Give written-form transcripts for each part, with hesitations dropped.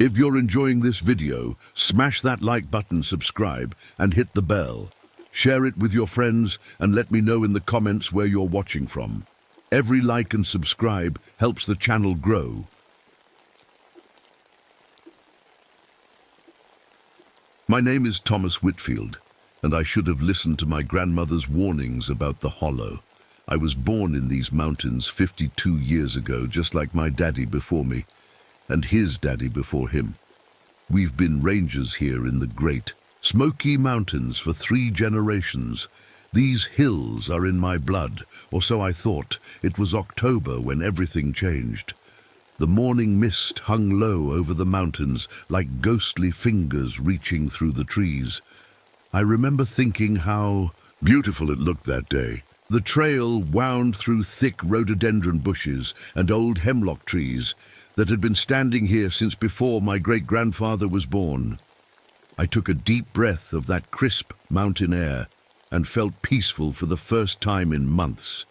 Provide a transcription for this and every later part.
If you're enjoying this video, smash that like button, subscribe, and hit the bell. Share it with your friends and let me know in the comments where you're watching from. Every like and subscribe helps the channel grow. My name is Thomas Whitfield, and I should have listened to my grandmother's warnings about the hollow. I was born in these mountains 52 years ago, just like my daddy before me, and his daddy before him. We've been rangers here in the great Smoky Mountains for 3 generations. These hills are in my blood, or so I thought. It was October when everything changed. The morning mist hung low over the mountains like ghostly fingers reaching through the trees. I remember thinking how beautiful it looked that day. The trail wound through thick rhododendron bushes and old hemlock trees that had been standing here since before my great-grandfather was born. I took a deep breath of that crisp mountain air and felt peaceful for the first time in months.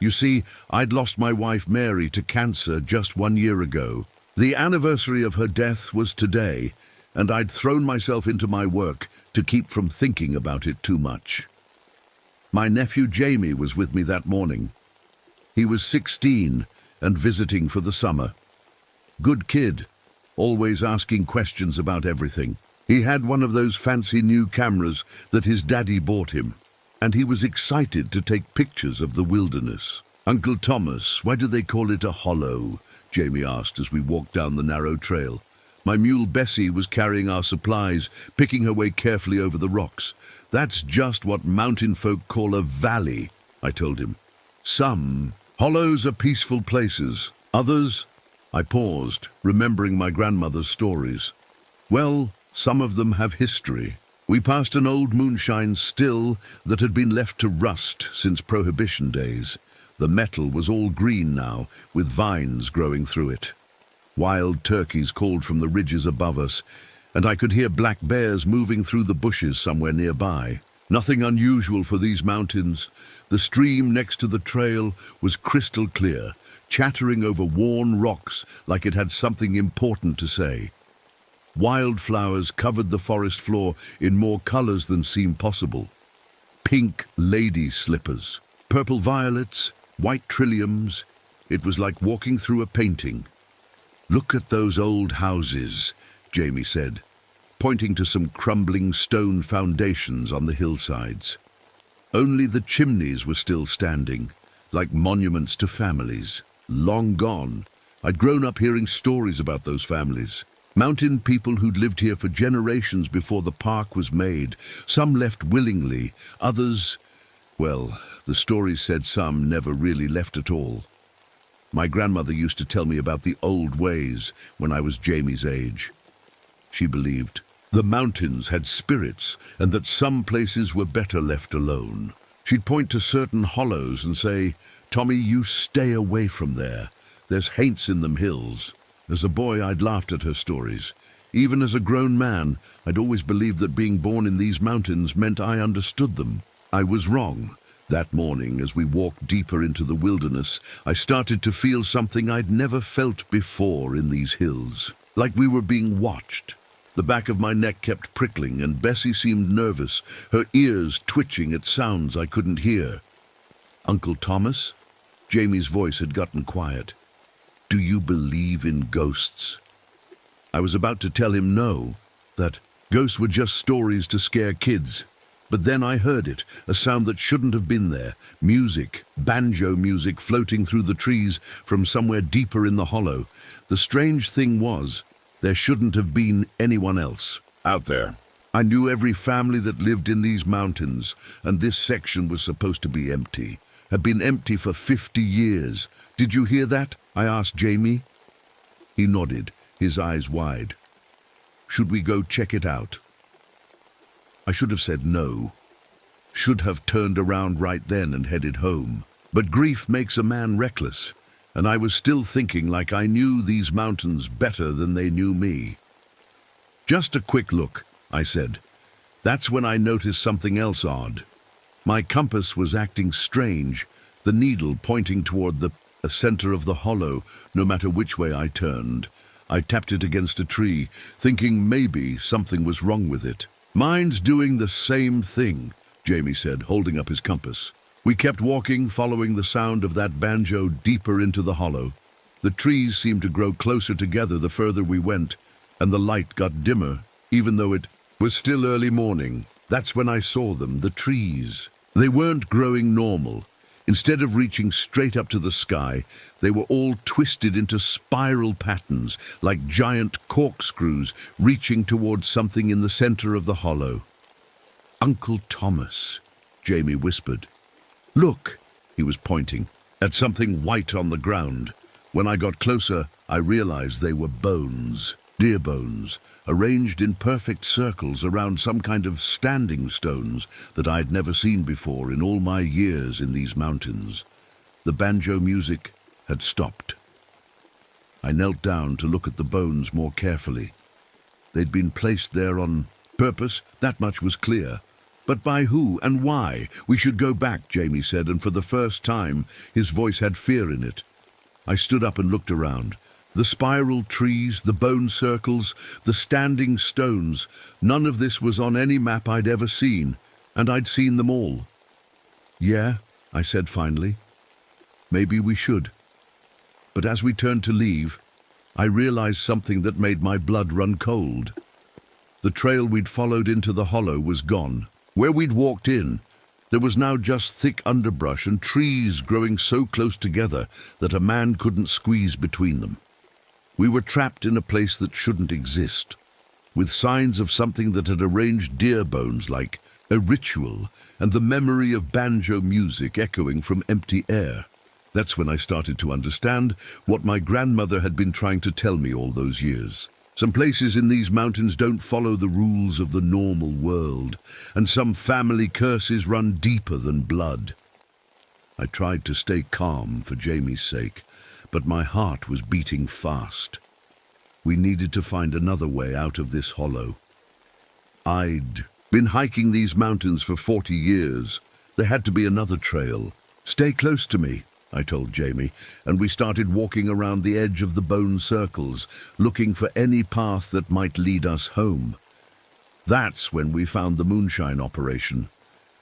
You see, I'd lost my wife Mary to cancer just 1 year ago. The anniversary of her death was today, and I'd thrown myself into my work to keep from thinking about it too much. My nephew Jamie was with me that morning. He was 16 and visiting for the summer. Good kid, always asking questions about everything. He had one of those fancy new cameras that his daddy bought him, and he was excited to take pictures of the wilderness. "Uncle Thomas, why do they call it a hollow?" Jamie asked as we walked down the narrow trail. My mule Bessie was carrying our supplies, picking her way carefully over the rocks. "That's just what mountain folk call a valley," I told him. "Some hollows are peaceful places. Others—" I paused, remembering my grandmother's stories. "Well, some of them have history." We passed an old moonshine still that had been left to rust since Prohibition days. The metal was all green now, with vines growing through it. Wild turkeys called from the ridges above us, and I could hear black bears moving through the bushes somewhere nearby. Nothing unusual for these mountains. The stream next to the trail was crystal clear, chattering over worn rocks like it had something important to say. Wildflowers covered the forest floor in more colors than seemed possible. Pink lady slippers, purple violets, white trilliums. It was like walking through a painting. "Look at those old houses," Jamie said, pointing to some crumbling stone foundations on the hillsides. Only the chimneys were still standing, like monuments to families. Long gone. I'd grown up hearing stories about those families. Mountain people who'd lived here for generations before the park was made. Some left willingly, others, well, the stories said some never really left at all. My grandmother used to tell me about the old ways when I was Jamie's age. She believed the mountains had spirits and that some places were better left alone. She'd point to certain hollows and say, "Tommy, you stay away from there. There's haints in them hills." As a boy, I'd laughed at her stories. Even as a grown man, I'd always believed that being born in these mountains meant I understood them. I was wrong. That morning, as we walked deeper into the wilderness, I started to feel something I'd never felt before in these hills. Like we were being watched. The back of my neck kept prickling, and Bessie seemed nervous, her ears twitching at sounds I couldn't hear. "Uncle Thomas?" Jamie's voice had gotten quiet. "Do you believe in ghosts?" I was about to tell him no, that ghosts were just stories to scare kids. But then I heard it, a sound that shouldn't have been there. Music, banjo music floating through the trees from somewhere deeper in the hollow. The strange thing was, there shouldn't have been anyone else out there. I knew every family that lived in these mountains, and this section was supposed to be empty. Had been empty for 50 years. "Did you hear that?" I asked Jamie. He nodded, his eyes wide. "Should we go check it out?" I should have said no. Should have turned around right then and headed home. But grief makes a man reckless, and I was still thinking like I knew these mountains better than they knew me. "Just a quick look," I said. That's when I noticed something else odd. My compass was acting strange, the needle pointing toward the center of the hollow, no matter which way I turned. I tapped it against a tree, thinking maybe something was wrong with it. "Mine's doing the same thing," Jamie said, holding up his compass. We kept walking, following the sound of that banjo deeper into the hollow. The trees seemed to grow closer together the further we went, and the light got dimmer, even though it was still early morning. That's when I saw them, the trees. They weren't growing normal. Instead of reaching straight up to the sky, they were all twisted into spiral patterns, like giant corkscrews reaching towards something in the center of the hollow. "Uncle Thomas," Jamie whispered. "Look," he was pointing at something white on the ground. When I got closer, I realized they were bones, deer bones, arranged in perfect circles around some kind of standing stones that I had never seen before in all my years in these mountains. The banjo music had stopped. I knelt down to look at the bones more carefully. They'd been placed there on purpose, that much was clear. But by who and why? "We should go back," Jamie said, and for the first time his voice had fear in it. I stood up and looked around. The spiral trees, the bone circles, the standing stones, none of this was on any map I'd ever seen, and I'd seen them all. "Yeah," I said finally, "maybe we should." But as we turned to leave, I realized something that made my blood run cold. The trail we'd followed into the hollow was gone. Where we'd walked in, there was now just thick underbrush and trees growing so close together that a man couldn't squeeze between them. We were trapped in a place that shouldn't exist, with signs of something that had arranged deer bones like a ritual, and the memory of banjo music echoing from empty air. That's when I started to understand what my grandmother had been trying to tell me all those years. Some places in these mountains don't follow the rules of the normal world, and some family curses run deeper than blood. I tried to stay calm for Jamie's sake, but my heart was beating fast. We needed to find another way out of this hollow. I'd been hiking these mountains for 40 years. There had to be another trail. "Stay close to me," I told Jamie, and we started walking around the edge of the bone circles, looking for any path that might lead us home. That's when we found the moonshine operation.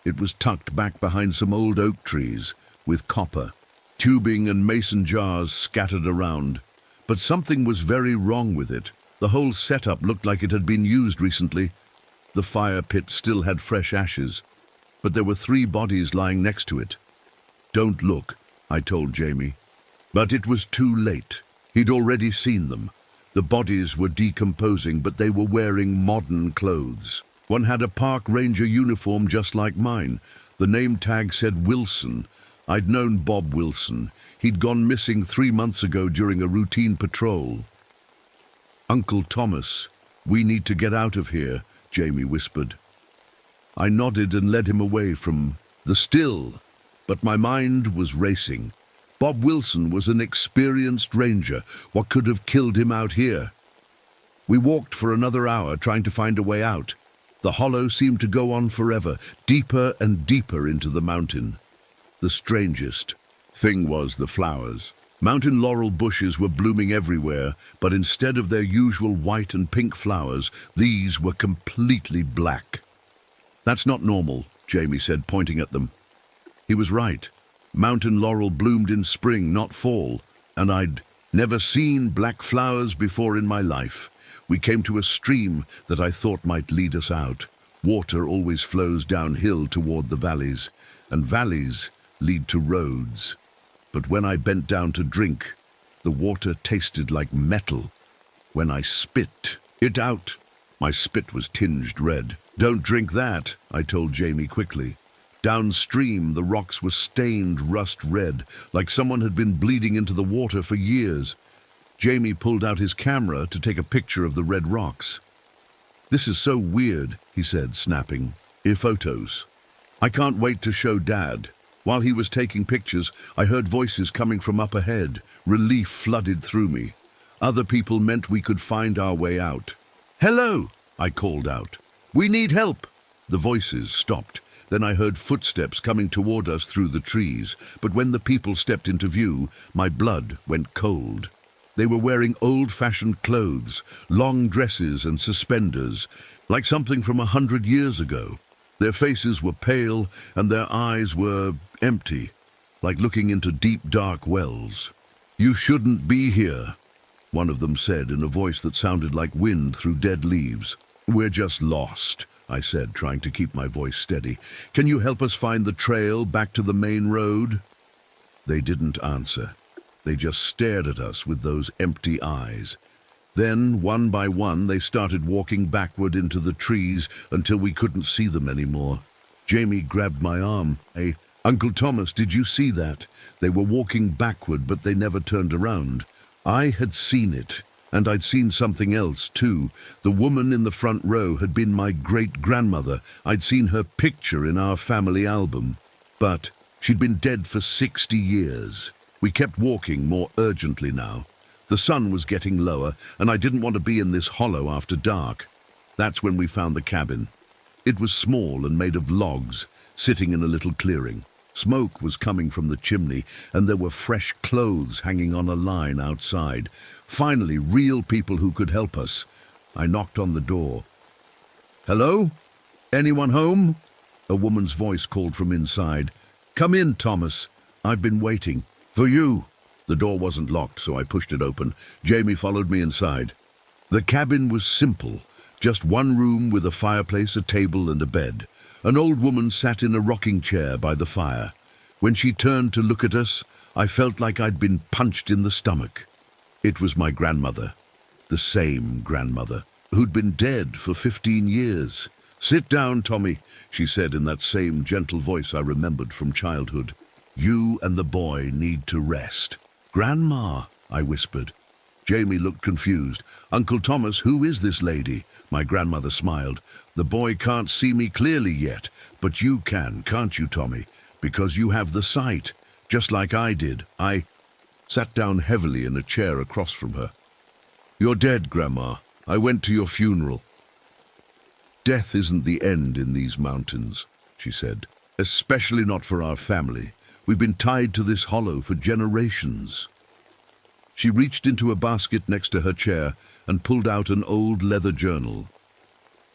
It was tucked back behind some old oak trees, with copper, tubing and mason jars scattered around. But something was very wrong with it. The whole setup looked like it had been used recently. The fire pit still had fresh ashes, but there were 3 bodies lying next to it. "Don't look," I told Jamie. But it was too late. He'd already seen them. The bodies were decomposing, but they were wearing modern clothes. One had a park ranger uniform just like mine. The name tag said Wilson. I'd known Bob Wilson. He'd gone missing 3 months ago during a routine patrol. "Uncle Thomas, we need to get out of here," Jamie whispered. I nodded and led him away from the still, but my mind was racing. Bob Wilson was an experienced ranger. What could have killed him out here? We walked for another hour, trying to find a way out. The hollow seemed to go on forever, deeper and deeper into the mountain. The strangest thing was the flowers. Mountain laurel bushes were blooming everywhere, but instead of their usual white and pink flowers, these were completely black. "That's not normal," Jamie said, pointing at them. He was right. Mountain laurel bloomed in spring, not fall, and I'd never seen black flowers before in my life. We came to a stream that I thought might lead us out. Water always flows downhill toward the valleys, and valleys lead to roads. But when I bent down to drink, the water tasted like metal. When I spit it out, my spit was tinged red. "Don't drink that," I told Jamie quickly. Downstream, the rocks were stained rust red, like someone had been bleeding into the water for years. Jamie pulled out his camera to take a picture of the red rocks. "This is so weird," he said, snapping. "Photos. I can't wait to show Dad." While he was taking pictures, I heard voices coming from up ahead. Relief flooded through me. Other people meant we could find our way out. "Hello," I called out. "We need help." The voices stopped. Then I heard footsteps coming toward us through the trees, but when the people stepped into view, my blood went cold. They were wearing old-fashioned clothes, long dresses and suspenders, like something from 100 years ago. Their faces were pale and their eyes were empty, like looking into deep, dark wells. "You shouldn't be here," one of them said in a voice that sounded like wind through dead leaves. "We're just lost," I said, trying to keep my voice steady. "Can you help us find the trail back to the main road?" They didn't answer. They just stared at us with those empty eyes. Then, one by one, they started walking backward into the trees until we couldn't see them anymore. Jamie grabbed my arm. "Hey, Uncle Thomas, did you see that? They were walking backward, but they never turned around." I had seen it, and I'd seen something else, too. The woman in the front row had been my great-grandmother. I'd seen her picture in our family album. But she'd been dead for 60 years. We kept walking more urgently now. The sun was getting lower, and I didn't want to be in this hollow after dark. That's when we found the cabin. It was small and made of logs, sitting in a little clearing. Smoke was coming from the chimney, and there were fresh clothes hanging on a line outside. Finally, real people who could help us. I knocked on the door. "Hello? Anyone home?" A woman's voice called from inside. "Come in, Thomas. I've been waiting. For you." The door wasn't locked, so I pushed it open. Jamie followed me inside. The cabin was simple. Just one room with a fireplace, a table, and a bed. An old woman sat in a rocking chair by the fire. When she turned to look at us, I felt like I'd been punched in the stomach. It was my grandmother, the same grandmother, who'd been dead for 15 years. "Sit down, Tommy," she said in that same gentle voice I remembered from childhood. "You and the boy need to rest." "Grandma," I whispered. Jamie looked confused. "Uncle Thomas, who is this lady?" My grandmother smiled. "The boy can't see me clearly yet, but you can, can't you, Tommy? Because you have the sight, just like I did." I sat down heavily in a chair across from her. "You're dead, Grandma. I went to your funeral." "Death isn't the end in these mountains," she said. "Especially not for our family. We've been tied to this hollow for generations." She reached into a basket next to her chair and pulled out an old leather journal.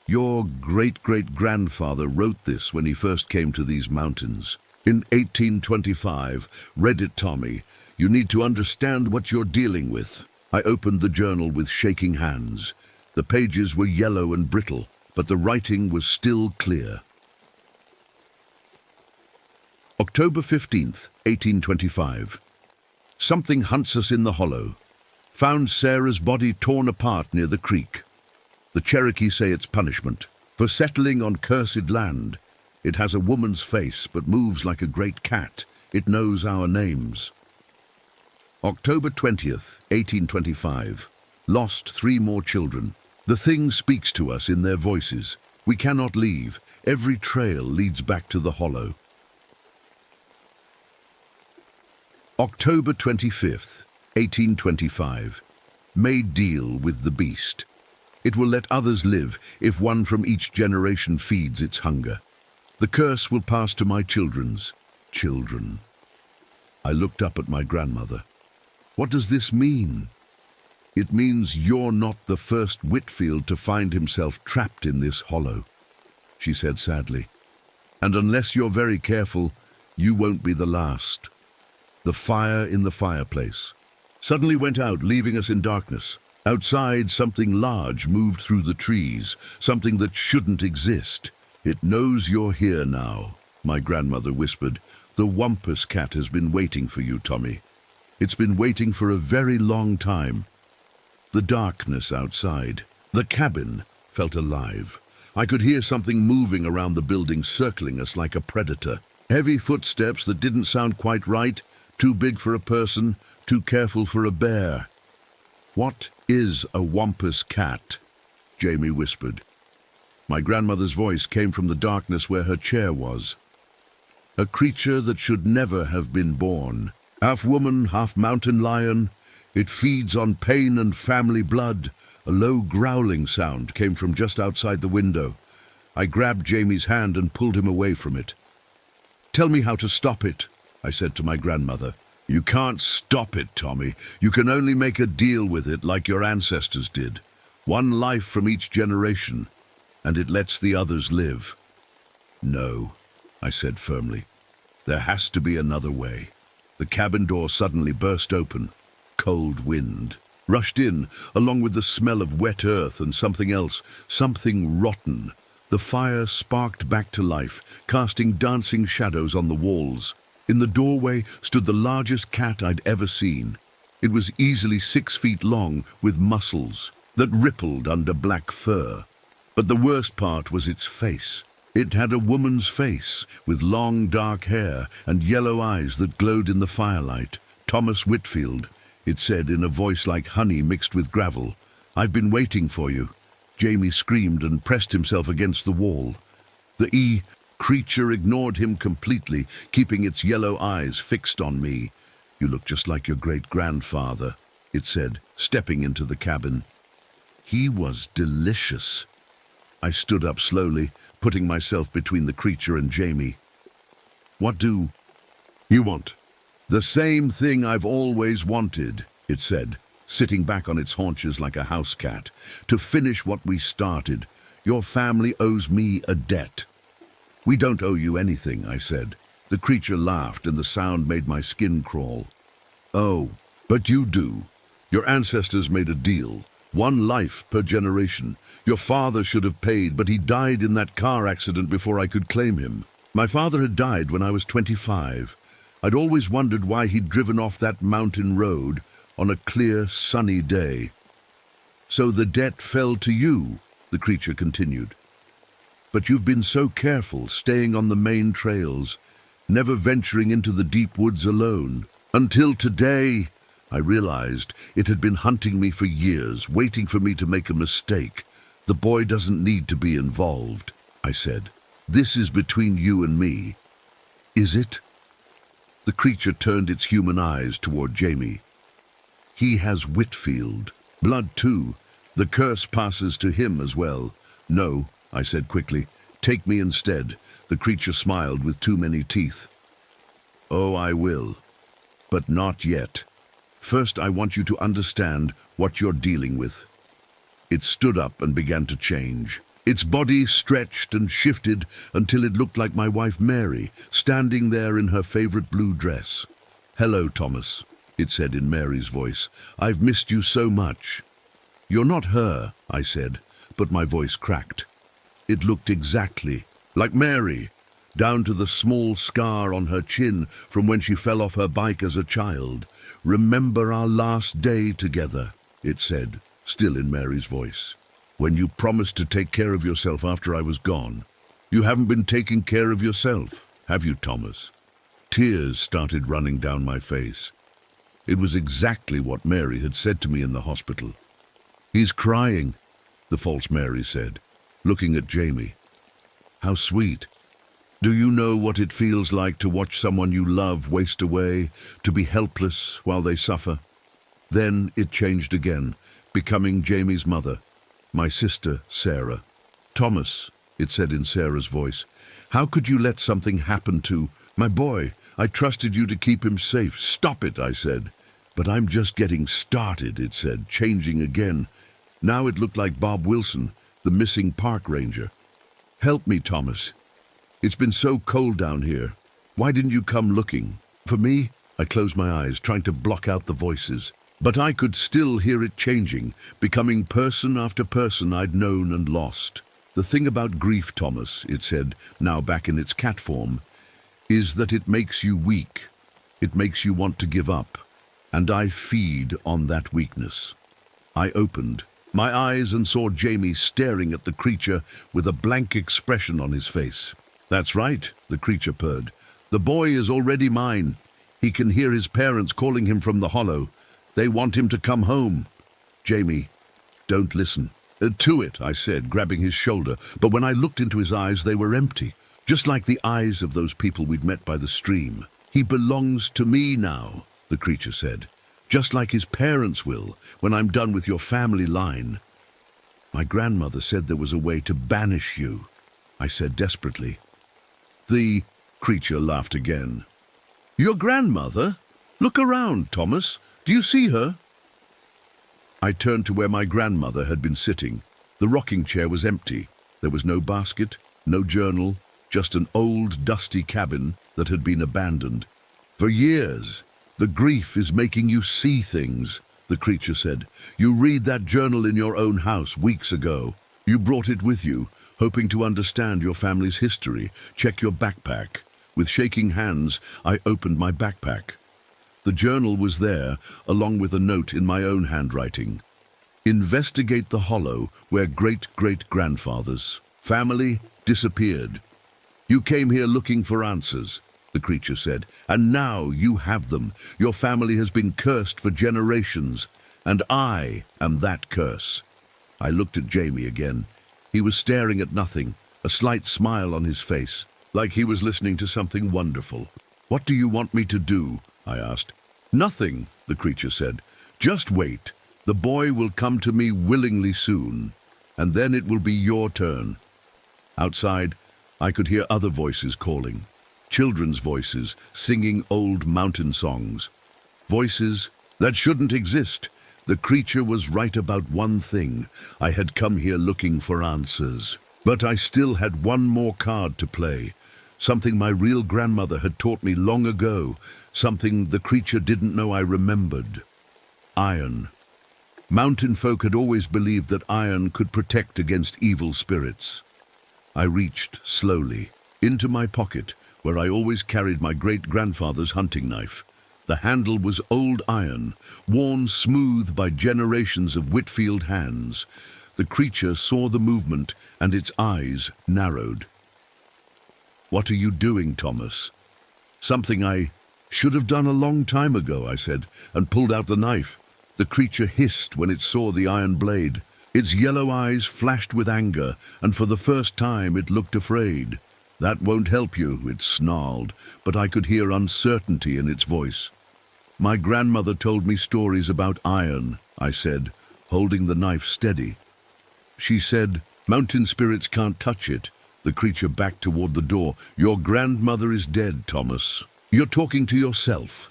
"Your great-great-grandfather wrote this when he first came to these mountains. In 1825, read it, Tommy. You need to understand what you're dealing with." I opened the journal with shaking hands. The pages were yellow and brittle, but the writing was still clear. October 15th, 1825. Something hunts us in the hollow. Found Sarah's body torn apart near the creek. The Cherokee say it's punishment for settling on cursed land. It has a woman's face but moves like a great cat. It knows our names. October 20th, 1825. Lost 3 more children. The thing speaks to us in their voices. We cannot leave. Every trail leads back to the hollow. October 25th, 1825. Made deal with the beast. It will let others live if one from each generation feeds its hunger. The curse will pass to my children's children. I looked up at my grandmother. "What does this mean?" "It means you're not the first Whitfield to find himself trapped in this hollow," she said sadly. "And unless you're very careful, you won't be the last." The fire in the fireplace suddenly went out, leaving us in darkness. Outside, something large moved through the trees, something that shouldn't exist. "It knows you're here now," my grandmother whispered. "The Wampus cat has been waiting for you, Tommy. It's been waiting for a very long time." The darkness outside, the cabin, felt alive. I could hear something moving around the building, circling us like a predator. Heavy footsteps that didn't sound quite right. Too big for a person, too careful for a bear. "What is a Wampus cat?" Jamie whispered. My grandmother's voice came from the darkness where her chair was. "A creature that should never have been born. Half woman, half mountain lion. It feeds on pain and family blood." A low growling sound came from just outside the window. I grabbed Jamie's hand and pulled him away from it. "Tell me how to stop it," I said to my grandmother. You can't stop it, Tommy. You can only make a deal with it like your ancestors did. One life from each generation, and it lets the others live. No, I said firmly. There has to be another way. The cabin door suddenly burst open. Cold wind rushed in, along with the smell of wet earth and something else, something rotten. The fire sparked back to life, casting dancing shadows on the walls. In the doorway stood the largest cat I'd ever seen. It was easily 6 feet long, with muscles that rippled under black fur. But the worst part was its face. It had a woman's face, with long dark hair and yellow eyes that glowed in the firelight. "Thomas Whitfield," it said in a voice like honey mixed with gravel. "I've been waiting for you." Jamie screamed and pressed himself against the wall. The creature ignored him completely, keeping its yellow eyes fixed on me. "You look just like your great-grandfather," it said, stepping into the cabin. He was delicious. I stood up slowly, putting myself between the creature and Jamie. "What do you want?" "The same thing I've always wanted," it said, sitting back on its haunches like a house cat. "To finish what we started. Your family owes me a debt." "We don't owe you anything," I said. The creature laughed, and the sound made my skin crawl. "Oh, but you do. Your ancestors made a deal. 1 life per generation. Your father should have paid, but he died in that car accident before I could claim him. My father had died when I was 25. I'd always wondered why he'd driven off that mountain road on a clear, sunny day." "So the debt fell to you," the creature continued. "But you've been so careful, staying on the main trails, never venturing into the deep woods alone. Until today, I realized it had been hunting me for years, waiting for me to make a mistake. The boy doesn't need to be involved," I said. "This is between you and me." "Is it?" The creature turned its human eyes toward Jamie. "He has Whitfield. Blood, too. The curse passes to him as well." "No," I said quickly. "Take me instead." The creature smiled with too many teeth. "Oh, I will. But not yet. First, I want you to understand what you're dealing with." It stood up and began to change. Its body stretched and shifted until it looked like my wife Mary, standing there in her favorite blue dress. "Hello, Thomas," it said in Mary's voice. "I've missed you so much." "You're not her," I said, but my voice cracked. It looked exactly like Mary, down to the small scar on her chin from when she fell off her bike as a child. "Remember our last day together," it said, still in Mary's voice. "When you promised to take care of yourself after I was gone. You haven't been taking care of yourself, have you, Thomas?" Tears started running down my face. It was exactly what Mary had said to me in the hospital. "He's crying," the false Mary said, looking at Jamie. "How sweet. Do you know what it feels like to watch someone you love waste away, to be helpless while they suffer?" Then it changed again, becoming Jamie's mother, my sister, Sarah. "Thomas," it said in Sarah's voice, "how could you let something happen to my boy? I trusted you to keep him safe." "Stop it," I said. "But I'm just getting started," it said, changing again. Now it looked like Bob Wilson, the missing park ranger. "Help me, Thomas. It's been so cold down here. Why didn't you come looking for me?" I closed my eyes, trying to block out the voices. But I could still hear it changing, becoming person after person I'd known and lost. "The thing about grief, Thomas," it said, now back in its cat form, "is that it makes you weak. It makes you want to give up. And I feed on that weakness." I opened my eyes and saw Jamie staring at the creature with a blank expression on his face. "That's right," the creature purred. "The boy is already mine. He can hear his parents calling him from the hollow. They want him to come home." "Jamie, don't listen to it," I said, grabbing his shoulder. But when I looked into his eyes, they were empty, just like the eyes of those people we'd met by the stream. "He belongs to me now," the creature said, "just like his parents will when I'm done with your family line." "My grandmother said there was a way to banish you," I said desperately. The creature laughed again. "Your grandmother?" "Look around, Thomas. Do you see her?" I turned to where my grandmother had been sitting. The rocking chair was empty. There was no basket, no journal, just an old, dusty cabin that had been abandoned. "For years, the grief is making you see things," the creature said. "You read that journal in your own house weeks ago. You brought it with you, hoping to understand your family's history. Check your backpack." With shaking hands, I opened my backpack. The journal was there, along with a note in my own handwriting. "Investigate the hollow where great-great-grandfathers' family disappeared. You came here looking for answers," the creature said, "and now you have them. Your family has been cursed for generations, and I am that curse." I looked at Jamie again. He was staring at nothing, a slight smile on his face, like he was listening to something wonderful. "What do you want me to do?" I asked. "Nothing," the creature said. "Just wait. The boy will come to me willingly soon, and then it will be your turn." Outside, I could hear other voices calling. Children's voices singing old mountain songs. Voices that shouldn't exist. The creature was right about one thing. I had come here looking for answers. But I still had one more card to play. Something my real grandmother had taught me long ago. Something the creature didn't know I remembered. Iron. Mountain folk had always believed that iron could protect against evil spirits. I reached slowly into my pocket, where I always carried my great-grandfather's hunting knife. The handle was old iron, worn smooth by generations of Whitfield hands. The creature saw the movement, and its eyes narrowed. "What are you doing, Thomas?" "Something I should have done a long time ago," I said, and pulled out the knife. The creature hissed when it saw the iron blade. Its yellow eyes flashed with anger, and for the first time it looked afraid. "That won't help you," it snarled, but I could hear uncertainty in its voice. "My grandmother told me stories about iron," I said, holding the knife steady. "She said, mountain spirits can't touch it." The creature backed toward the door. "Your grandmother is dead, Thomas. You're talking to yourself."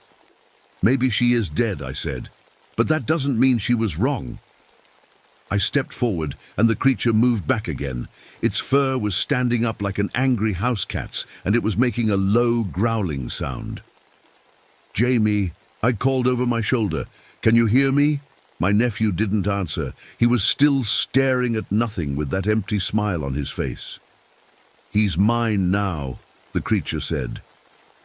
"Maybe she is dead," I said, "but that doesn't mean she was wrong." I stepped forward, and the creature moved back again. Its fur was standing up like an angry house cat's, and it was making a low, growling sound. "Jamie," I called over my shoulder. "Can you hear me?" My nephew didn't answer. He was still staring at nothing with that empty smile on his face. "He's mine now," the creature said.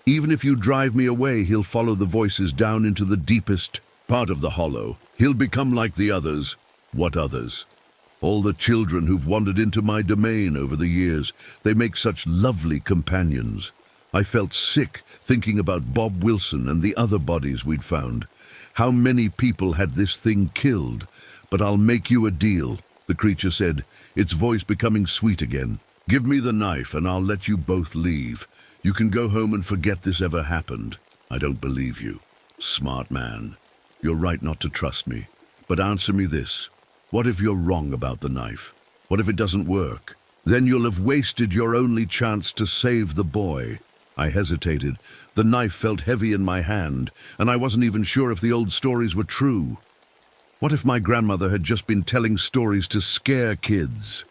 "Even if you drive me away, he'll follow the voices down into the deepest part of the hollow. He'll become like the others." "What others?" "All the children who've wandered into my domain over the years. They make such lovely companions." I felt sick thinking about Bob Wilson and the other bodies we'd found. How many people had this thing killed? "But I'll make you a deal," the creature said, its voice becoming sweet again. "Give me the knife and I'll let you both leave. You can go home and forget this ever happened." "I don't believe you." "Smart man. You're right not to trust me. But answer me this. What if you're wrong about the knife? What if it doesn't work? Then you'll have wasted your only chance to save the boy." I hesitated. The knife felt heavy in my hand, and I wasn't even sure if the old stories were true. What if my grandmother had just been telling stories to scare kids?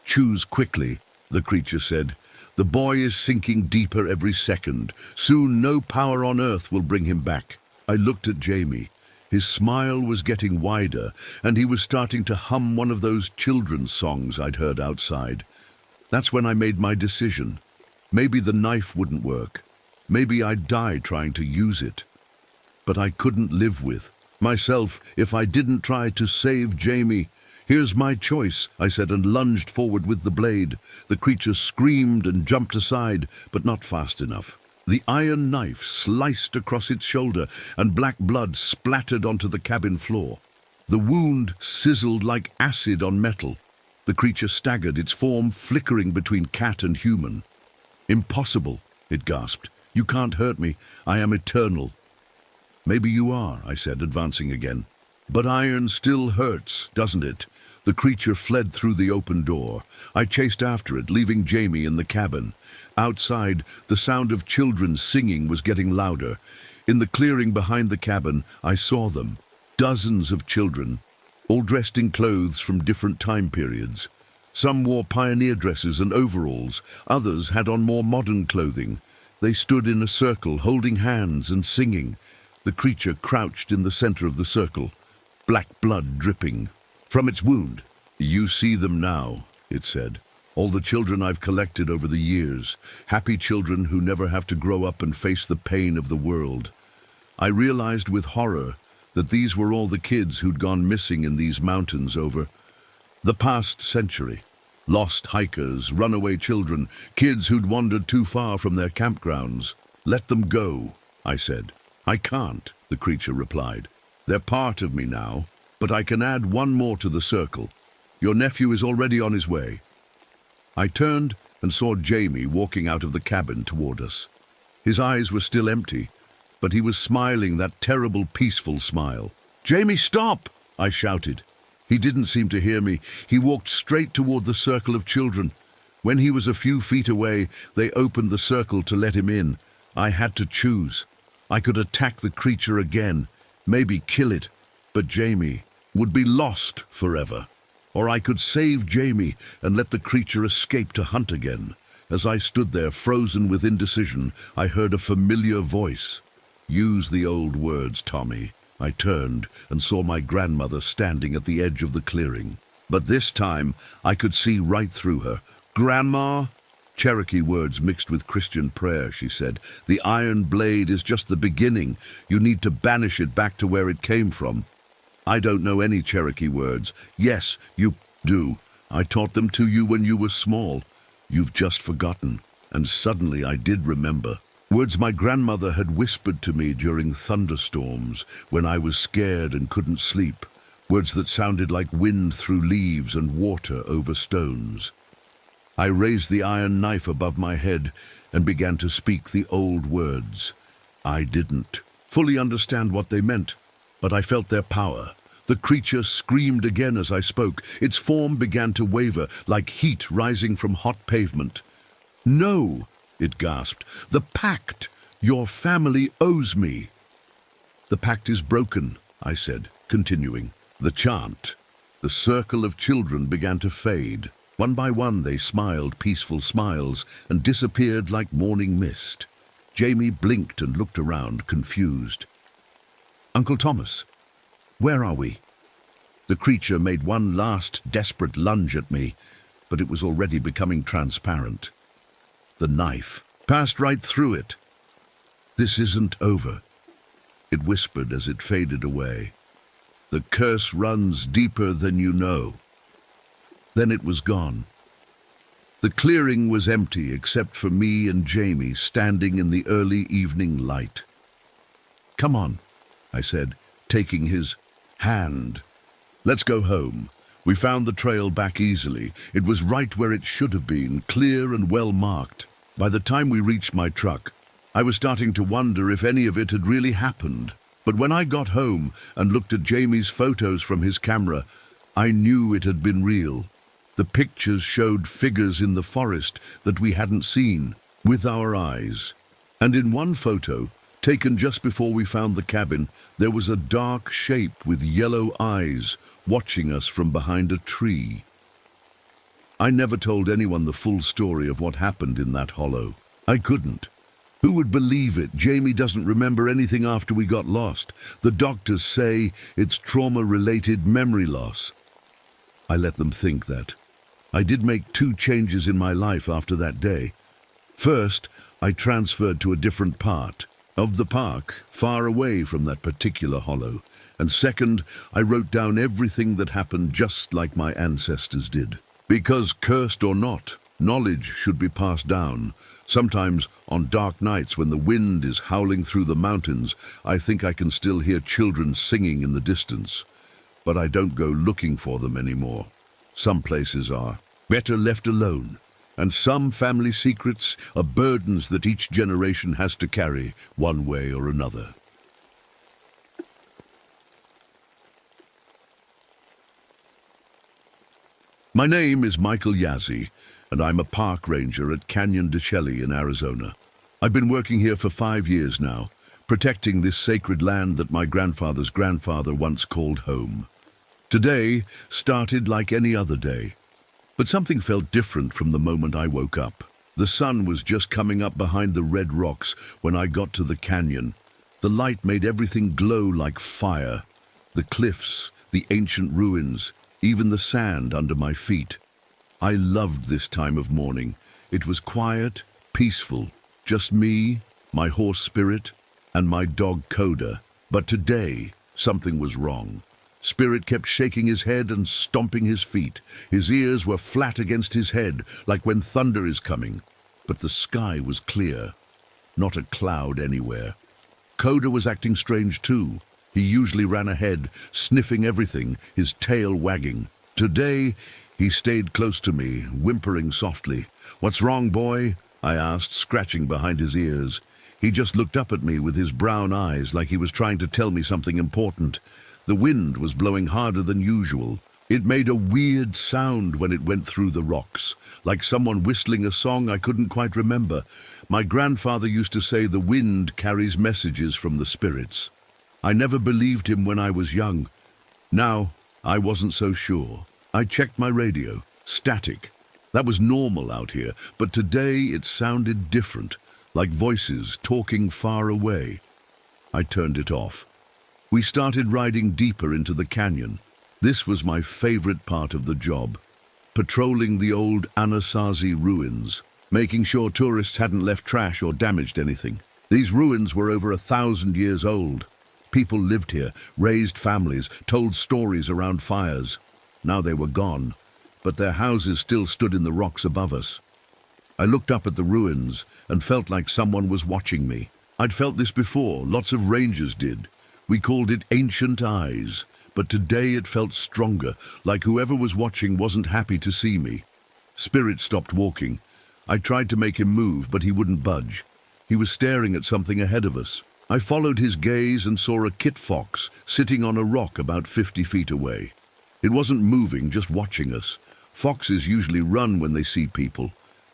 "Choose quickly," the creature said. "The boy is sinking deeper every second. Soon no power on earth will bring him back." I looked at Jamie. His smile was getting wider, and he was starting to hum one of those children's songs I'd heard outside. That's when I made my decision. Maybe the knife wouldn't work. Maybe I'd die trying to use it. But I couldn't live with myself if I didn't try to save Jamie. "Here's my choice," I said, and lunged forward with the blade. The creature screamed and jumped aside, but not fast enough. The iron knife sliced across its shoulder, and black blood splattered onto the cabin floor. The wound sizzled like acid on metal. The creature staggered, its form flickering between cat and human. "Impossible," it gasped. "You can't hurt me. I am eternal." "Maybe you are," I said, advancing again. "But iron still hurts, doesn't it?" The creature fled through the open door. I chased after it, leaving Jamie in the cabin. Outside, the sound of children singing was getting louder. In the clearing behind the cabin, I saw them. Dozens of children, all dressed in clothes from different time periods. Some wore pioneer dresses and overalls, others had on more modern clothing. They stood in a circle, holding hands and singing. The creature crouched in the center of the circle, black blood dripping from its wound. "You see them now," it said. "All the children I've collected over the years, happy children who never have to grow up and face the pain of the world." I realized with horror that these were all the kids who'd gone missing in these mountains over the past century. Lost hikers, runaway children, kids who'd wandered too far from their campgrounds. "Let them go," I said. "I can't," the creature replied. "They're part of me now, but I can add one more to the circle. Your nephew is already on his way." I turned and saw Jamie walking out of the cabin toward us. His eyes were still empty, but he was smiling that terrible, peaceful smile. "Jamie, stop!" I shouted. He didn't seem to hear me. He walked straight toward the circle of children. When he was a few feet away, they opened the circle to let him in. I had to choose. I could attack the creature again, maybe kill it, but Jamie would be lost forever. Or I could save Jamie and let the creature escape to hunt again. As I stood there, frozen with indecision, I heard a familiar voice. "Use the old words, Tommy." I turned and saw my grandmother standing at the edge of the clearing. But this time, I could see right through her. "Grandma?" Cherokee words mixed with Christian prayer, she said. "The iron blade is just the beginning. You need to banish it back to where it came from." "I don't know any Cherokee words." "Yes, you do. I taught them to you when you were small. You've just forgotten." And suddenly I did remember. Words my grandmother had whispered to me during thunderstorms, when I was scared and couldn't sleep. Words that sounded like wind through leaves and water over stones. I raised the iron knife above my head and began to speak the old words. I didn't fully understand what they meant, but I felt their power. The creature screamed again as I spoke. Its form began to waver, like heat rising from hot pavement. "No!" it gasped. "The pact! Your family owes me." "The pact is broken," I said, continuing. The chant, the circle of children began to fade. One by one they smiled peaceful smiles and disappeared like morning mist. Jamie blinked and looked around, confused. "Uncle Thomas, where are we?" The creature made one last desperate lunge at me, but it was already becoming transparent. The knife passed right through it. "This isn't over," it whispered as it faded away. "The curse runs deeper than you know." Then it was gone. The clearing was empty except for me and Jamie standing in the early evening light. "Come on," I said, taking his hand. "Let's go home." We found the trail back easily. It was right where it should have been, clear and well marked. By the time we reached my truck, I was starting to wonder if any of it had really happened. But when I got home and looked at Jamie's photos from his camera, I knew it had been real. The pictures showed figures in the forest that we hadn't seen with our eyes. And in one photo, taken just before we found the cabin, there was a dark shape with yellow eyes watching us from behind a tree. I never told anyone the full story of what happened in that hollow. I couldn't. Who would believe it? Jamie doesn't remember anything after we got lost. The doctors say it's trauma-related memory loss. I let them think that. I did make 2 changes in my life after that day. First, I transferred to a different part of the park, far away from that particular hollow. And second, I wrote down everything that happened just like my ancestors did. Because, cursed or not, knowledge should be passed down. Sometimes, on dark nights when the wind is howling through the mountains, I think I can still hear children singing in the distance. But I don't go looking for them anymore. Some places are better left alone, and some family secrets are burdens that each generation has to carry, one way or another. My name is Michael Yazzie, and I'm a park ranger at Canyon de Chelly in Arizona. I've been working here for 5 years now, protecting this sacred land that my grandfather's grandfather once called home. Today started like any other day, but something felt different from the moment I woke up. The sun was just coming up behind the red rocks when I got to the canyon. The light made everything glow like fire. The cliffs, the ancient ruins, even the sand under my feet. I loved this time of morning. It was quiet, peaceful, just me, my horse Spirit, and my dog Coda. But today, something was wrong. Spirit kept shaking his head and stomping his feet. His ears were flat against his head, like when thunder is coming. But the sky was clear. Not a cloud anywhere. Coda was acting strange too. He usually ran ahead, sniffing everything, his tail wagging. Today, he stayed close to me, whimpering softly. "What's wrong, boy?" I asked, scratching behind his ears. He just looked up at me with his brown eyes like he was trying to tell me something important. The wind was blowing harder than usual. It made a weird sound when it went through the rocks, like someone whistling a song I couldn't quite remember. My grandfather used to say the wind carries messages from the spirits. I never believed him when I was young. Now, I wasn't so sure. I checked my radio. Static. That was normal out here, but today it sounded different, like voices talking far away. I turned it off. We started riding deeper into the canyon. This was my favorite part of the job, patrolling the old Anasazi ruins, making sure tourists hadn't left trash or damaged anything. These ruins were over 1,000 years old. People lived here, raised families, told stories around fires. Now they were gone, but their houses still stood in the rocks above us. I looked up at the ruins and felt like someone was watching me. I'd felt this before, lots of rangers did. We called it ancient eyes, but today it felt stronger, like whoever was watching wasn't happy to see me. Spirit stopped walking. I tried to make him move, but he wouldn't budge. He was staring at something ahead of us. I followed his gaze and saw a kit fox sitting on a rock about 50 feet away. It wasn't moving, just watching us. Foxes usually run when they see people.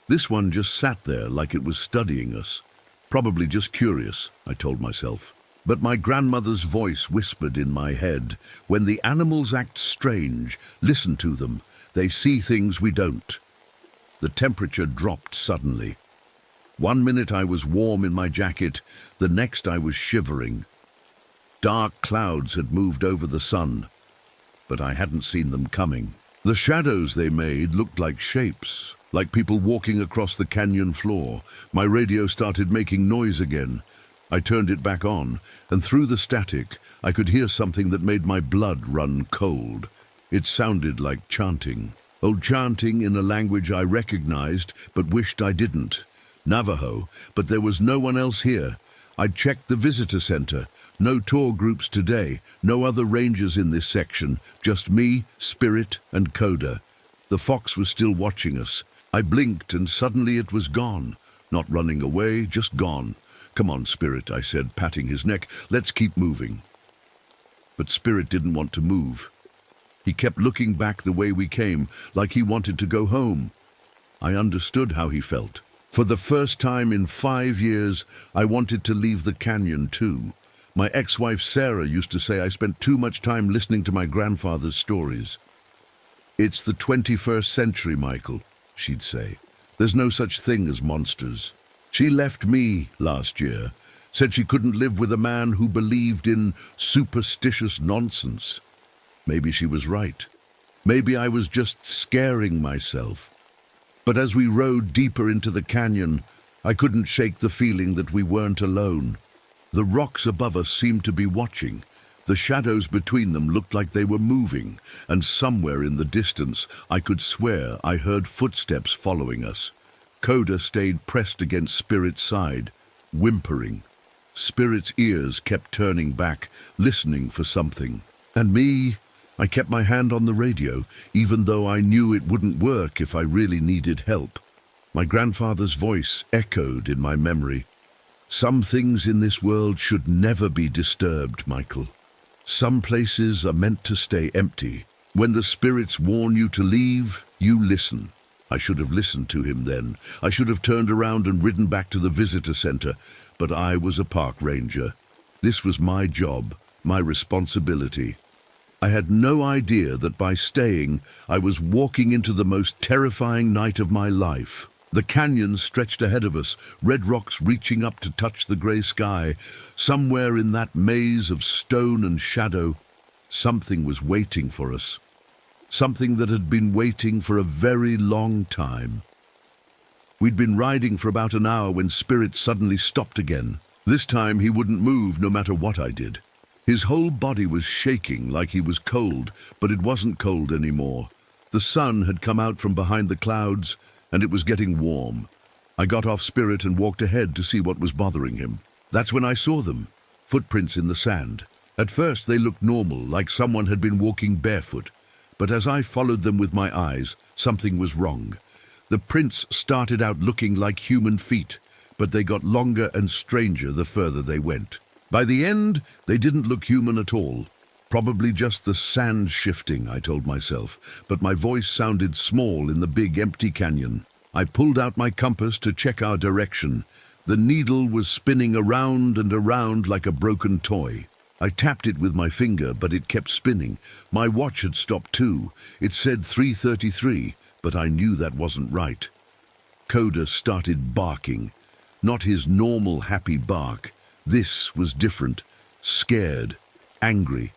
This one just sat there like it was studying us. Probably just curious, I told myself. But my grandmother's voice whispered in my head, "When the animals act strange, listen to them. They see things we don't." The temperature dropped suddenly. 1 minute I was warm in my jacket, the next I was shivering. Dark clouds had moved over the sun, but I hadn't seen them coming. The shadows they made looked like shapes, like people walking across the canyon floor. My radio started making noise again. I turned it back on, and through the static, I could hear something that made my blood run cold. It sounded like chanting. Oh, chanting in a language I recognized, but wished I didn't. Navajo, but there was no one else here. I'd checked the visitor center. No tour groups today, no other rangers in this section, just me, Spirit, and Coda. The fox was still watching us. I blinked, and suddenly it was gone. Not running away, just gone. "Come on, Spirit," I said, patting his neck. "Let's keep moving." But Spirit didn't want to move. He kept looking back the way we came, like he wanted to go home. I understood how he felt. For the first time in 5 years, I wanted to leave the canyon too. My ex-wife Sarah used to say I spent too much time listening to my grandfather's stories. "It's the 21st century, Michael," she'd say. "There's no such thing as monsters." She left me last year, said she couldn't live with a man who believed in superstitious nonsense. Maybe she was right. Maybe I was just scaring myself. But as we rode deeper into the canyon, I couldn't shake the feeling that we weren't alone. The rocks above us seemed to be watching. The shadows between them looked like they were moving, and somewhere in the distance I could swear I heard footsteps following us. Coda stayed pressed against Spirit's side, whimpering. Spirit's ears kept turning back, listening for something. And me, I kept my hand on the radio, even though I knew it wouldn't work if I really needed help. My grandfather's voice echoed in my memory. "Some things in this world should never be disturbed, Michael. Some places are meant to stay empty. When the spirits warn you to leave, you listen." I should have listened to him then. I should have turned around and ridden back to the visitor center, but I was a park ranger. This was my job, my responsibility. I had no idea that by staying, I was walking into the most terrifying night of my life. The canyon stretched ahead of us, red rocks reaching up to touch the grey sky. Somewhere in that maze of stone and shadow, something was waiting for us. Something that had been waiting for a very long time. We'd been riding for about an hour when Spirit suddenly stopped again. This time he wouldn't move no matter what I did. His whole body was shaking like he was cold, but it wasn't cold anymore. The sun had come out from behind the clouds, and it was getting warm. I got off Spirit and walked ahead to see what was bothering him. That's when I saw them, footprints in the sand. At first they looked normal, like someone had been walking barefoot. But as I followed them with my eyes, something was wrong. The prints started out looking like human feet, but they got longer and stranger the further they went. By the end, they didn't look human at all. Probably just the sand shifting, I told myself, but my voice sounded small in the big empty canyon. I pulled out my compass to check our direction. The needle was spinning around and around like a broken toy. I tapped it with my finger, but it kept spinning. My watch had stopped too. It said 3:33, but I knew that wasn't right. Coda started barking. Not his normal happy bark. This was different. Scared. Angry.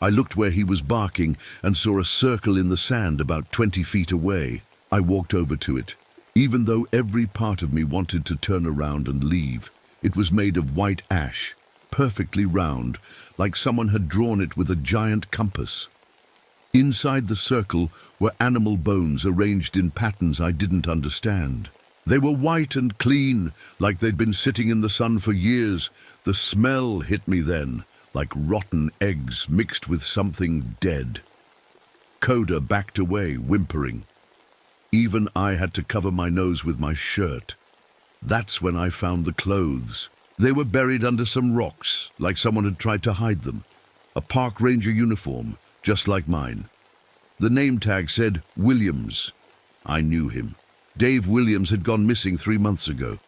I looked where he was barking and saw a circle in the sand about 20 feet away. I walked over to it. Even though every part of me wanted to turn around and leave, it was made of white ash, perfectly round, like someone had drawn it with a giant compass. Inside the circle were animal bones arranged in patterns I didn't understand. They were white and clean, like they'd been sitting in the sun for years. The smell hit me then, like rotten eggs mixed with something dead. Coda backed away, whimpering. Even I had to cover my nose with my shirt. That's when I found the clothes. They were buried under some rocks, like someone had tried to hide them. A park ranger uniform, just like mine. The name tag said Williams. I knew him. Dave Williams had gone missing 3 months ago.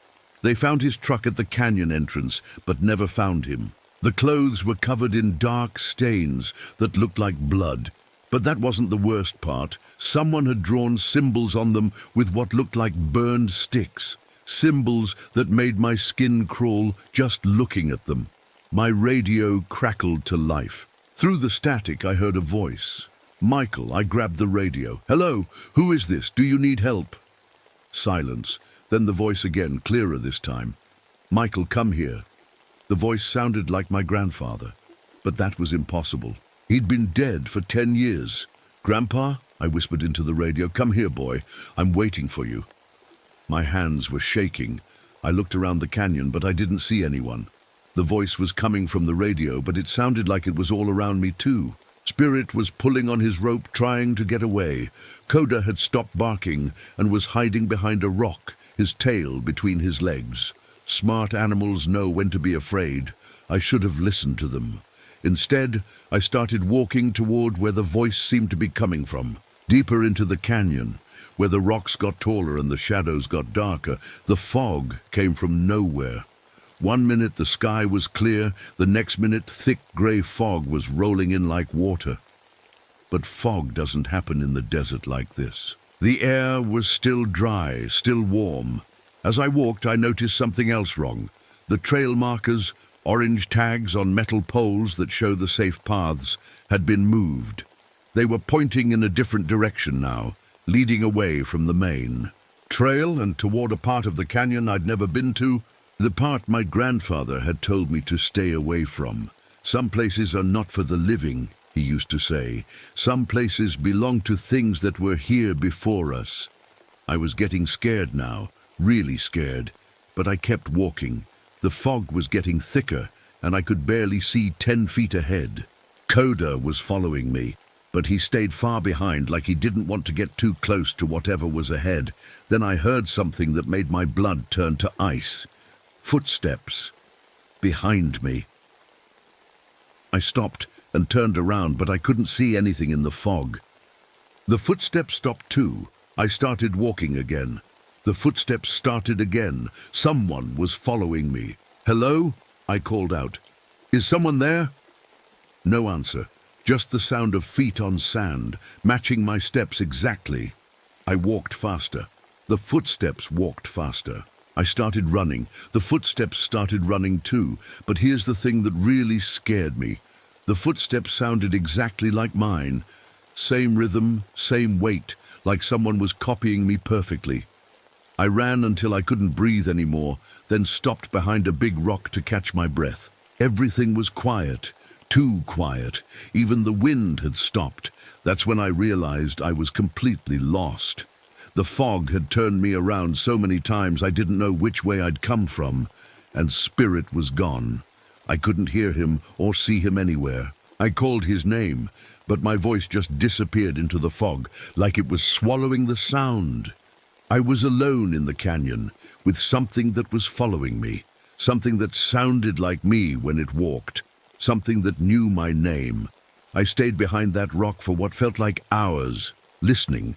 They found his truck at the canyon entrance, but never found him. The clothes were covered in dark stains that looked like blood. But that wasn't the worst part. Someone had drawn symbols on them with what looked like burned sticks. Symbols that made my skin crawl just looking at them. My radio crackled to life. Through the static, I heard a voice. Michael, I grabbed the radio. Hello, who is this? Do you need help? Silence. Then the voice again, clearer this time. Michael, come here. The voice sounded like my grandfather, but that was impossible. He'd been dead for 10 years. Grandpa, I whispered into the radio, come here, boy. I'm waiting for you. My hands were shaking. I looked around the canyon, but I didn't see anyone. The voice was coming from the radio, but it sounded like it was all around me too. Spirit was pulling on his rope, trying to get away. Coda had stopped barking and was hiding behind a rock, his tail between his legs. Smart animals know when to be afraid. I should have listened to them. Instead, I started walking toward where the voice seemed to be coming from. Deeper into the canyon, where the rocks got taller and the shadows got darker, the fog came from nowhere. 1 minute the sky was clear, the next minute thick grey fog was rolling in like water. But fog doesn't happen in the desert like this. The air was still dry, still warm. As I walked, I noticed something else wrong. The trail markers, orange tags on metal poles that show the safe paths, had been moved. They were pointing in a different direction now, leading away from the main trail and toward a part of the canyon I'd never been to, the part my grandfather had told me to stay away from. Some places are not for the living, he used to say. Some places belong to things that were here before us. I was getting scared now, really scared, but I kept walking. The fog was getting thicker, and I could barely see 10 feet ahead. Coda was following me, but he stayed far behind like he didn't want to get too close to whatever was ahead. Then I heard something that made my blood turn to ice. Footsteps. Behind me. I stopped and turned around, but I couldn't see anything in the fog. The footsteps stopped too. I started walking again. The footsteps started again. Someone was following me. Hello? I called out. Is someone there? No answer, just the sound of feet on sand, matching my steps exactly. I walked faster. The footsteps walked faster. I started running. The footsteps started running too. But here's the thing that really scared me. The footsteps sounded exactly like mine. Same rhythm, same weight, like someone was copying me perfectly. I ran until I couldn't breathe anymore, then stopped behind a big rock to catch my breath. Everything was quiet, too quiet. Even the wind had stopped. That's when I realized I was completely lost. The fog had turned me around so many times I didn't know which way I'd come from, and Spirit was gone. I couldn't hear him or see him anywhere. I called his name, but my voice just disappeared into the fog, like it was swallowing the sound. I was alone in the canyon, with something that was following me, something that sounded like me when it walked, something that knew my name. I stayed behind that rock for what felt like hours, listening.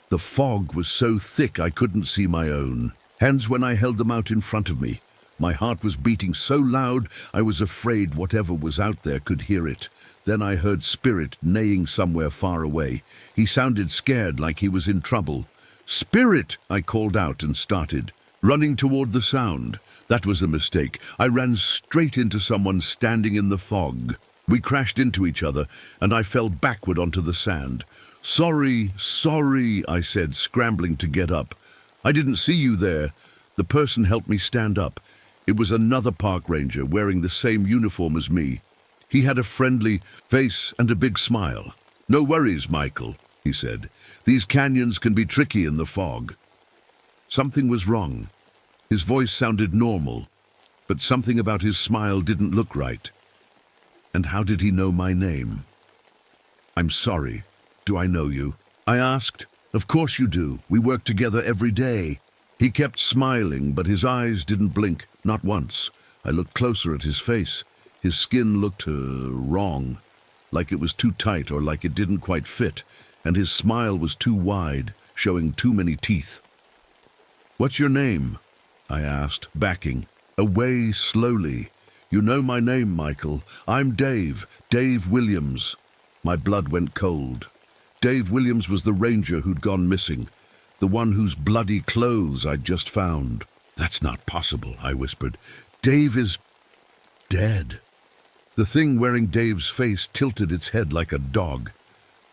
The fog was so thick I couldn't see my own hands when I held them out in front of me. My heart was beating so loud I was afraid whatever was out there could hear it. Then I heard Spirit neighing somewhere far away. He sounded scared, like he was in trouble. "Spirit!" I called out and started, running toward the sound. That was a mistake. I ran straight into someone standing in the fog. We crashed into each other, and I fell backward onto the sand. "Sorry, sorry," I said, scrambling to get up. "I didn't see you there." The person helped me stand up. It was another park ranger wearing the same uniform as me. He had a friendly face and a big smile. "No worries, Michael," he said. "These canyons can be tricky in the fog." Something was wrong. His voice sounded normal, but something about his smile didn't look right. And how did he know my name? "I'm sorry. Do I know you?" I asked. "Of course you do. We work together every day." He kept smiling, but his eyes didn't blink, not once. I looked closer at his face. His skin looked wrong, like it was too tight or like it didn't quite fit, and his smile was too wide, showing too many teeth. "What's your name?" I asked, backing away slowly. "You know my name, Michael. I'm Dave Williams." My blood went cold. Dave Williams was the ranger who'd gone missing, the one whose bloody clothes I'd just found. "That's not possible," I whispered. "Dave is dead." The thing wearing Dave's face tilted its head like a dog.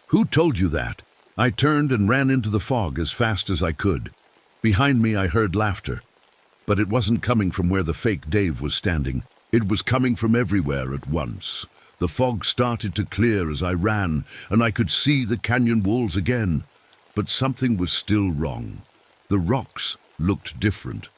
"Who told you that?" I turned and ran into the fog as fast as I could. Behind me I heard laughter, but it wasn't coming from where the fake Dave was standing. It was coming from everywhere at once. The fog started to clear as I ran, and I could see the canyon walls again. But something was still wrong. The rocks looked different.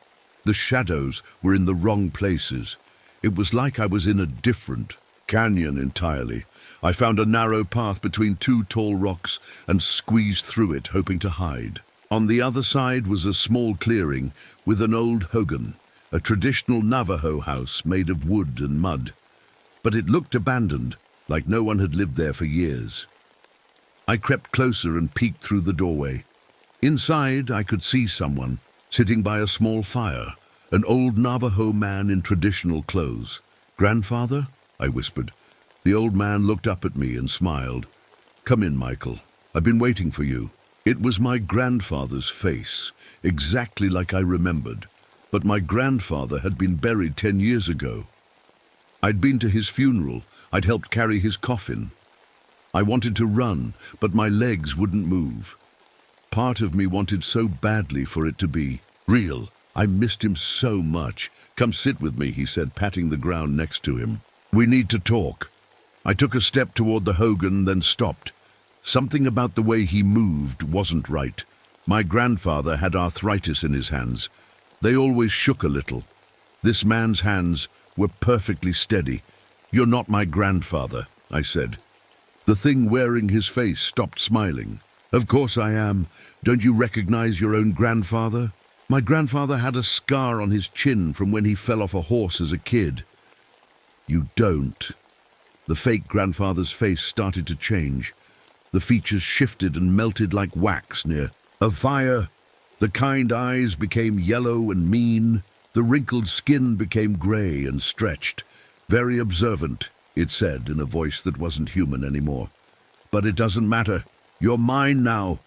The shadows were in the wrong places. It was like I was in a different canyon entirely. I found a narrow path between two tall rocks and squeezed through it, hoping to hide. On the other side was a small clearing with an old hogan, a traditional Navajo house made of wood and mud. But it looked abandoned, like no one had lived there for years. I crept closer and peeked through the doorway. Inside, I could see someone sitting by a small fire, an old Navajo man in traditional clothes. "Grandfather?" I whispered. The old man looked up at me and smiled. "Come in, Michael. I've been waiting for you." It was my grandfather's face, exactly like I remembered. But my grandfather had been buried 10 years ago. I'd been to his funeral. I'd helped carry his coffin. I wanted to run, but my legs wouldn't move. Part of me wanted so badly for it to be real. I missed him so much. "Come sit with me," he said, patting the ground next to him. "We need to talk." I took a step toward the hogan, then stopped. Something about the way he moved wasn't right. My grandfather had arthritis in his hands. They always shook a little. This man's hands were perfectly steady. "You're not my grandfather," I said. The thing wearing his face stopped smiling. "Of course I am. Don't you recognize your own grandfather?" My grandfather had a scar on his chin from when he fell off a horse as a kid. "You don't." The fake grandfather's face started to change. The features shifted and melted like wax near a fire. The kind eyes became yellow and mean. The wrinkled skin became gray and stretched. Very observant, it said in a voice that wasn't human anymore. But it doesn't matter. You're mine now.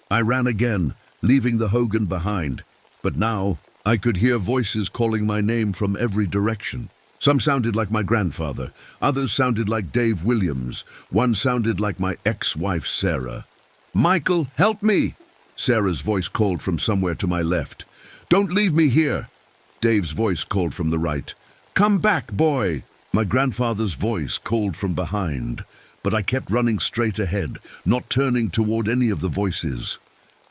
I ran again, leaving the Hogan behind. But now I could hear voices calling my name from every direction. Some sounded like my grandfather. Others sounded like Dave Williams. One sounded like my ex-wife, Sarah. "Michael, help me!" Sarah's voice called from somewhere to my left. "Don't leave me here!" Dave's voice called from the right. "Come back, boy!" My grandfather's voice called from behind, but I kept running straight ahead, not turning toward any of the voices.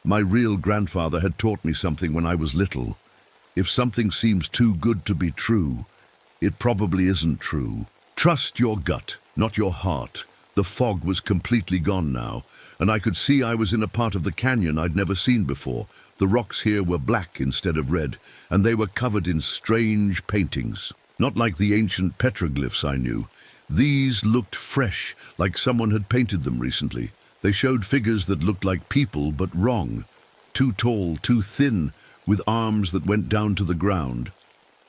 My real grandfather had taught me something when I was little. If something seems too good to be true, it probably isn't true. Trust your gut, not your heart. The fog was completely gone now, and I could see I was in a part of the canyon I'd never seen before. The rocks here were black instead of red, and they were covered in strange paintings. Not like the ancient petroglyphs I knew. These looked fresh, like someone had painted them recently. They showed figures that looked like people, but wrong. Too tall, too thin, with arms that went down to the ground.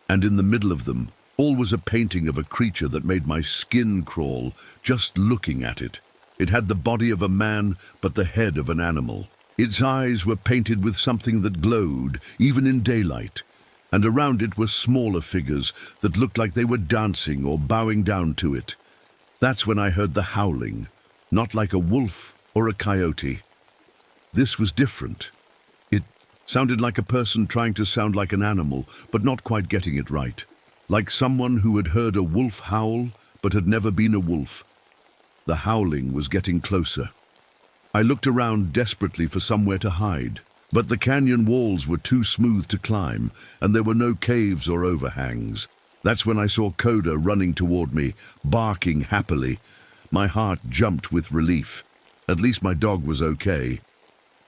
And in the middle of them, all was a painting of a creature that made my skin crawl just looking at it. It had the body of a man, but the head of an animal. Its eyes were painted with something that glowed, even in daylight. And around it were smaller figures that looked like they were dancing or bowing down to it. That's when I heard the howling, not like a wolf or a coyote. This was different. It sounded like a person trying to sound like an animal, but not quite getting it right. Like someone who had heard a wolf howl, but had never been a wolf. The howling was getting closer. I looked around desperately for somewhere to hide. But the canyon walls were too smooth to climb, and there were no caves or overhangs. That's when I saw Coda running toward me, barking happily. My heart jumped with relief. At least my dog was okay.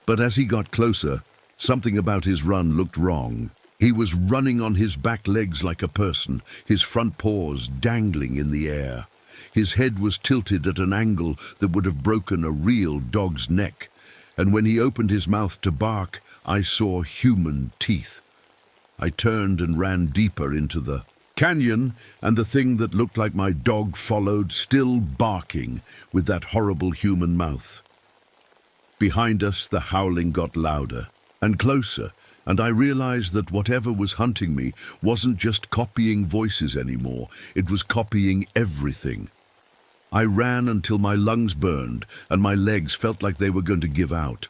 But as he got closer, something about his run looked wrong. He was running on his back legs like a person, his front paws dangling in the air. His head was tilted at an angle that would have broken a real dog's neck. And when he opened his mouth to bark, I saw human teeth. I turned and ran deeper into the canyon, and the thing that looked like my dog followed, still barking, with that horrible human mouth. Behind us, the howling got louder and closer, and I realized that whatever was hunting me wasn't just copying voices anymore. It was copying everything. I ran until my lungs burned and my legs felt like they were going to give out.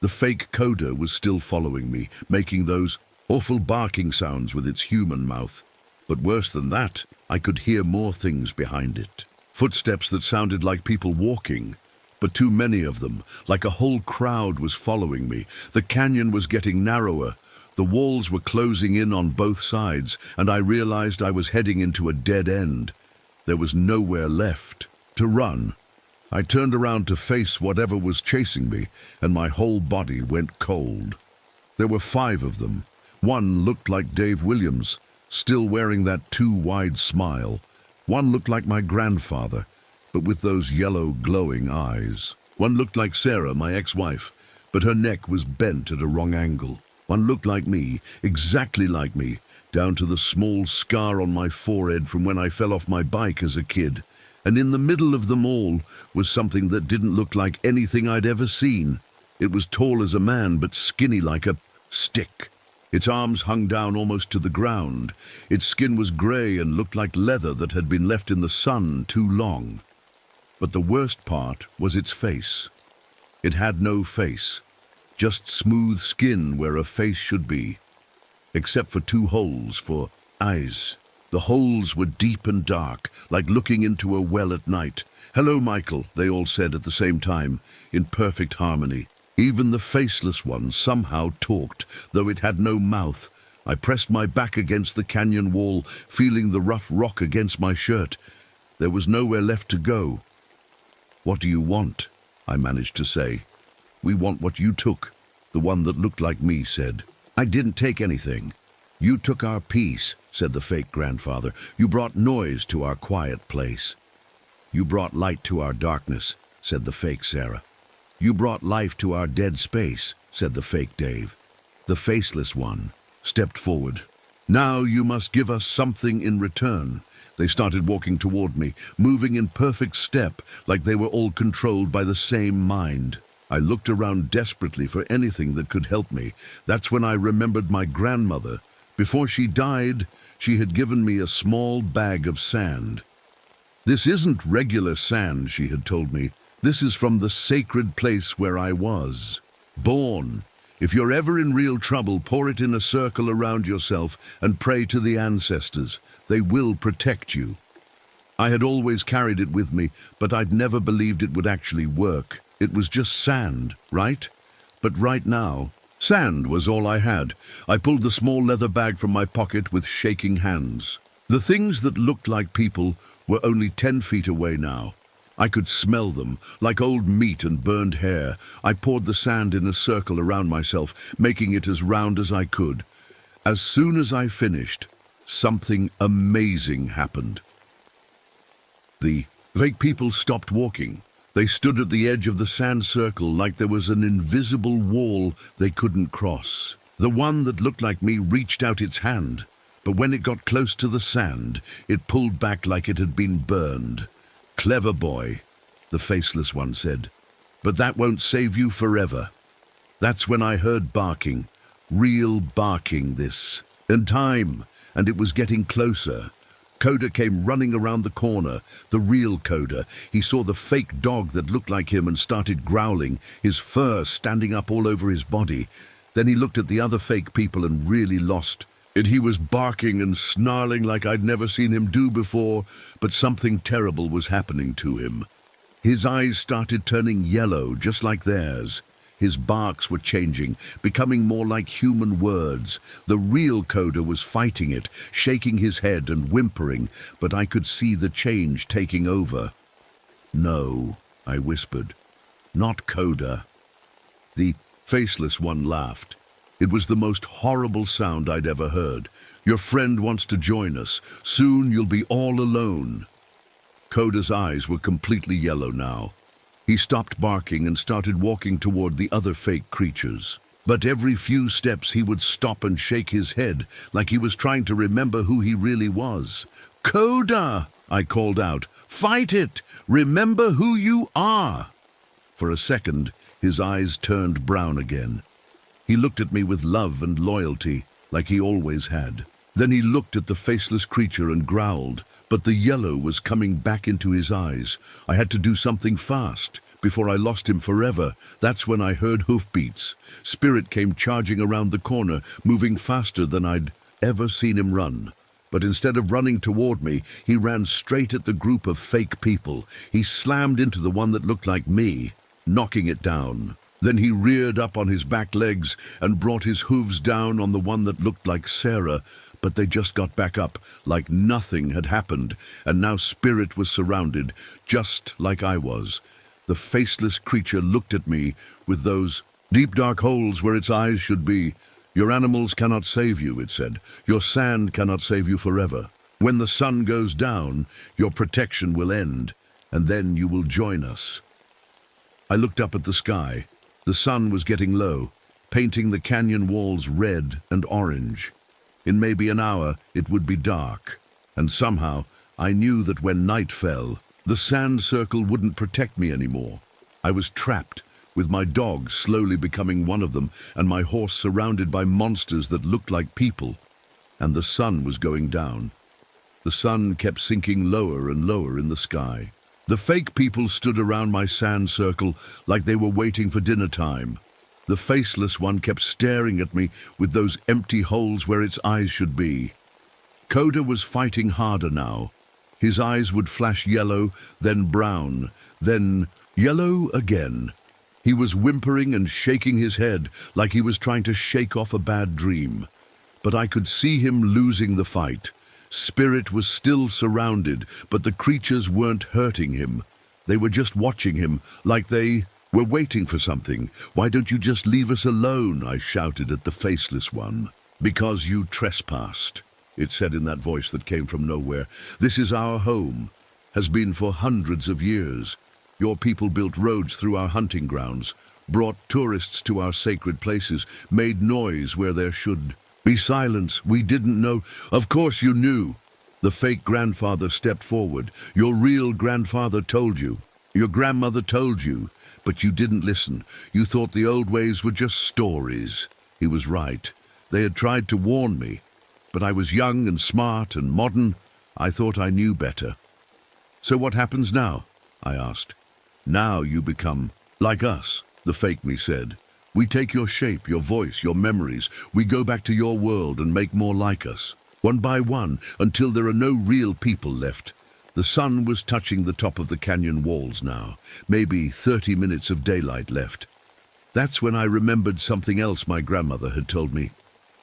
The fake Coda was still following me, making those awful barking sounds with its human mouth. But worse than that, I could hear more things behind it. Footsteps that sounded like people walking, but too many of them, like a whole crowd was following me. The canyon was getting narrower. The walls were closing in on both sides, and I realized I was heading into a dead end. There was nowhere left to run. I turned around to face whatever was chasing me, and my whole body went cold. There were 5 of them. One looked like Dave Williams, still wearing that too wide smile. One looked like my grandfather, but with those yellow glowing eyes. One looked like Sarah, my ex-wife, but her neck was bent at a wrong angle. One looked like me, exactly like me, down to the small scar on my forehead from when I fell off my bike as a kid. And in the middle of them all was something that didn't look like anything I'd ever seen. It was tall as a man, but skinny like a stick. Its arms hung down almost to the ground. Its skin was grey and looked like leather that had been left in the sun too long. But the worst part was its face. It had no face, just smooth skin where a face should be, except for 2 holes for eyes. The holes were deep and dark, like looking into a well at night. "Hello, Michael," they all said at the same time, in perfect harmony. Even the faceless one somehow talked, though it had no mouth. I pressed my back against the canyon wall, feeling the rough rock against my shirt. There was nowhere left to go. "What do you want?" I managed to say. "We want what you took," the one that looked like me said. "I didn't take anything. You took our peace," said the fake grandfather. "You brought noise to our quiet place." "You brought light to our darkness," said the fake Sarah. "You brought life to our dead space," said the fake Dave. The faceless one stepped forward. "Now you must give us something in return. They started walking toward me, moving in perfect step, like they were all controlled by the same mind. I looked around desperately for anything that could help me. That's when I remembered my grandmother. Before she died, she had given me a small bag of sand. "This isn't regular sand," she had told me. "This is from the sacred place where I was born. If you're ever in real trouble, pour it in a circle around yourself and pray to the ancestors. They will protect you." I had always carried it with me, but I'd never believed it would actually work. It was just sand, right? But right now, sand was all I had. I pulled the small leather bag from my pocket with shaking hands. The things that looked like people were only 10 feet away now. I could smell them, like old meat and burned hair. I poured the sand in a circle around myself, making it as round as I could. As soon as I finished, something amazing happened. The fake people stopped walking. They stood at the edge of the sand circle like there was an invisible wall they couldn't cross. The one that looked like me reached out its hand, but when it got close to the sand, it pulled back like it had been burned. "Clever boy," the faceless one said, "but that won't save you forever." That's when I heard barking, real barking this. And time, and it was getting closer. Coda came running around the corner, the real Coda. He saw the fake dog that looked like him and started growling, his fur standing up all over his body. Then he looked at the other fake people and really lost it. He was barking and snarling like I'd never seen him do before, but something terrible was happening to him. His eyes started turning yellow, just like theirs. His barks were changing, becoming more like human words. The real Coda was fighting it, shaking his head and whimpering, but I could see the change taking over. "No," I whispered. "Not Coda." The faceless one laughed. It was the most horrible sound I'd ever heard. "Your friend wants to join us. Soon you'll be all alone." Coda's eyes were completely yellow now. He stopped barking and started walking toward the other fake creatures. But every few steps he would stop and shake his head, like he was trying to remember who he really was. "Coda!" I called out. "Fight it! Remember who you are!" For a second, his eyes turned brown again. He looked at me with love and loyalty, like he always had. Then he looked at the faceless creature and growled, but the yellow was coming back into his eyes. I had to do something fast, before I lost him forever. That's when I heard hoofbeats. Spirit came charging around the corner, moving faster than I'd ever seen him run. But instead of running toward me, he ran straight at the group of fake people. He slammed into the one that looked like me, knocking it down. Then he reared up on his back legs and brought his hooves down on the one that looked like Sarah, but they just got back up, like nothing had happened, and now Spirit was surrounded, just like I was. The faceless creature looked at me with those deep dark holes where its eyes should be. "Your animals cannot save you," it said. "Your sand cannot save you forever. When the sun goes down, your protection will end, and then you will join us." I looked up at the sky. The sun was getting low, painting the canyon walls red and orange. In maybe an hour, it would be dark. And somehow, I knew that when night fell, the sand circle wouldn't protect me anymore. I was trapped, with my dog slowly becoming one of them, and my horse surrounded by monsters that looked like people. And the sun was going down. The sun kept sinking lower and lower in the sky. The fake people stood around my sand circle like they were waiting for dinner time. The faceless one kept staring at me with those empty holes where its eyes should be. Coda was fighting harder now. His eyes would flash yellow, then brown, then yellow again. He was whimpering and shaking his head like he was trying to shake off a bad dream. But I could see him losing the fight. Spirit was still surrounded, but the creatures weren't hurting him. They were just watching him, like they were waiting for something. "Why don't you just leave us alone?" I shouted at the faceless one. "Because you trespassed," it said in that voice that came from nowhere. "This is our home, has been for hundreds of years. Your people built roads through our hunting grounds, brought tourists to our sacred places, made noise where there should be silence. We didn't know." "Of course you knew." The fake grandfather stepped forward. Your real grandfather told you. Your grandmother told you. But you didn't listen. You thought the old ways were just stories. He was right. They had tried to warn me. But I was young and smart and modern. I thought I knew better. So what happens now? I asked. Now you become like us, the fake me said. We take your shape, your voice, your memories. We go back to your world and make more like us. One by one, until there are no real people left. The sun was touching the top of the canyon walls now. Maybe 30 minutes of daylight left. That's when I remembered something else my grandmother had told me.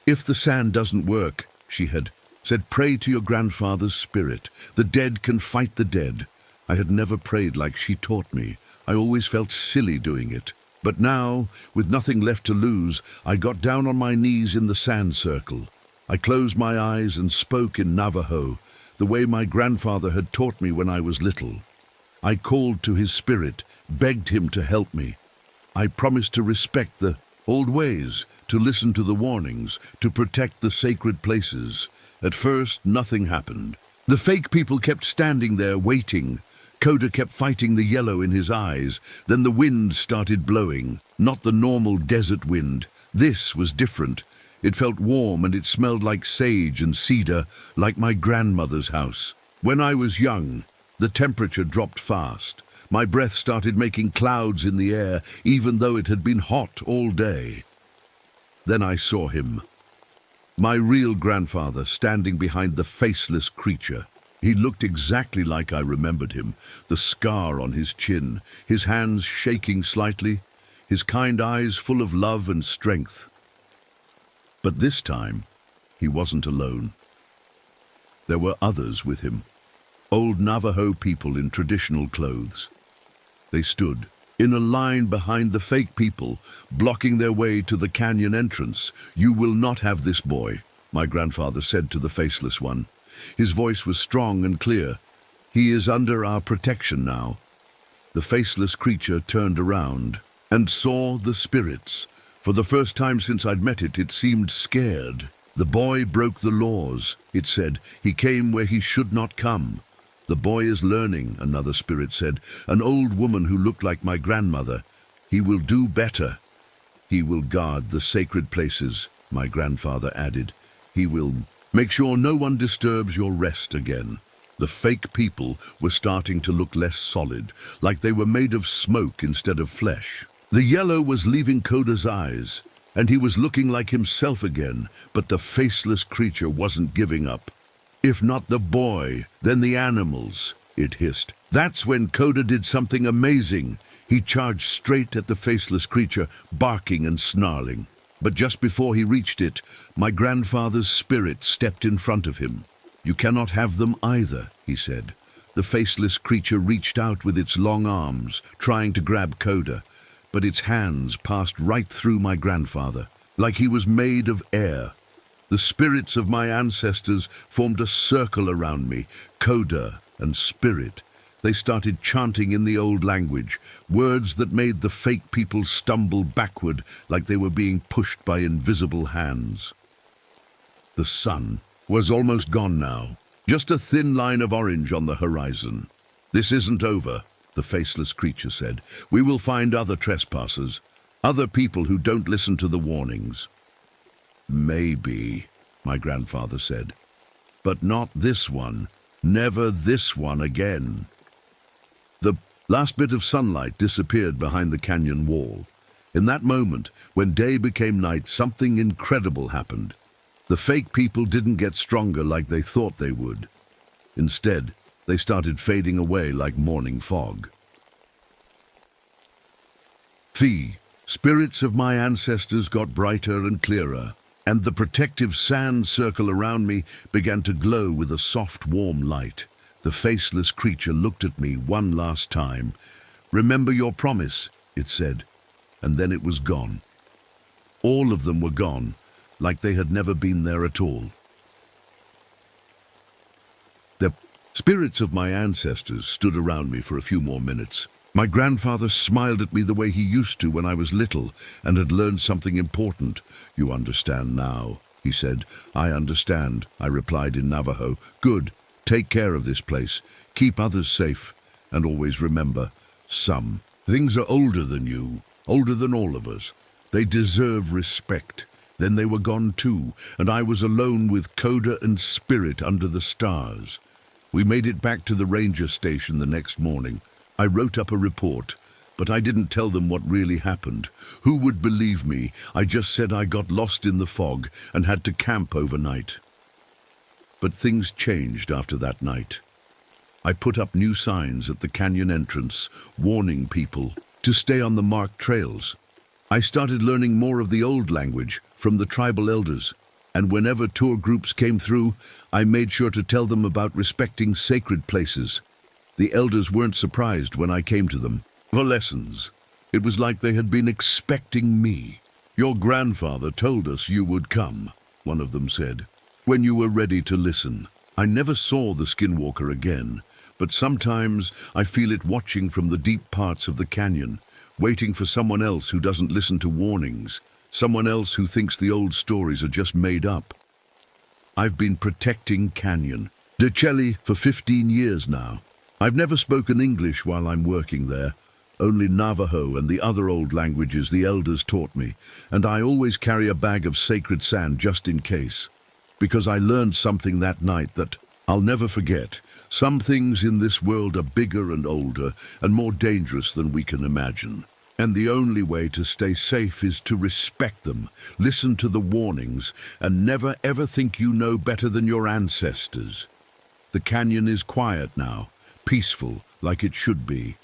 If the sand doesn't work, she had said, pray to your grandfather's spirit. The dead can fight the dead. I had never prayed like she taught me. I always felt silly doing it. But now, with nothing left to lose, I got down on my knees in the sand circle. I closed my eyes and spoke in Navajo, the way my grandfather had taught me when I was little. I called to his spirit, begged him to help me. I promised to respect the old ways, to listen to the warnings, to protect the sacred places. At first, nothing happened. The fake people kept standing there waiting. Koda kept fighting the yellow in his eyes. Then the wind started blowing, not the normal desert wind. This was different. It felt warm and it smelled like sage and cedar, like my grandmother's house. When I was young, the temperature dropped fast. My breath started making clouds in the air, even though it had been hot all day. Then I saw him. My real grandfather standing behind the faceless creature. He looked exactly like I remembered him, the scar on his chin, his hands shaking slightly, his kind eyes full of love and strength. But this time, he wasn't alone. There were others with him, old Navajo people in traditional clothes. They stood in a line behind the fake people, blocking their way to the canyon entrance. You will not have this boy, my grandfather said to the faceless one. His voice was strong and clear. He is under our protection now. The faceless creature turned around and saw the spirits. For the first time since I'd met it, it seemed scared. The boy broke the laws, it said. He came where he should not come. The boy is learning, another spirit said. An old woman who looked like my grandmother. He will do better. He will guard the sacred places, my grandfather added. He will make sure no one disturbs your rest again. The fake people were starting to look less solid, like they were made of smoke instead of flesh. The yellow was leaving Koda's eyes, and he was looking like himself again, but the faceless creature wasn't giving up. If not the boy, then the animals, it hissed. That's when Koda did something amazing. He charged straight at the faceless creature, barking and snarling. But just before he reached it, my grandfather's spirit stepped in front of him. You cannot have them either, he said. The faceless creature reached out with its long arms, trying to grab Koda. But its hands passed right through my grandfather, like he was made of air. The spirits of my ancestors formed a circle around me, Koda and spirit. They started chanting in the old language, words that made the fake people stumble backward like they were being pushed by invisible hands. The sun was almost gone now, just a thin line of orange on the horizon. This isn't over, the faceless creature said. We will find other trespassers, other people who don't listen to the warnings. Maybe, my grandfather said, but not this one, never this one again. The last bit of sunlight disappeared behind the canyon wall. In that moment, when day became night, something incredible happened. The fake people didn't get stronger like they thought they would. Instead, they started fading away like morning fog. The spirits of my ancestors got brighter and clearer, and the protective sand circle around me began to glow with a soft, warm light. The faceless creature looked at me one last time. Remember your promise, it said, and then it was gone. All of them were gone, like they had never been there at all. The spirits of my ancestors stood around me for a few more minutes. My grandfather smiled at me the way he used to when I was little and had learned something important. You understand now, he said. I understand, I replied in Navajo. Good. Take care of this place, keep others safe, and always remember, some things are older than you, older than all of us. They deserve respect. Then they were gone too, and I was alone with Coda and Spirit under the stars. We made it back to the ranger station the next morning. I wrote up a report, but I didn't tell them what really happened. Who would believe me? I just said I got lost in the fog and had to camp overnight. But things changed after that night. I put up new signs at the canyon entrance, warning people to stay on the marked trails. I started learning more of the old language from the tribal elders, and whenever tour groups came through, I made sure to tell them about respecting sacred places. The elders weren't surprised when I came to them for lessons. It was like they had been expecting me. "Your grandfather told us you would come," one of them said, "when you were ready to listen." I never saw the skinwalker again, but sometimes I feel it watching from the deep parts of the canyon, waiting for someone else who doesn't listen to warnings, someone else who thinks the old stories are just made up. I've been protecting Canyon de Chelly for 15 years now. I've never spoken English while I'm working there, only Navajo and the other old languages the elders taught me, and I always carry a bag of sacred sand just in case, because I learned something that night that I'll never forget. Some things in this world are bigger and older and more dangerous than we can imagine. And the only way to stay safe is to respect them, listen to the warnings, and never ever think you know better than your ancestors. The canyon is quiet now, peaceful like it should be.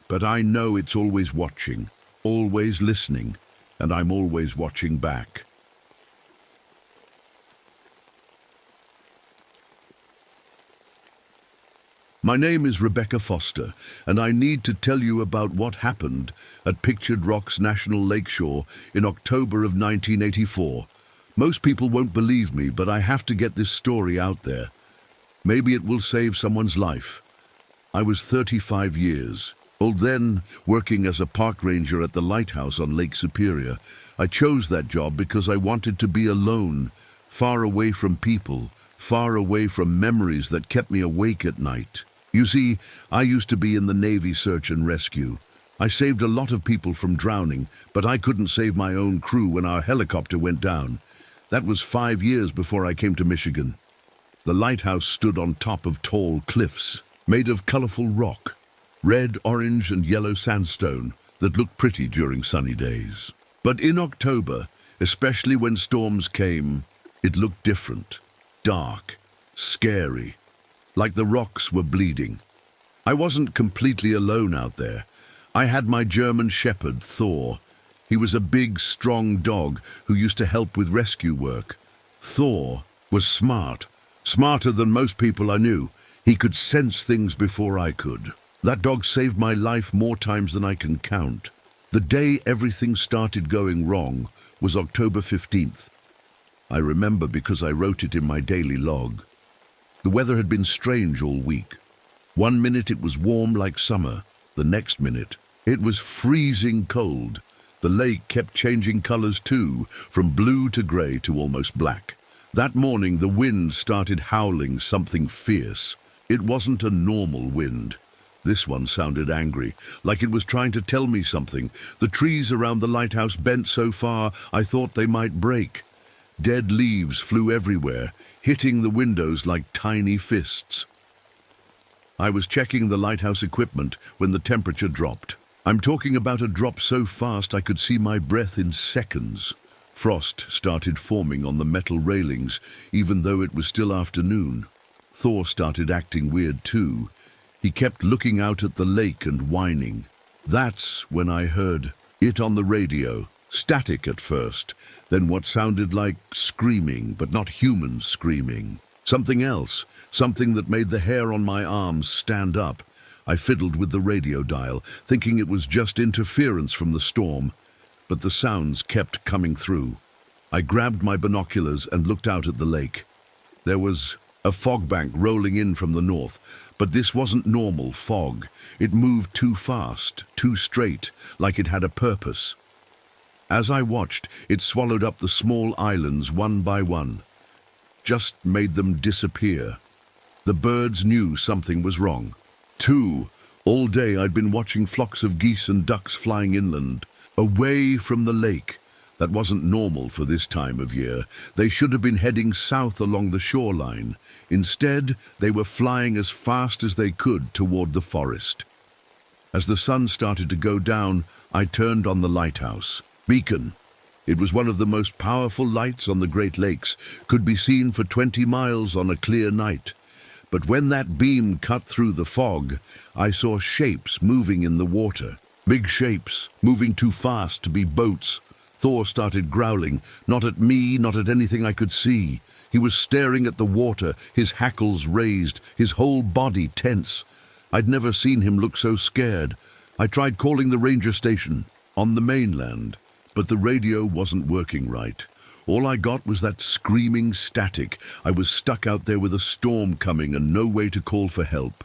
But I know it's always watching, always listening, and I'm always watching back. My name is Rebecca Foster, and I need to tell you about what happened at Pictured Rocks National Lakeshore in October of 1984. Most people won't believe me, but I have to get this story out there. Maybe it will save someone's life. I was 35 years old then, working as a park ranger at the lighthouse on Lake Superior. I chose that job because I wanted to be alone, far away from people, far away from memories that kept me awake at night. You see, I used to be in the Navy search and rescue. I saved a lot of people from drowning, but I couldn't save my own crew when our helicopter went down. That was 5 years before I came to Michigan. The lighthouse stood on top of tall cliffs, made of colorful rock, red, orange, and yellow sandstone that looked pretty during sunny days. But in October, especially when storms came, it looked different, dark, scary, like the rocks were bleeding. I wasn't completely alone out there. I had my German shepherd, Thor. He was a big, strong dog who used to help with rescue work. Thor was smart, smarter than most people I knew. He could sense things before I could. That dog saved my life more times than I can count. The day everything started going wrong was October 15th. I remember because I wrote it in my daily log. The weather had been strange all week. One minute it was warm like summer. The next minute it was freezing cold. The lake kept changing colors too, from blue to gray to almost black. That morning the wind started howling something fierce. It wasn't a normal wind. This one sounded angry, like it was trying to tell me something. The trees around the lighthouse bent so far I thought they might break. Dead leaves flew everywhere, hitting the windows like tiny fists. I was checking the lighthouse equipment when the temperature dropped. I'm talking about a drop so fast I could see my breath in seconds. Frost started forming on the metal railings, even though it was still afternoon. Thor started acting weird too. He kept looking out at the lake and whining. That's when I heard it on the radio. Static at first, then what sounded like screaming, but not human screaming. Something else, something that made the hair on my arms stand up. I fiddled with the radio dial, thinking it was just interference from the storm, but the sounds kept coming through. I grabbed my binoculars and looked out at the lake. There was a fog bank rolling in from the north, but this wasn't normal fog. It moved too fast, too straight, like it had a purpose. As I watched, it swallowed up the small islands one by one, just made them disappear. The birds knew something was wrong. 2. All day I'd been watching flocks of geese and ducks flying inland, away from the lake. That wasn't normal for this time of year. They should have been heading south along the shoreline. Instead, they were flying as fast as they could toward the forest. As the sun started to go down, I turned on the lighthouse. Beacon. It was one of the most powerful lights on the Great Lakes, could be seen for 20 miles on a clear night. But when that beam cut through the fog, I saw shapes moving in the water. Big shapes, moving too fast to be boats. Thor started growling, not at me, not at anything I could see. He was staring at the water, his hackles raised, his whole body tense. I'd never seen him look so scared. I tried calling the ranger station on the mainland, but the radio wasn't working right. All I got was that screaming static. I was stuck out there with a storm coming and no way to call for help.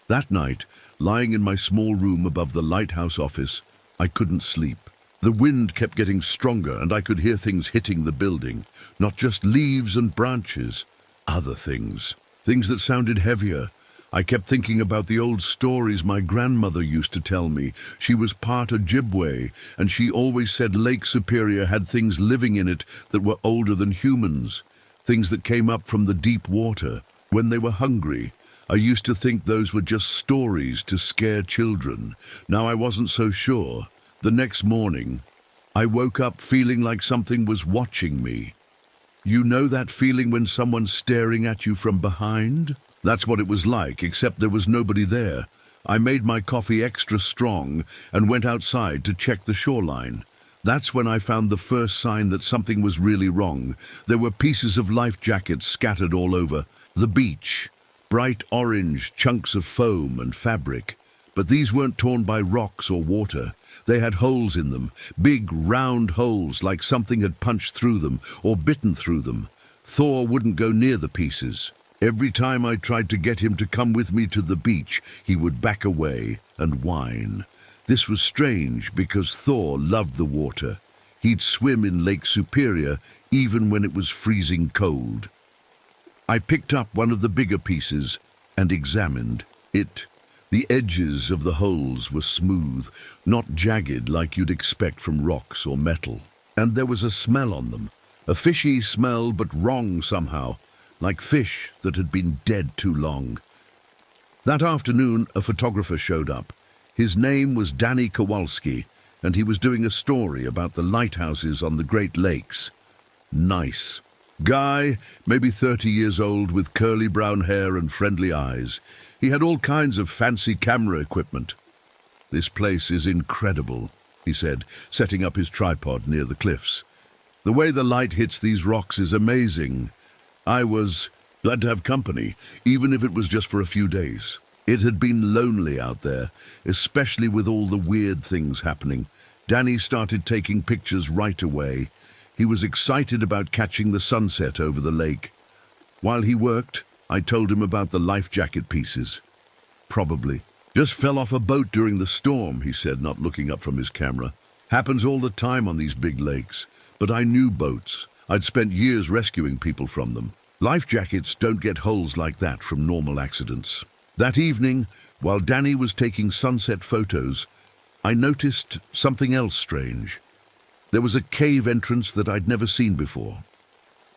That night, lying in my small room above the lighthouse office, I couldn't sleep. The wind kept getting stronger and I could hear things hitting the building. Not just leaves and branches, other things. Things that sounded heavier. I kept thinking about the old stories my grandmother used to tell me. She was part Ojibwe, and she always said Lake Superior had things living in it that were older than humans. Things that came up from the deep water when they were hungry. I used to think those were just stories to scare children. Now I wasn't so sure. The next morning, I woke up feeling like something was watching me. You know that feeling when someone's staring at you from behind? That's what it was like, except there was nobody there. I made my coffee extra strong and went outside to check the shoreline. That's when I found the first sign that something was really wrong. There were pieces of life jackets scattered all over the beach, bright orange chunks of foam and fabric. But these weren't torn by rocks or water. They had holes in them, big round holes like something had punched through them or bitten through them. Thor wouldn't go near the pieces. Every time I tried to get him to come with me to the beach, he would back away and whine. This was strange because Thor loved the water. He'd swim in Lake Superior even when it was freezing cold. I picked up one of the bigger pieces and examined it. The edges of the holes were smooth, not jagged like you'd expect from rocks or metal. And there was a smell on them, a fishy smell but wrong somehow, like fish that had been dead too long. That afternoon, a photographer showed up. His name was Danny Kowalski, and he was doing a story about the lighthouses on the Great Lakes. Nice. Guy, maybe 30 years old, with curly brown hair and friendly eyes. He had all kinds of fancy camera equipment. "This place is incredible," he said, setting up his tripod near the cliffs. "The way the light hits these rocks is amazing. I was glad to have company, even if it was just for a few days. It had been lonely out there, especially with all the weird things happening. Danny started taking pictures right away. He was excited about catching the sunset over the lake. While he worked, I told him about the life jacket pieces. Probably. "Just fell off a boat during the storm," he said, not looking up from his camera. "Happens all the time on these big lakes. But I knew boats. I'd spent years rescuing people from them. Life jackets don't get holes like that from normal accidents." That evening, while Danny was taking sunset photos, I noticed something else strange. There was a cave entrance that I'd never seen before.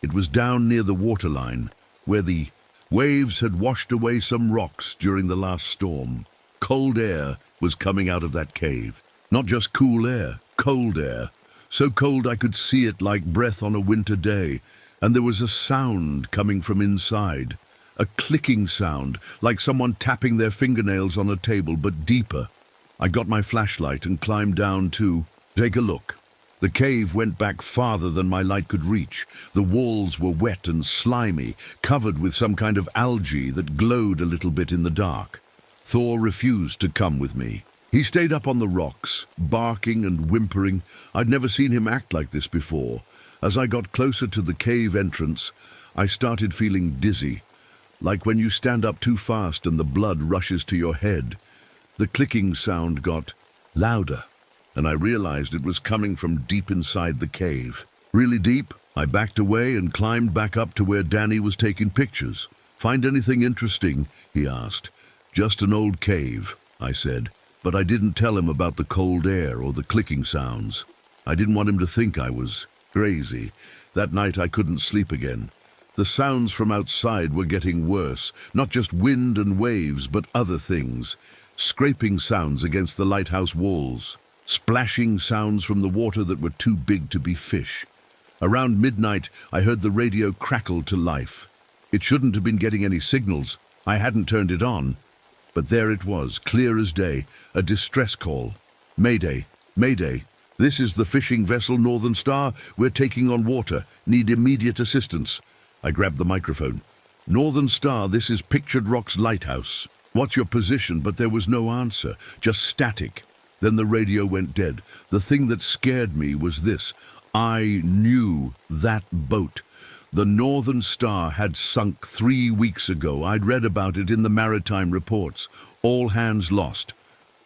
It was down near the waterline, where the waves had washed away some rocks during the last storm. Cold air was coming out of that cave. Not just cool air, cold air. So cold I could see it like breath on a winter day. And there was a sound coming from inside. A clicking sound, like someone tapping their fingernails on a table, but deeper. I got my flashlight and climbed down to take a look. The cave went back farther than my light could reach. The walls were wet and slimy, covered with some kind of algae that glowed a little bit in the dark. Thor refused to come with me. He stayed up on the rocks, barking and whimpering. I'd never seen him act like this before. As I got closer to the cave entrance, I started feeling dizzy, like when you stand up too fast and the blood rushes to your head. The clicking sound got louder, and I realized it was coming from deep inside the cave. Really deep, I backed away and climbed back up to where Danny was taking pictures. Find anything interesting? He asked. Just an old cave, I said, but I didn't tell him about the cold air or the clicking sounds. I didn't want him to think I was crazy. That night I couldn't sleep again. The sounds from outside were getting worse, not just wind and waves, but other things. Scraping sounds against the lighthouse walls, splashing sounds from the water that were too big to be fish. Around midnight, I heard the radio crackle to life. It shouldn't have been getting any signals. I hadn't turned it on. But there it was, clear as day, a distress call. Mayday, Mayday. This is the fishing vessel Northern Star. We're taking on water. Need immediate assistance. I grabbed the microphone. Northern Star, this is Pictured Rock's lighthouse. What's your position? But there was no answer, just static. Then the radio went dead. The thing that scared me was this. I knew that boat. The Northern Star had sunk 3 weeks ago. I'd read about it in the maritime reports. All hands lost.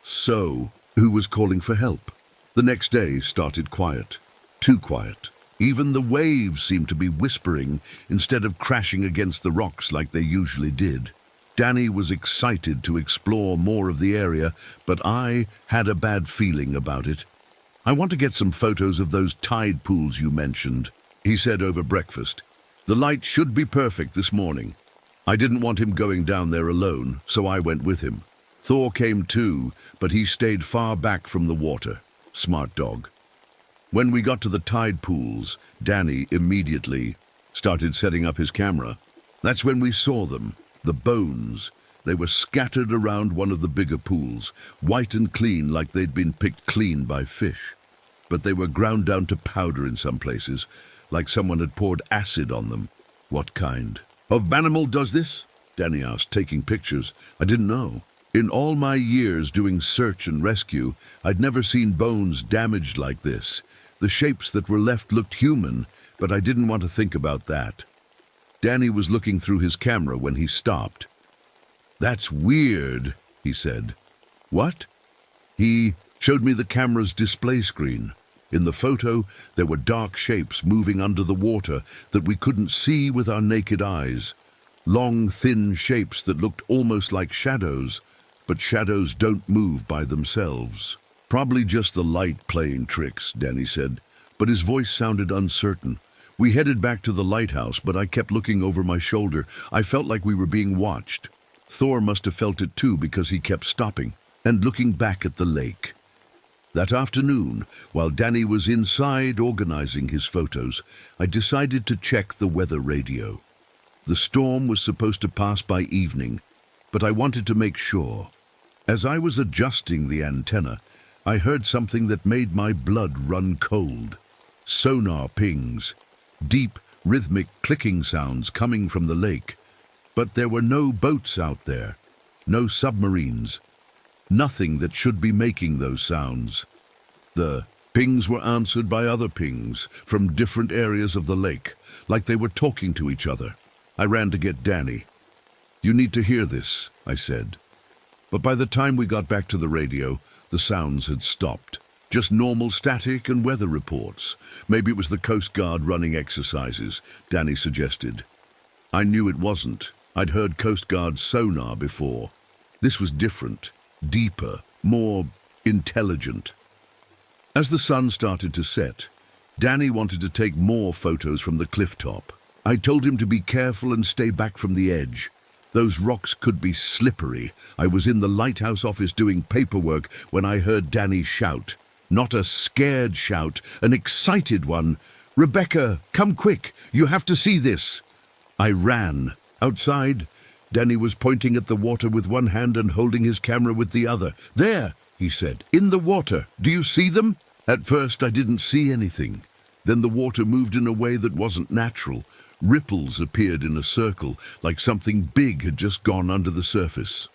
So, who was calling for help? The next day started quiet. Too quiet. Even the waves seemed to be whispering instead of crashing against the rocks like they usually did. Danny was excited to explore more of the area, but I had a bad feeling about it. I want to get some photos of those tide pools you mentioned, he said over breakfast. The light should be perfect this morning. I didn't want him going down there alone, so I went with him. Thor came too, but he stayed far back from the water. Smart dog. When we got to the tide pools, Danny immediately started setting up his camera. That's when we saw them, the bones. They were scattered around one of the bigger pools, white and clean like they'd been picked clean by fish. But they were ground down to powder in some places, like someone had poured acid on them. What kind of animal does this? Danny asked, taking pictures. I didn't know. In all my years doing search and rescue, I'd never seen bones damaged like this. The shapes that were left looked human, but I didn't want to think about that. Danny was looking through his camera when he stopped. That's weird, he said. What? He showed me the camera's display screen. In the photo, there were dark shapes moving under the water that we couldn't see with our naked eyes. Long, thin shapes that looked almost like shadows, but shadows don't move by themselves. Probably just the light playing tricks, Danny said, but his voice sounded uncertain. We headed back to the lighthouse, but I kept looking over my shoulder. I felt like we were being watched. Thor must have felt it too because he kept stopping and looking back at the lake. That afternoon, while Danny was inside organizing his photos, I decided to check the weather radio. The storm was supposed to pass by evening, but I wanted to make sure. As I was adjusting the antenna, I heard something that made my blood run cold. Sonar pings, deep, rhythmic clicking sounds coming from the lake. But there were no boats out there, no submarines. Nothing that should be making those sounds. The pings were answered by other pings from different areas of the lake, like they were talking to each other. I ran to get Danny. You need to hear this, I said. But by the time we got back to the radio, the sounds had stopped. Just normal static and weather reports. Maybe it was the Coast Guard running exercises, Danny suggested. I knew it wasn't. I'd heard Coast Guard sonar before. This was different. Deeper, more intelligent. As the sun started to set, Danny wanted to take more photos from the cliff top. I told him to be careful and stay back from the edge. Those rocks could be slippery. I was in the lighthouse office doing paperwork when I heard Danny shout. Not a scared shout, an excited one. Rebecca, come quick, you have to see this. I ran. Outside, Danny was pointing at the water with one hand and holding his camera with the other. There, he said, in the water. Do you see them? At first, I didn't see anything. Then the water moved in a way that wasn't natural. Ripples appeared in a circle, like something big had just gone under the surface.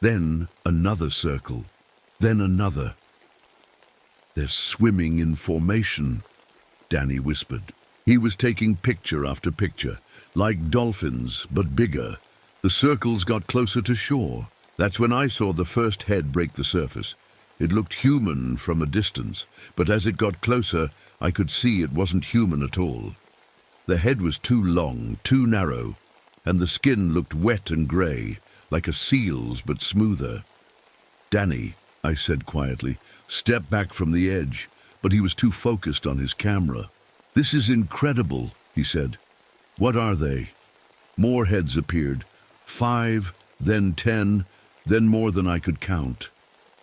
Then another circle. Then another. They're swimming in formation, Danny whispered. He was taking picture after picture, like dolphins, but bigger. The circles got closer to shore. That's when I saw the first head break the surface. It looked human from a distance, but as it got closer, I could see it wasn't human at all. The head was too long, too narrow. and the skin looked wet and grey, like a seal's but smoother. "Danny," I said quietly, "step back from the edge," but he was too focused on his camera. "This is incredible," he said. "What are they?" More heads appeared. 5, then 10, then more than I could count.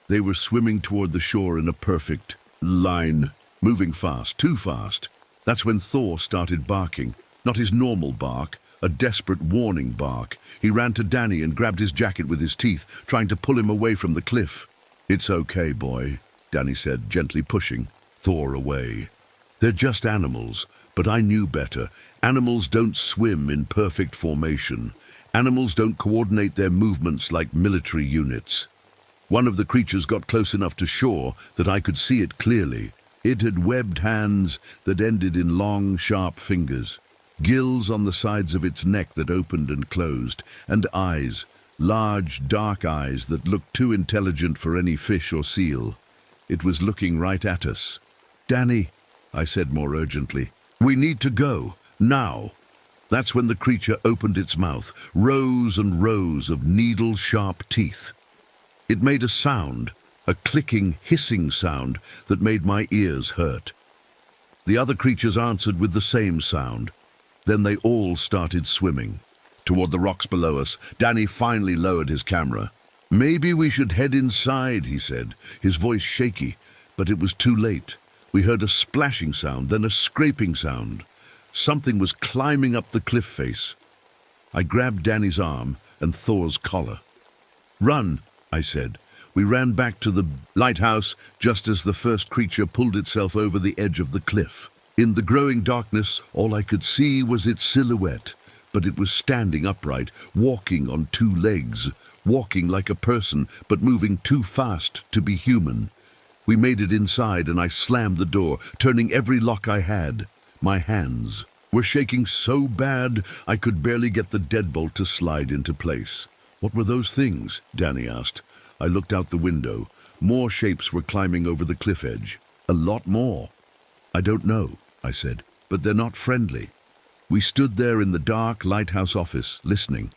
They were swimming toward the shore in a perfect line, moving fast, too fast. That's when Thor started barking. Not his normal bark, a desperate warning bark. He ran to Danny and grabbed his jacket with his teeth, trying to pull him away from the cliff. "It's okay, boy," Danny said, gently pushing Thor away. "They're just animals, but I knew better. Animals don't swim in perfect formation. Animals don't coordinate their movements like military units." One of the creatures got close enough to shore that I could see it clearly. It had webbed hands that ended in long, sharp fingers, gills on the sides of its neck that opened and closed, and eyes, large, dark eyes that looked too intelligent for any fish or seal. It was looking right at us. "Danny," I said more urgently, "we need to go, now." That's when the creature opened its mouth, rows and rows of needle-sharp teeth. It made a sound, a clicking, hissing sound that made my ears hurt. The other creatures answered with the same sound. Then they all started swimming. Toward the rocks below us, Danny finally lowered his camera. "Maybe we should head inside," he said, his voice shaky, but it was too late. We heard a splashing sound, then a scraping sound. Something was climbing up the cliff face. I grabbed Danny's arm and Thor's collar. "Run," I said. We ran back to the lighthouse just as the first creature pulled itself over the edge of the cliff. In the growing darkness, all I could see was its silhouette, but it was standing upright, walking on 2 legs, walking like a person, but moving too fast to be human. We made it inside and I slammed the door, turning every lock I had. My hands were shaking so bad I could barely get the deadbolt to slide into place. "What were those things?" Danny asked. I looked out the window. More shapes were climbing over the cliff edge. A lot more. "I don't know," I said, "but they're not friendly." We stood there in the dark lighthouse office, listening.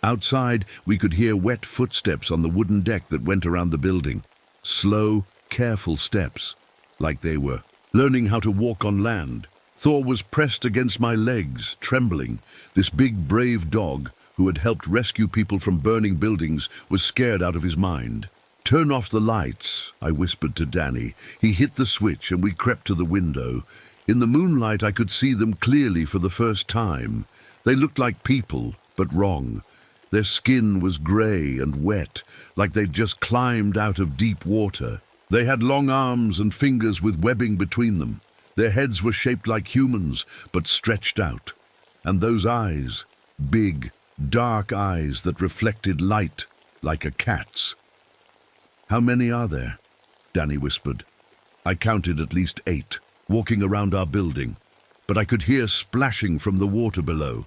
Outside, we could hear wet footsteps on the wooden deck that went around the building. Slow, careful steps, like they were learning how to walk on land. Thor was pressed against my legs, trembling. This big, brave dog, who had helped rescue people from burning buildings, was scared out of his mind. "Turn off the lights," I whispered to Danny. He hit the switch and we crept to the window. In the moonlight I could see them clearly for the first time. They looked like people, but wrong. Their skin was grey and wet, like they'd just climbed out of deep water. They had long arms and fingers with webbing between them. Their heads were shaped like humans, but stretched out. And those eyes, big, dark eyes that reflected light like a cat's. "How many are there?" Danny whispered. I counted at least 8, walking around our building, but I could hear splashing from the water below.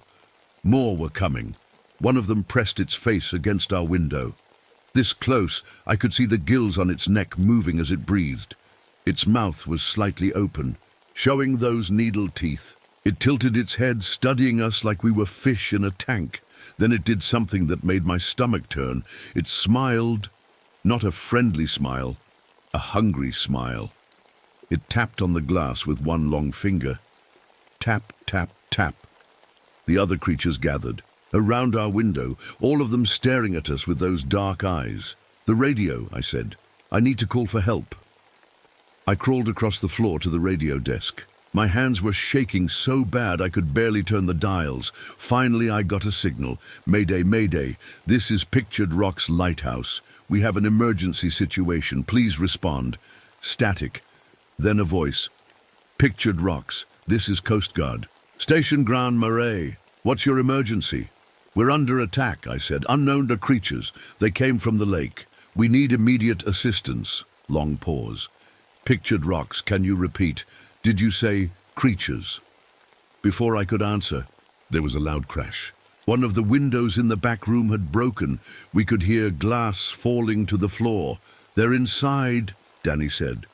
More were coming. One of them pressed its face against our window. This close, I could see the gills on its neck moving as it breathed. Its mouth was slightly open, showing those needle teeth. It tilted its head, studying us like we were fish in a tank. Then it did something that made my stomach turn. It smiled, not a friendly smile, a hungry smile. It tapped on the glass with one long finger. Tap, tap, tap. The other creatures gathered around our window, all of them staring at us with those dark eyes. "The radio," I said. "I need to call for help." I crawled across the floor to the radio desk. My hands were shaking so bad I could barely turn the dials. Finally, I got a signal. "Mayday, mayday. This is Pictured Rock's lighthouse. We have an emergency situation. Please respond." Static. Then a voice. "Pictured Rocks. This is Coast Guard. Station Grand Marais. What's your emergency?" "We're under attack," I said. "Unknown to creatures. They came from the lake. We need immediate assistance." Long pause. "Pictured Rocks. Can you repeat? Did you say creatures?" Before I could answer, there was a loud crash. One of the windows in the back room had broken. We could hear glass falling to the floor. "They're inside," Danny said.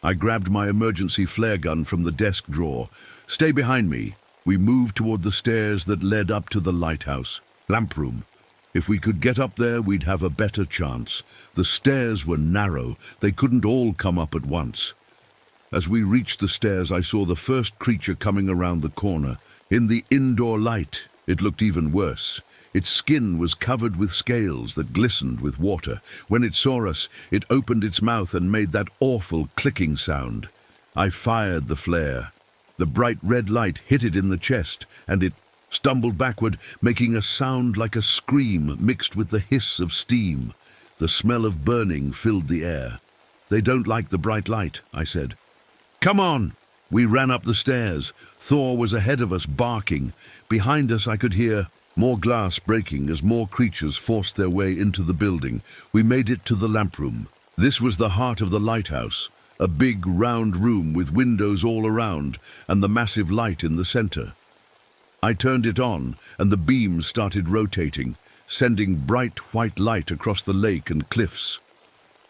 I grabbed my emergency flare gun from the desk drawer. "Stay behind me," We moved toward the stairs that led up to the lighthouse. Lamp room. If we could get up there, we'd have a better chance. The stairs were narrow. They couldn't all come up at once. As we reached the stairs, I saw the first creature coming around the corner. In the indoor light, it looked even worse. Its skin was covered with scales that glistened with water. When it saw us, it opened its mouth and made that awful clicking sound. I fired the flare. The bright red light hit it in the chest, and it stumbled backward, making a sound like a scream mixed with the hiss of steam. The smell of burning filled the air. "They don't like the bright light," I said. "Come on!" We ran up the stairs. Thor was ahead of us, barking. Behind us I could hear more glass breaking as more creatures forced their way into the building. We made it to the lamp room. This was the heart of the lighthouse, a big round room with windows all around and the massive light in the center. I turned it on and the beams started rotating, sending bright white light across the lake and cliffs.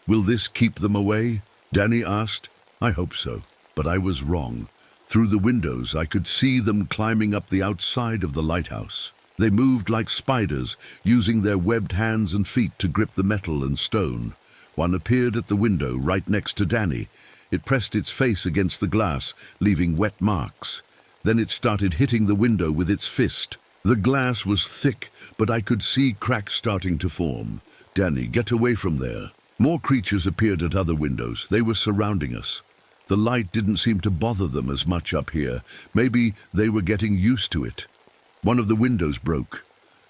"Will this keep them away?" Danny asked. I hope so, but I was wrong. Through the windows I could see them climbing up the outside of the lighthouse. They moved like spiders, using their webbed hands and feet to grip the metal and stone. One appeared at the window right next to Danny. It pressed its face against the glass, leaving wet marks. Then it started hitting the window with its fist. The glass was thick, but I could see cracks starting to form. "Danny, get away from there." More creatures appeared at other windows. They were surrounding us. The light didn't seem to bother them as much up here. Maybe they were getting used to it. One of the windows broke.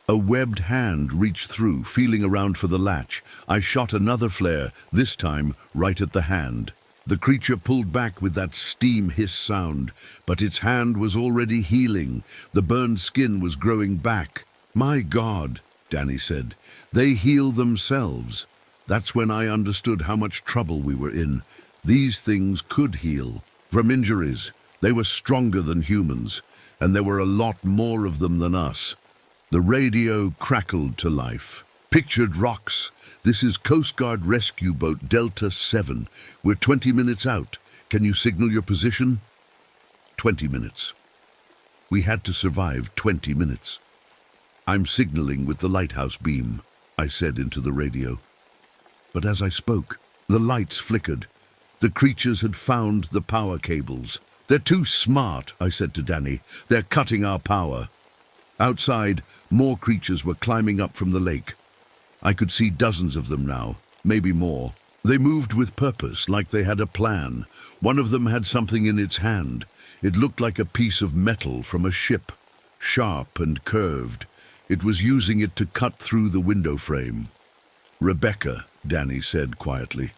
A webbed hand reached through, feeling around for the latch. I shot another flare, this time right at the hand. The creature pulled back with that steam hiss sound, but its hand was already healing. The burned skin was growing back. "My God," Danny said, "they heal themselves." That's when I understood how much trouble we were in. These things could heal from injuries. They were stronger than humans, and there were a lot more of them than us. The radio crackled to life. "Pictured rocks. This is Coast Guard rescue boat Delta 7. We're 20 minutes out. Can you signal your position?" 20 minutes. We had to survive 20 minutes. "I'm signaling with the lighthouse beam," I said into the radio. But as I spoke, the lights flickered. The creatures had found the power cables. "They're too smart," I said to Danny. "They're cutting our power." Outside, more creatures were climbing up from the lake. I could see dozens of them now, maybe more. They moved with purpose, like they had a plan. One of them had something in its hand. It looked like a piece of metal from a ship, sharp and curved. It was using it to cut through the window frame. "Rebecca," Danny said quietly.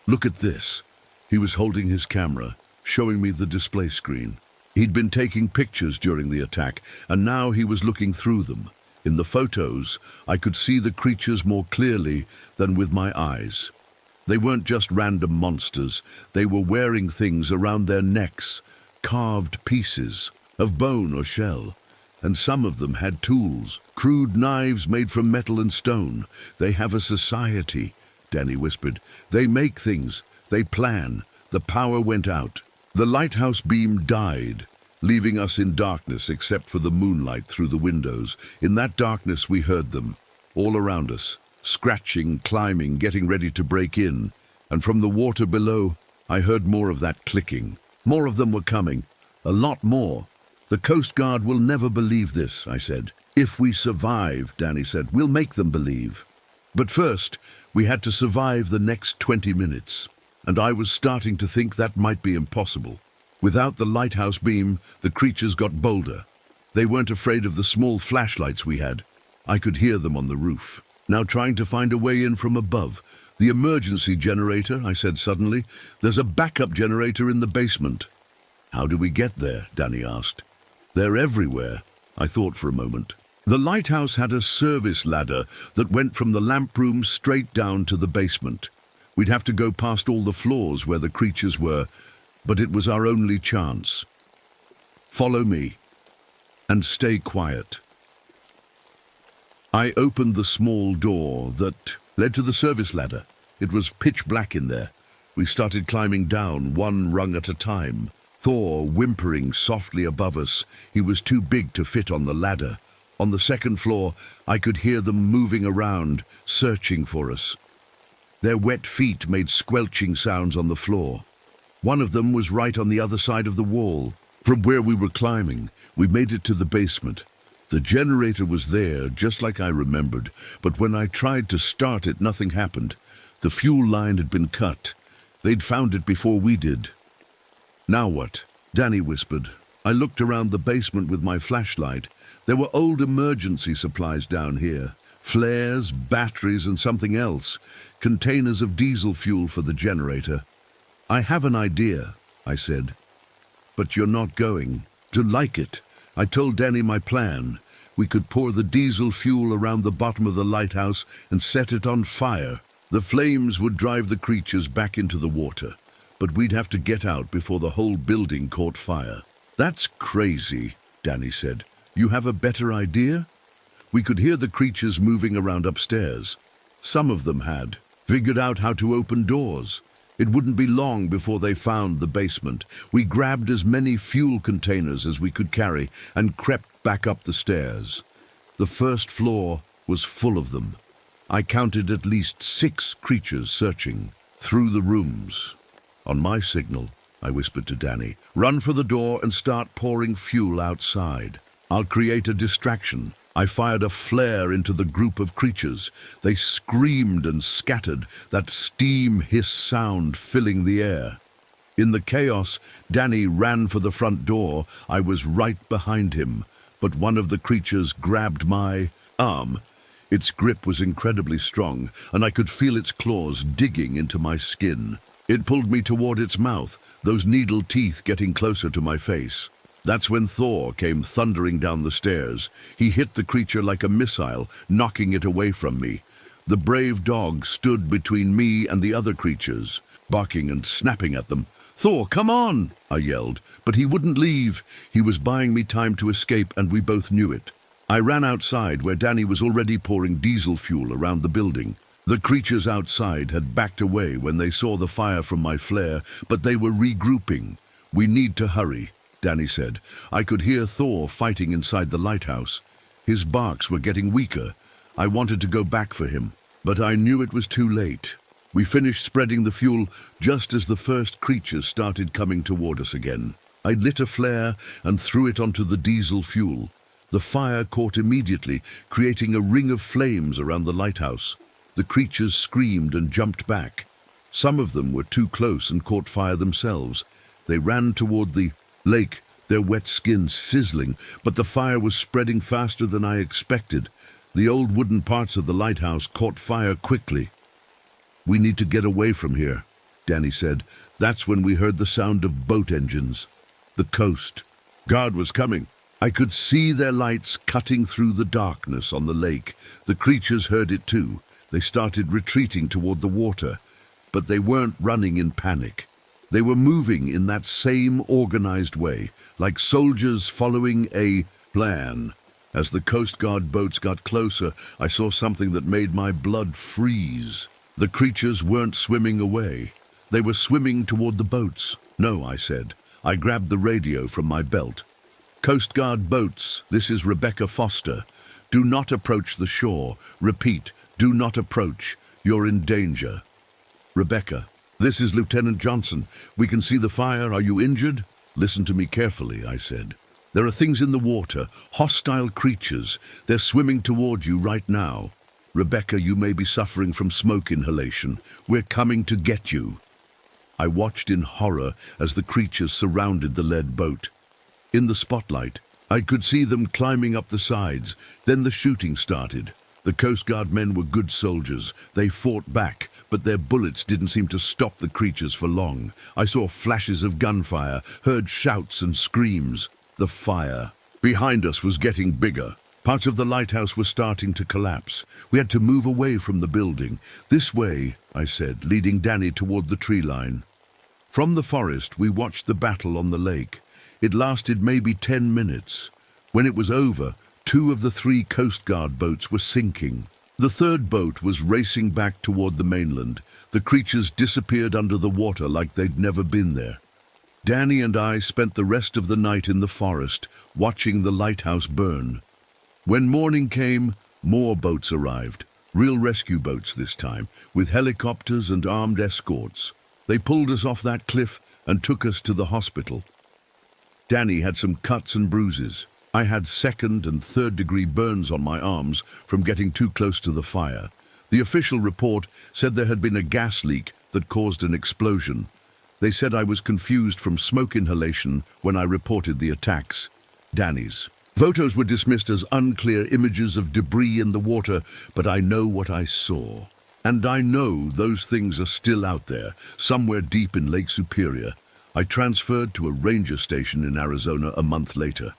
"Look at this." He was holding his camera, showing me the display screen. He'd been taking pictures during the attack, and now he was looking through them. In the photos, I could see the creatures more clearly than with my eyes. They weren't just random monsters. They were wearing things around their necks, carved pieces of bone or shell. And some of them had tools, crude knives made from metal and stone. "They have a society," Danny whispered. "They make things. They plan." The power went out. The lighthouse beam died, leaving us in darkness except for the moonlight through the windows. In that darkness we heard them, all around us, scratching, climbing, getting ready to break in. And from the water below, I heard more of that clicking. More of them were coming, a lot more. "The Coast Guard will never believe this," I said. "If we survive," Danny said, "we'll make them believe." But first, we had to survive the next 20 minutes. And I was starting to think that might be impossible. Without the lighthouse beam, the creatures got bolder. They weren't afraid of the small flashlights we had. I could hear them on the roof, now trying to find a way in from above. "The emergency generator," I said suddenly. "There's a backup generator in the basement." "How do we get there?" Danny asked. "They're everywhere." I thought for a moment. The lighthouse had a service ladder that went from the lamp room straight down to the basement. We'd have to go past all the floors where the creatures were, but it was our only chance. "Follow me, and stay quiet." I opened the small door that led to the service ladder. It was pitch black in there. We started climbing down, one rung at a time. Thor whimpering softly above us. He was too big to fit on the ladder. On the second floor, I could hear them moving around, searching for us. Their wet feet made squelching sounds on the floor. One of them was right on the other side of the wall. From where we were climbing, we made it to the basement. The generator was there, just like I remembered, but when I tried to start it, nothing happened. The fuel line had been cut. They'd found it before we did. "Now what?" Danny whispered. I looked around the basement with my flashlight. There were old emergency supplies down here. Flares, batteries, and something else. Containers of diesel fuel for the generator. "I have an idea," I said. "But you're not going to like it." I told Danny my plan. We could pour the diesel fuel around the bottom of the lighthouse and set it on fire. The flames would drive the creatures back into the water, but we'd have to get out before the whole building caught fire. "That's crazy," Danny said. "You have a better idea?" We could hear the creatures moving around upstairs. Some of them had figured out how to open doors. It wouldn't be long before they found the basement. We grabbed as many fuel containers as we could carry and crept back up the stairs. The first floor was full of them. I counted at least 6 creatures searching through the rooms. "On my signal," I whispered to Danny, "run for the door and start pouring fuel outside. I'll create a distraction." I fired a flare into the group of creatures. They screamed and scattered, that steam hiss sound filling the air. In the chaos, Danny ran for the front door. I was right behind him, but one of the creatures grabbed my arm. Its grip was incredibly strong, and I could feel its claws digging into my skin. It pulled me toward its mouth, those needle teeth getting closer to my face. That's when Thor came thundering down the stairs. He hit the creature like a missile, knocking it away from me. The brave dog stood between me and the other creatures, barking and snapping at them. "Thor, come on!" I yelled, but he wouldn't leave. He was buying me time to escape, and we both knew it. I ran outside where Danny was already pouring diesel fuel around the building. The creatures outside had backed away when they saw the fire from my flare, but they were regrouping. "We need to hurry," Danny said. I could hear Thor fighting inside the lighthouse. His barks were getting weaker. I wanted to go back for him, but I knew it was too late. We finished spreading the fuel just as the first creatures started coming toward us again. I lit a flare and threw it onto the diesel fuel. The fire caught immediately, creating a ring of flames around the lighthouse. The creatures screamed and jumped back. Some of them were too close and caught fire themselves. They ran toward the lake, their wet skin sizzling, but the fire was spreading faster than I expected. The old wooden parts of the lighthouse caught fire quickly. "We need to get away from here," Danny said. That's when we heard the sound of boat engines. The coast guard was coming. I could see their lights cutting through the darkness on the lake. The creatures heard it too. They started retreating toward the water, but they weren't running in panic. They were moving in that same organized way, like soldiers following a plan. As the Coast Guard boats got closer, I saw something that made my blood freeze. The creatures weren't swimming away. They were swimming toward the boats. "No," I said. I grabbed the radio from my belt. "Coast Guard boats, this is Rebecca Foster. Do not approach the shore. Repeat, do not approach. You're in danger." "Rebecca, this is Lieutenant Johnson. We can see the fire. Are you injured?" "Listen to me carefully," I said. "There are things in the water, hostile creatures. They're swimming toward you right now. Rebecca, you may be suffering from smoke inhalation. We're coming to get you." I watched in horror as the creatures surrounded the lead boat. In the spotlight, I could see them climbing up the sides. Then the shooting started. The Coast Guard men were good soldiers. They fought back, but their bullets didn't seem to stop the creatures for long. I saw flashes of gunfire, heard shouts and screams. The fire behind us was getting bigger. Parts of the lighthouse were starting to collapse. We had to move away from the building. "This way," I said, leading Danny toward the tree line. From the forest, we watched the battle on the lake. It lasted maybe 10 minutes. When it was over, 2 of the 3 Coast Guard boats were sinking. The third boat was racing back toward the mainland. The creatures disappeared under the water like they'd never been there. Danny and I spent the rest of the night in the forest, watching the lighthouse burn. When morning came, more boats arrived. Real rescue boats this time, with helicopters and armed escorts. They pulled us off that cliff and took us to the hospital. Danny had some cuts and bruises. I had second and third degree burns on my arms from getting too close to the fire. The official report said there had been a gas leak that caused an explosion. They said I was confused from smoke inhalation when I reported the attacks. Danny's. Photos were dismissed as unclear images of debris in the water, but I know what I saw. And I know those things are still out there, somewhere deep in Lake Superior. I transferred to a ranger station in Arizona a month later.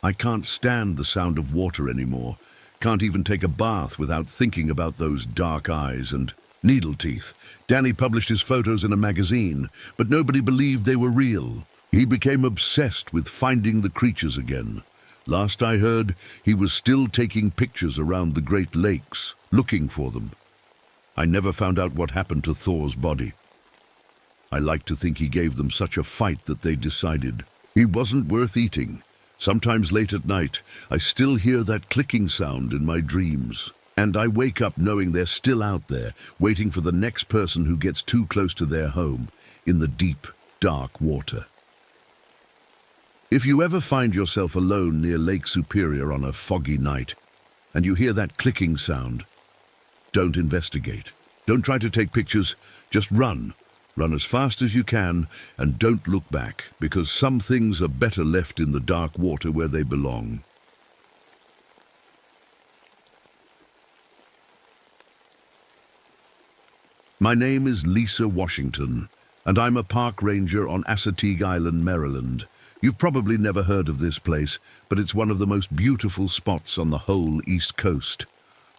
I can't stand the sound of water anymore. Can't even take a bath without thinking about those dark eyes and needle teeth. Danny published his photos in a magazine, but nobody believed they were real. He became obsessed with finding the creatures again. Last I heard, he was still taking pictures around the Great Lakes, looking for them. I never found out what happened to Thor's body. I like to think he gave them such a fight that they decided he wasn't worth eating. Sometimes late at night, I still hear that clicking sound in my dreams. And I wake up knowing they're still out there, waiting for the next person who gets too close to their home, in the deep, dark water. If you ever find yourself alone near Lake Superior on a foggy night, and you hear that clicking sound, don't investigate. Don't try to take pictures, just run. Run as fast as you can, and don't look back, because some things are better left in the dark water where they belong. My name is Lisa Washington, and I'm a park ranger on Assateague Island, Maryland. You've probably never heard of this place, but it's one of the most beautiful spots on the whole East Coast.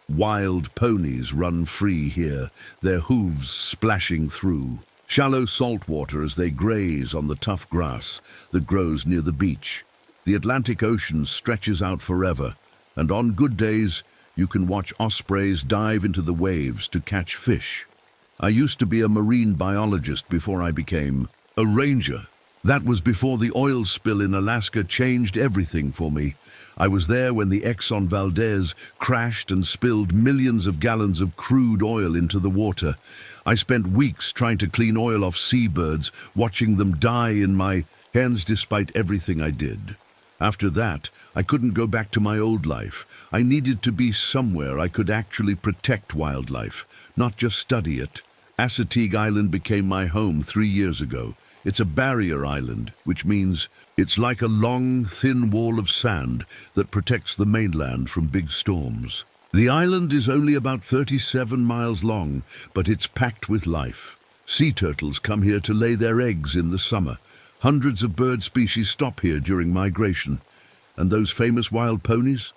Wild ponies run free here, their hooves splashing through. Shallow salt water as they graze on the tough grass that grows near the beach. The Atlantic Ocean stretches out forever, and on good days, you can watch ospreys dive into the waves to catch fish. I used to be a marine biologist before I became a ranger. That was before the oil spill in Alaska changed everything for me. I was there when the Exxon Valdez crashed and spilled millions of gallons of crude oil into the water. I spent weeks trying to clean oil off seabirds, watching them die in my hands despite everything I did. After that, I couldn't go back to my old life. I needed to be somewhere I could actually protect wildlife, not just study it. Assateague Island became my home 3 years ago. It's a barrier island, which means it's like a long, thin wall of sand that protects the mainland from big storms. The island is only about 37 miles long, but it's packed with life. Sea turtles come here to lay their eggs in the summer. Hundreds of bird species stop here during migration. And those famous wild ponies?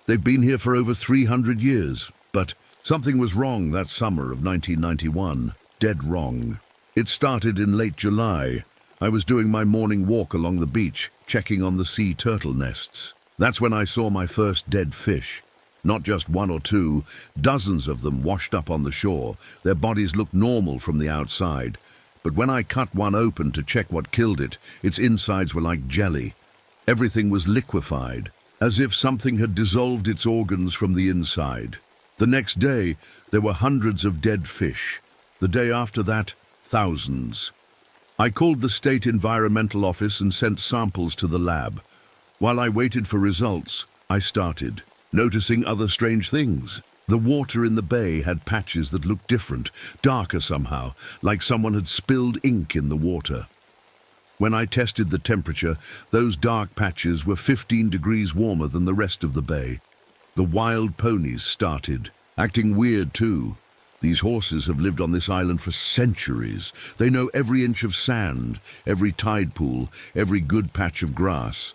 They've been here for over 300 years. But something was wrong that summer of 1991. Dead wrong. It started in late July. I was doing my morning walk along the beach, checking on the sea turtle nests. That's when I saw my first dead fish. Not just one or two, dozens of them washed up on the shore. Their bodies looked normal from the outside. But when I cut one open to check what killed it, its insides were like jelly. Everything was liquefied, as if something had dissolved its organs from the inside. The next day, there were hundreds of dead fish. The day after that, thousands. I called the state environmental office and sent samples to the lab. While I waited for results, I started noticing other strange things. The water in the bay had patches that looked different, darker somehow, like someone had spilled ink in the water. When I tested the temperature, those dark patches were 15 degrees warmer than the rest of the bay. The wild ponies started, acting weird too. These horses have lived on this island for centuries. They know every inch of sand, every tide pool, every good patch of grass.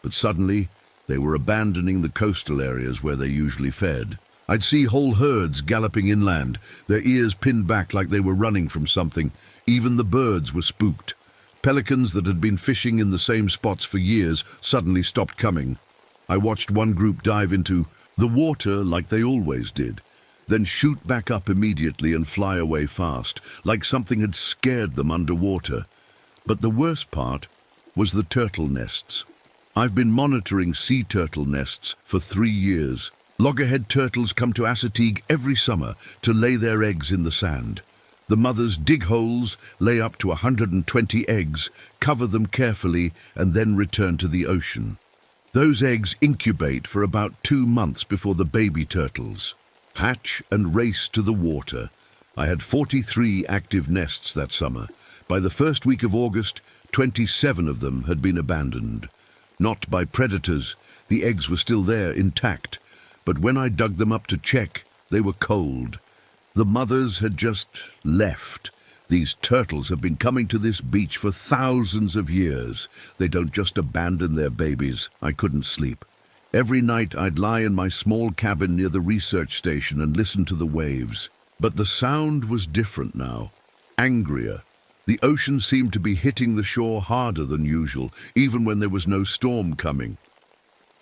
But suddenly, they were abandoning the coastal areas where they usually fed. I'd see whole herds galloping inland, their ears pinned back like they were running from something. Even the birds were spooked. Pelicans that had been fishing in the same spots for years suddenly stopped coming. I watched one group dive into the water like they always did, then shoot back up immediately and fly away fast, like something had scared them underwater. But the worst part was the turtle nests. I've been monitoring sea turtle nests for 3 years. Loggerhead turtles come to Assateague every summer to lay their eggs in the sand. The mothers dig holes, lay up to 120 eggs, cover them carefully, and then return to the ocean. Those eggs incubate for about 2 months before the baby turtles hatch and race to the water. I had 43 active nests that summer. By the first week of August, 27 of them had been abandoned. Not by predators, the eggs were still there intact, but when I dug them up to check, they were cold. The mothers had just left. These turtles have been coming to this beach for thousands of years. They don't just abandon their babies. I couldn't sleep. Every night I'd lie in my small cabin near the research station and listen to the waves. But the sound was different now, angrier. The ocean seemed to be hitting the shore harder than usual, even when there was no storm coming.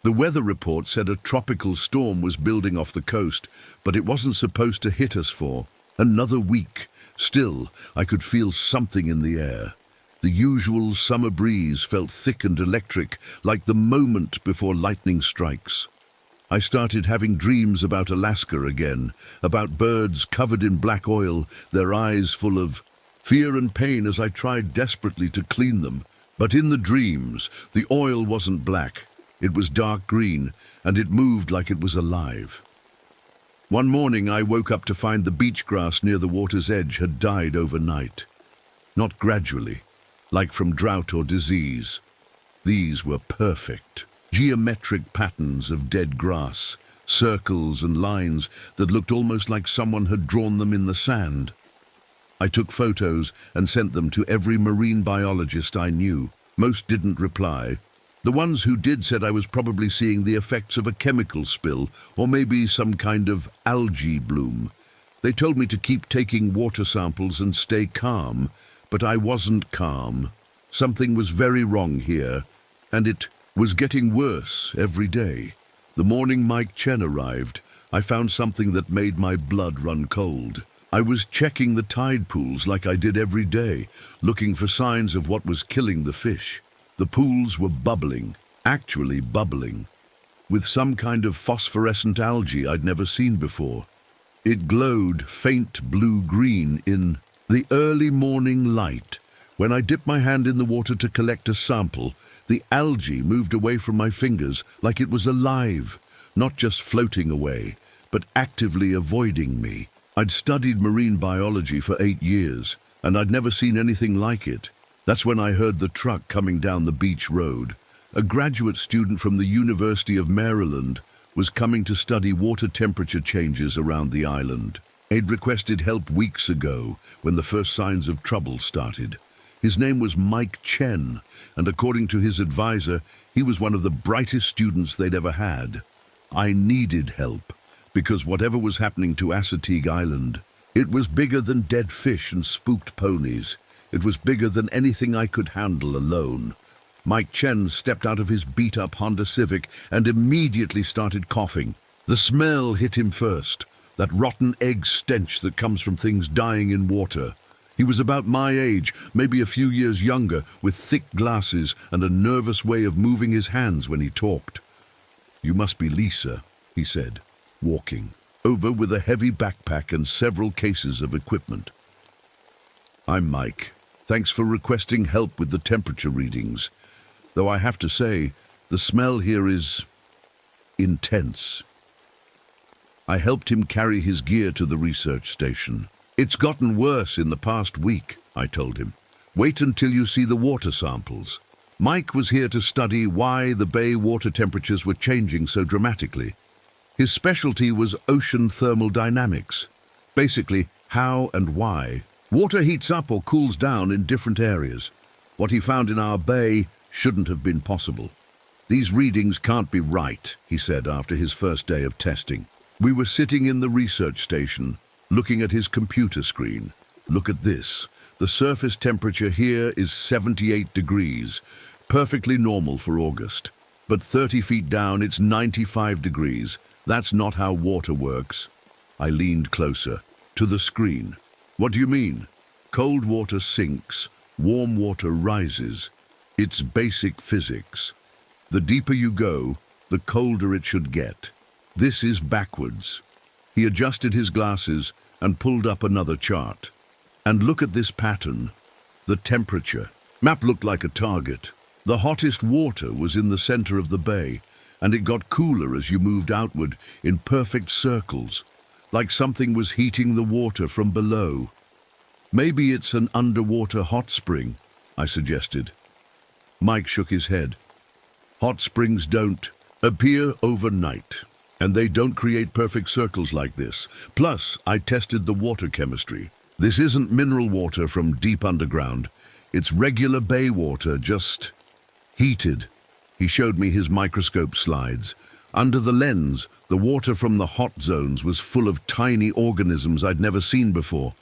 The weather report said a tropical storm was building off the coast, but it wasn't supposed to hit us for another week. Still, I could feel something in the air. The usual summer breeze felt thick and electric, like the moment before lightning strikes. I started having dreams about Alaska again, about birds covered in black oil, their eyes full of fear and pain as I tried desperately to clean them. But in the dreams, the oil wasn't black. It was dark green, and it moved like it was alive. One morning I woke up to find the beach grass near the water's edge had died overnight. Not gradually, like from drought or disease. These were perfect, geometric patterns of dead grass, circles and lines that looked almost like someone had drawn them in the sand. I took photos and sent them to every marine biologist I knew. Most didn't reply. The ones who did said I was probably seeing the effects of a chemical spill or maybe some kind of algae bloom. They told me to keep taking water samples and stay calm, but I wasn't calm. Something was very wrong here, and it was getting worse every day. The morning Mike Chen arrived, I found something that made my blood run cold. I was checking the tide pools like I did every day, looking for signs of what was killing the fish. The pools were bubbling, actually bubbling, with some kind of phosphorescent algae I'd never seen before. It glowed faint blue-green in the early morning light. When I dipped my hand in the water to collect a sample, the algae moved away from my fingers like it was alive, not just floating away, but actively avoiding me. I'd studied marine biology for 8 years, and I'd never seen anything like it. That's when I heard the truck coming down the beach road. A graduate student from the University of Maryland was coming to study water temperature changes around the island. He'd requested help weeks ago when the first signs of trouble started. His name was Mike Chen, and according to his advisor, he was one of the brightest students they'd ever had. I needed help, because whatever was happening to Assateague Island, it was bigger than dead fish and spooked ponies. It was bigger than anything I could handle alone. Mike Chen stepped out of his beat-up Honda Civic and immediately started coughing. The smell hit him first, that rotten egg stench that comes from things dying in water. He was about my age, maybe a few years younger, with thick glasses and a nervous way of moving his hands when he talked. "You must be Lisa," he said, walking over with a heavy backpack and several cases of equipment. "I'm Mike. Thanks for requesting help with the temperature readings. Though I have to say, the smell here is intense." I helped him carry his gear to the research station. "It's gotten worse in the past week," I told him. "Wait until you see the water samples." Mike was here to study why the bay water temperatures were changing so dramatically. His specialty was ocean thermal dynamics. Basically, how and why water heats up or cools down in different areas. What he found in our bay shouldn't have been possible. "These readings can't be right," he said after his first day of testing. We were sitting in the research station, looking at his computer screen. "Look at this. The surface temperature here is 78 degrees, perfectly normal for August. But 30 feet down, it's 95 degrees. That's not how water works." I leaned closer, to the screen. "What do you mean?" "Cold water sinks, Warm water rises. It's basic physics. The deeper you go, the colder it should get. This is backwards. He adjusted his glasses and pulled up another chart. And look at this pattern. The temperature. Map looked like a target. The hottest water was in the center of the bay, and it got cooler as you moved outward in perfect circles, like something was heating the water from below. Maybe it's an underwater hot spring, I suggested. Mike shook his head. Hot springs don't appear overnight, and they don't create perfect circles like this. Plus, I tested the water chemistry. This isn't mineral water from deep underground. It's regular bay water, just heated. He showed me his microscope slides. Under the lens, the water from the hot zones was full of tiny organisms I'd never seen before.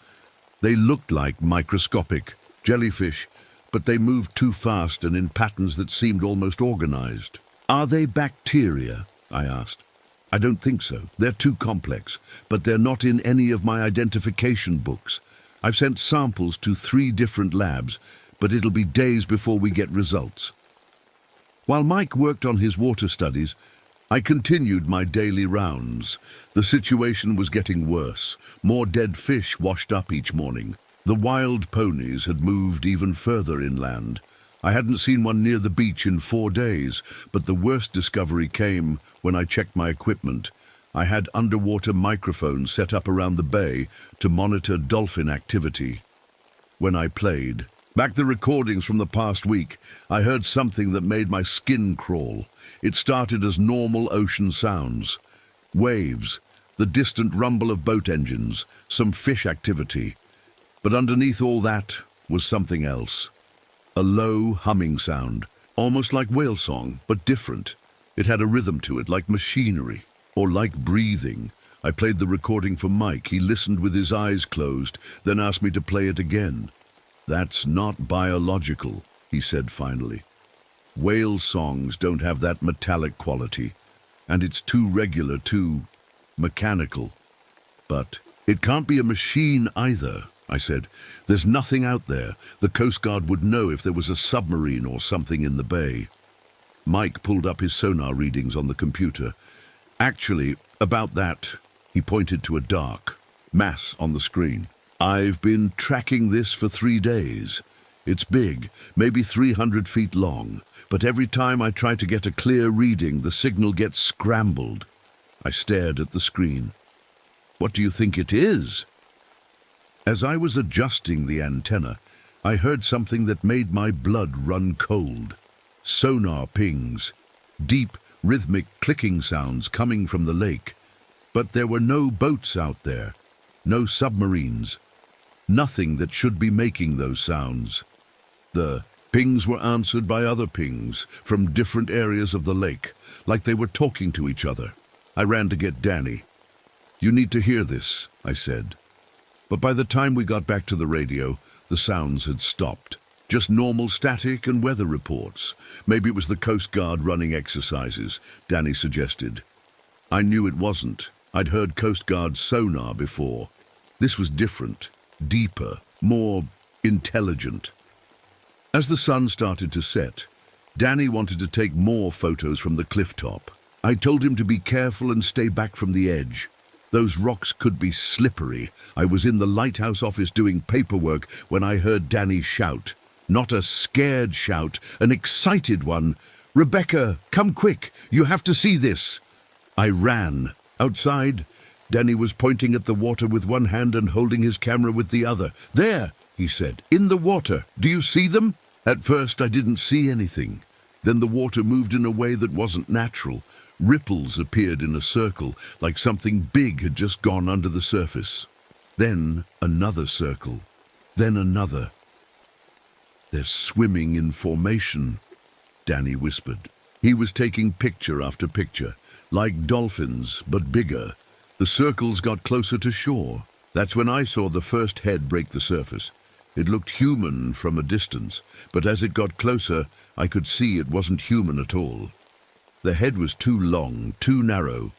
They looked like microscopic jellyfish, but they moved too fast and in patterns that seemed almost organized. Are they bacteria? I asked. I don't think so. They're too complex, but they're not in any of my identification books. I've sent samples to 3 different labs, but it'll be days before we get results. While Mike worked on his water studies, I continued my daily rounds. The situation was getting worse. More dead fish washed up each morning. The wild ponies had moved even further inland. I hadn't seen one near the beach in 4 days, but the worst discovery came when I checked my equipment. I had underwater microphones set up around the bay to monitor dolphin activity. When I played back the recordings from the past week, I heard something that made my skin crawl. It started as normal ocean sounds. Waves, the distant rumble of boat engines, some fish activity. But underneath all that was something else. A low humming sound, almost like whale song, but different. It had a rhythm to it, like machinery, or like breathing. I played the recording for Mike. He listened with his eyes closed, then asked me to play it again. That's not biological, he said finally. Whale songs don't have that metallic quality, and it's too regular, too mechanical. But it can't be a machine either, I said. There's nothing out there. The Coast Guard would know if there was a submarine or something in the bay. Mike pulled up his sonar readings on the computer. Actually, about that, he pointed to a dark mass on the screen. I've been tracking this for 3 days. It's big, maybe 300 feet long, but every time I try to get a clear reading, the signal gets scrambled. I stared at the screen. What do you think it is? As I was adjusting the antenna, I heard something that made my blood run cold. Sonar pings, deep, rhythmic clicking sounds coming from the lake. But there were no boats out there, no submarines. Nothing that should be making those sounds. The pings were answered by other pings from different areas of the lake, like they were talking to each other. I ran to get Danny. You need to hear this, I said. But by the time we got back to the radio, the sounds had stopped. Just normal static and weather reports. Maybe it was the Coast Guard running exercises, Danny suggested. I knew it wasn't. I'd heard Coast Guard sonar before. This was different. Deeper, more intelligent. As the sun started to set, Danny wanted to take more photos from the cliff top. I told him to be careful and stay back from the edge. Those rocks could be slippery. I was in the lighthouse office doing paperwork when I heard Danny shout. Not a scared shout, an excited one. "Rebecca, come quick, you have to see this." I ran. Outside, Danny was pointing at the water with one hand and holding his camera with the other. "There," he said, "in the water. Do you see them?" At first I didn't see anything. Then the water moved in a way that wasn't natural. Ripples appeared in a circle, like something big had just gone under the surface. Then another circle. Then another. "They're swimming in formation," Danny whispered. He was taking picture after picture, like dolphins, but bigger. The circles got closer to shore. That's when I saw the first head break the surface. It looked human from a distance, but as it got closer, I could see it wasn't human at all. The head was too long, too narrow,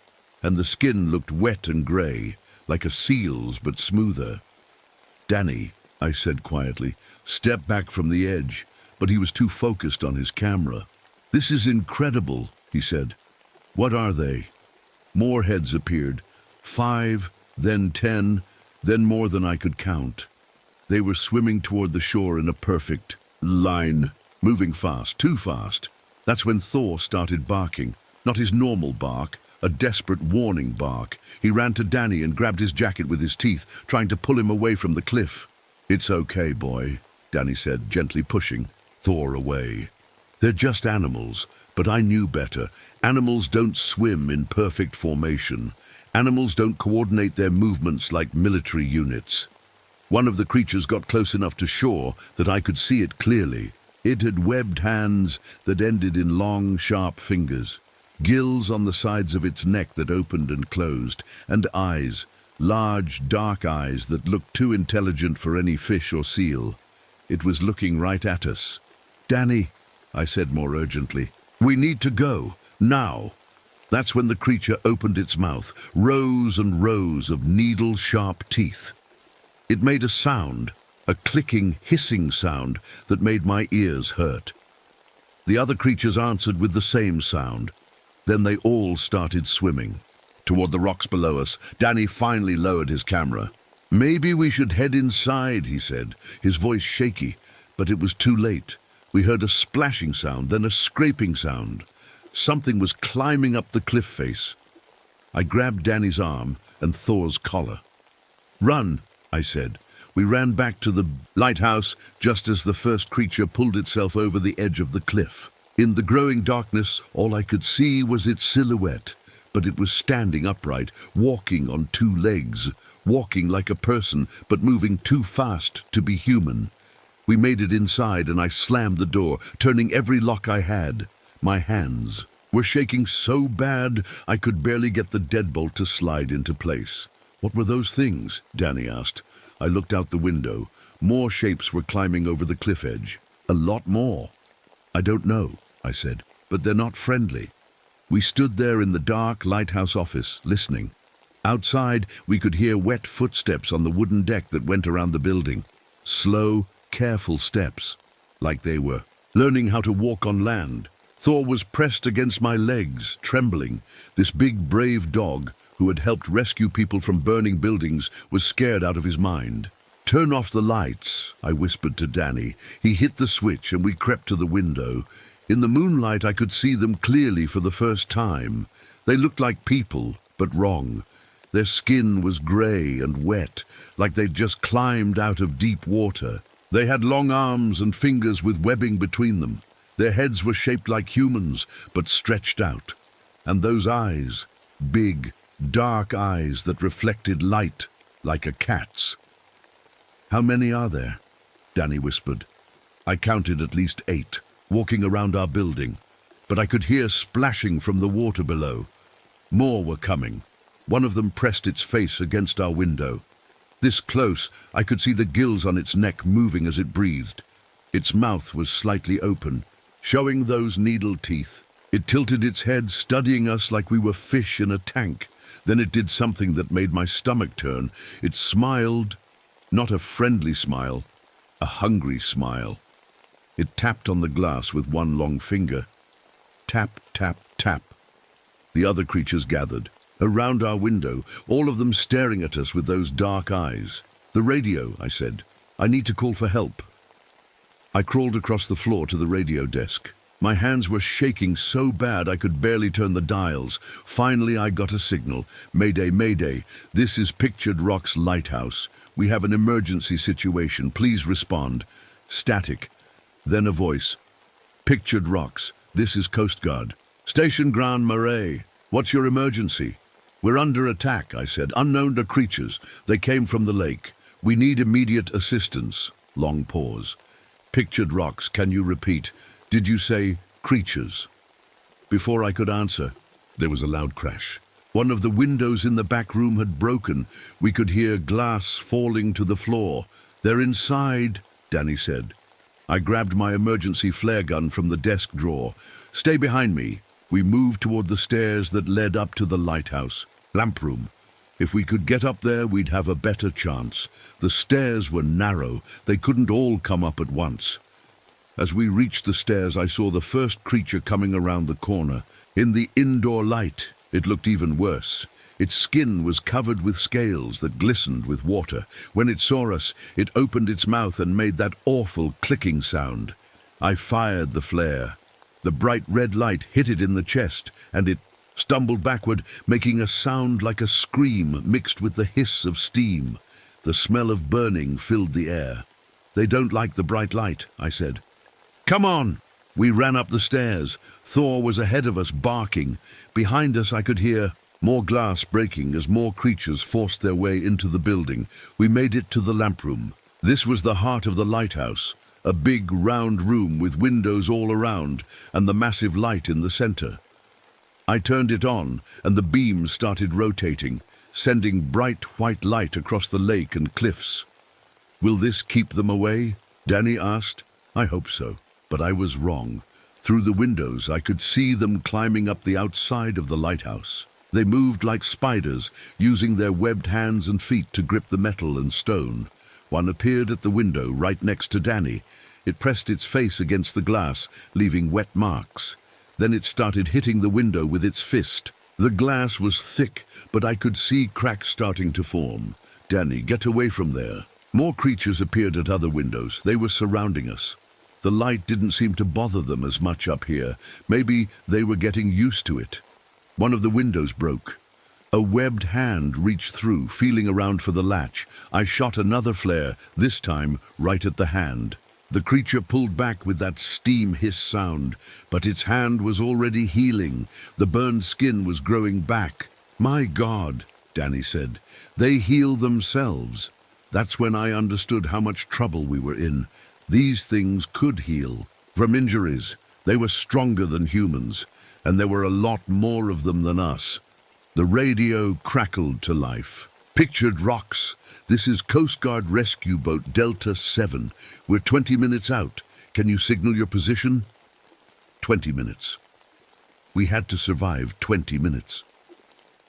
and the skin looked wet and grey, like a seal's but smoother. "Danny, I said quietly. Step back from the edge, but he was too focused on his camera. This is incredible, he said. What are they? More heads appeared. 5, then 10, then more than I could count. They were swimming toward the shore in a perfect line, moving fast, too fast. That's when Thor started barking. Not his normal bark, a desperate warning bark. He ran to Danny and grabbed his jacket with his teeth, trying to pull him away from the cliff. It's okay, boy, Danny said, gently pushing Thor away. They're just animals, but I knew better. Animals don't swim in perfect formation. Animals don't coordinate their movements like military units. One of the creatures got close enough to shore that I could see it clearly. It had webbed hands that ended in long, sharp fingers, gills on the sides of its neck that opened and closed, and eyes, large, dark eyes that looked too intelligent for any fish or seal. It was looking right at us. Danny, I said more urgently, we need to go, now. That's when the creature opened its mouth, rows and rows of needle-sharp teeth. It made a sound, a clicking, hissing sound that made my ears hurt. The other creatures answered with the same sound. Then they all started swimming. Toward the rocks below us, Danny finally lowered his camera. Maybe we should head inside, he said, his voice shaky, but it was too late. We heard a splashing sound, then a scraping sound. Something was climbing up the cliff face. I grabbed Danny's arm and Thor's collar. Run, I said. We ran back to the lighthouse just as the first creature pulled itself over the edge of the cliff. In the growing darkness, all I could see was its silhouette, but it was standing upright, walking on 2 legs, walking like a person, but moving too fast to be human. We made it inside and I slammed the door, turning every lock I had. My hands were shaking so bad I could barely get the deadbolt to slide into place. What were those things? Danny asked. I looked out the window. More shapes were climbing over the cliff edge. A lot more. I don't know, I said, but they're not friendly. We stood there in the dark lighthouse office, listening. Outside, we could hear wet footsteps on the wooden deck that went around the building. Slow, careful steps, like they were learning how to walk on land. Thor was pressed against my legs, trembling. This big, brave dog, who had helped rescue people from burning buildings, was scared out of his mind. Turn off the lights, I whispered to Danny. He hit the switch and we crept to the window. In the moonlight, I could see them clearly for the first time. They looked like people, but wrong. Their skin was grey and wet, like they'd just climbed out of deep water. They had long arms and fingers with webbing between them. Their heads were shaped like humans, but stretched out. And those eyes, big, dark eyes that reflected light like a cat's. How many are there? Danny whispered. I counted at least 8, walking around our building, but I could hear splashing from the water below. More were coming. One of them pressed its face against our window. This close, I could see the gills on its neck moving as it breathed. Its mouth was slightly open, showing those needle teeth. It tilted its head, studying us like we were fish in a tank. Then it did something that made my stomach turn. It smiled, not a friendly smile, a hungry smile. It tapped on the glass with one long finger. Tap, tap, tap. The other creatures gathered around our window, all of them staring at us with those dark eyes. The radio, I said. I need to call for help. I crawled across the floor to the radio desk. My hands were shaking so bad I could barely turn the dials. Finally, I got a signal. Mayday, mayday. This is Pictured Rock's lighthouse. We have an emergency situation. Please respond. Static. Then a voice. Pictured Rocks. This is Coast Guard. Station Grand Marais. What's your emergency? We're under attack, I said. Unknown to creatures. They came from the lake. We need immediate assistance. Long pause. Pictured Rocks. Can you repeat? Did you say creatures? Before I could answer, there was a loud crash. One of the windows in the back room had broken. We could hear glass falling to the floor. They're inside, Danny said. I grabbed my emergency flare gun from the desk drawer. Stay behind me. We moved toward the stairs that led up to the lighthouse. Lamp room. If we could get up there, we'd have a better chance. The stairs were narrow. They couldn't all come up at once. As we reached the stairs, I saw the first creature coming around the corner. In the indoor light, it looked even worse. Its skin was covered with scales that glistened with water. When it saw us, it opened its mouth and made that awful clicking sound. I fired the flare. The bright red light hit it in the chest, and it stumbled backward, making a sound like a scream mixed with the hiss of steam. The smell of burning filled the air. "They don't like the bright light," I said. "Come on!" We ran up the stairs. Thor was ahead of us, barking. Behind us I could hear more glass breaking as more creatures forced their way into the building. We made it to the lamp room. This was the heart of the lighthouse, a big round room with windows all around and the massive light in the center. I turned it on and the beam started rotating, sending bright white light across the lake and cliffs. "Will this keep them away?" Danny asked. I hope so, but I was wrong. Through the windows I could see them climbing up the outside of the lighthouse. They moved like spiders, using their webbed hands and feet to grip the metal and stone. One appeared at the window right next to Danny. It pressed its face against the glass, leaving wet marks. Then it started hitting the window with its fist. The glass was thick, but I could see cracks starting to form. "Danny, get away from there." More creatures appeared at other windows. They were surrounding us. The light didn't seem to bother them as much up here. Maybe they were getting used to it. One of the windows broke. A webbed hand reached through, feeling around for the latch. I shot another flare, this time right at the hand. The creature pulled back with that steam hiss sound, but its hand was already healing. The burned skin was growing back. "My God," Danny said, "they heal themselves." That's when I understood how much trouble we were in. These things could heal from injuries. They were stronger than humans, and there were a lot more of them than us. The radio crackled to life. "Pictured rocks. This is Coast Guard Rescue Boat Delta 7. We're 20 minutes out. Can you signal your position?" 20 minutes. We had to survive 20 minutes.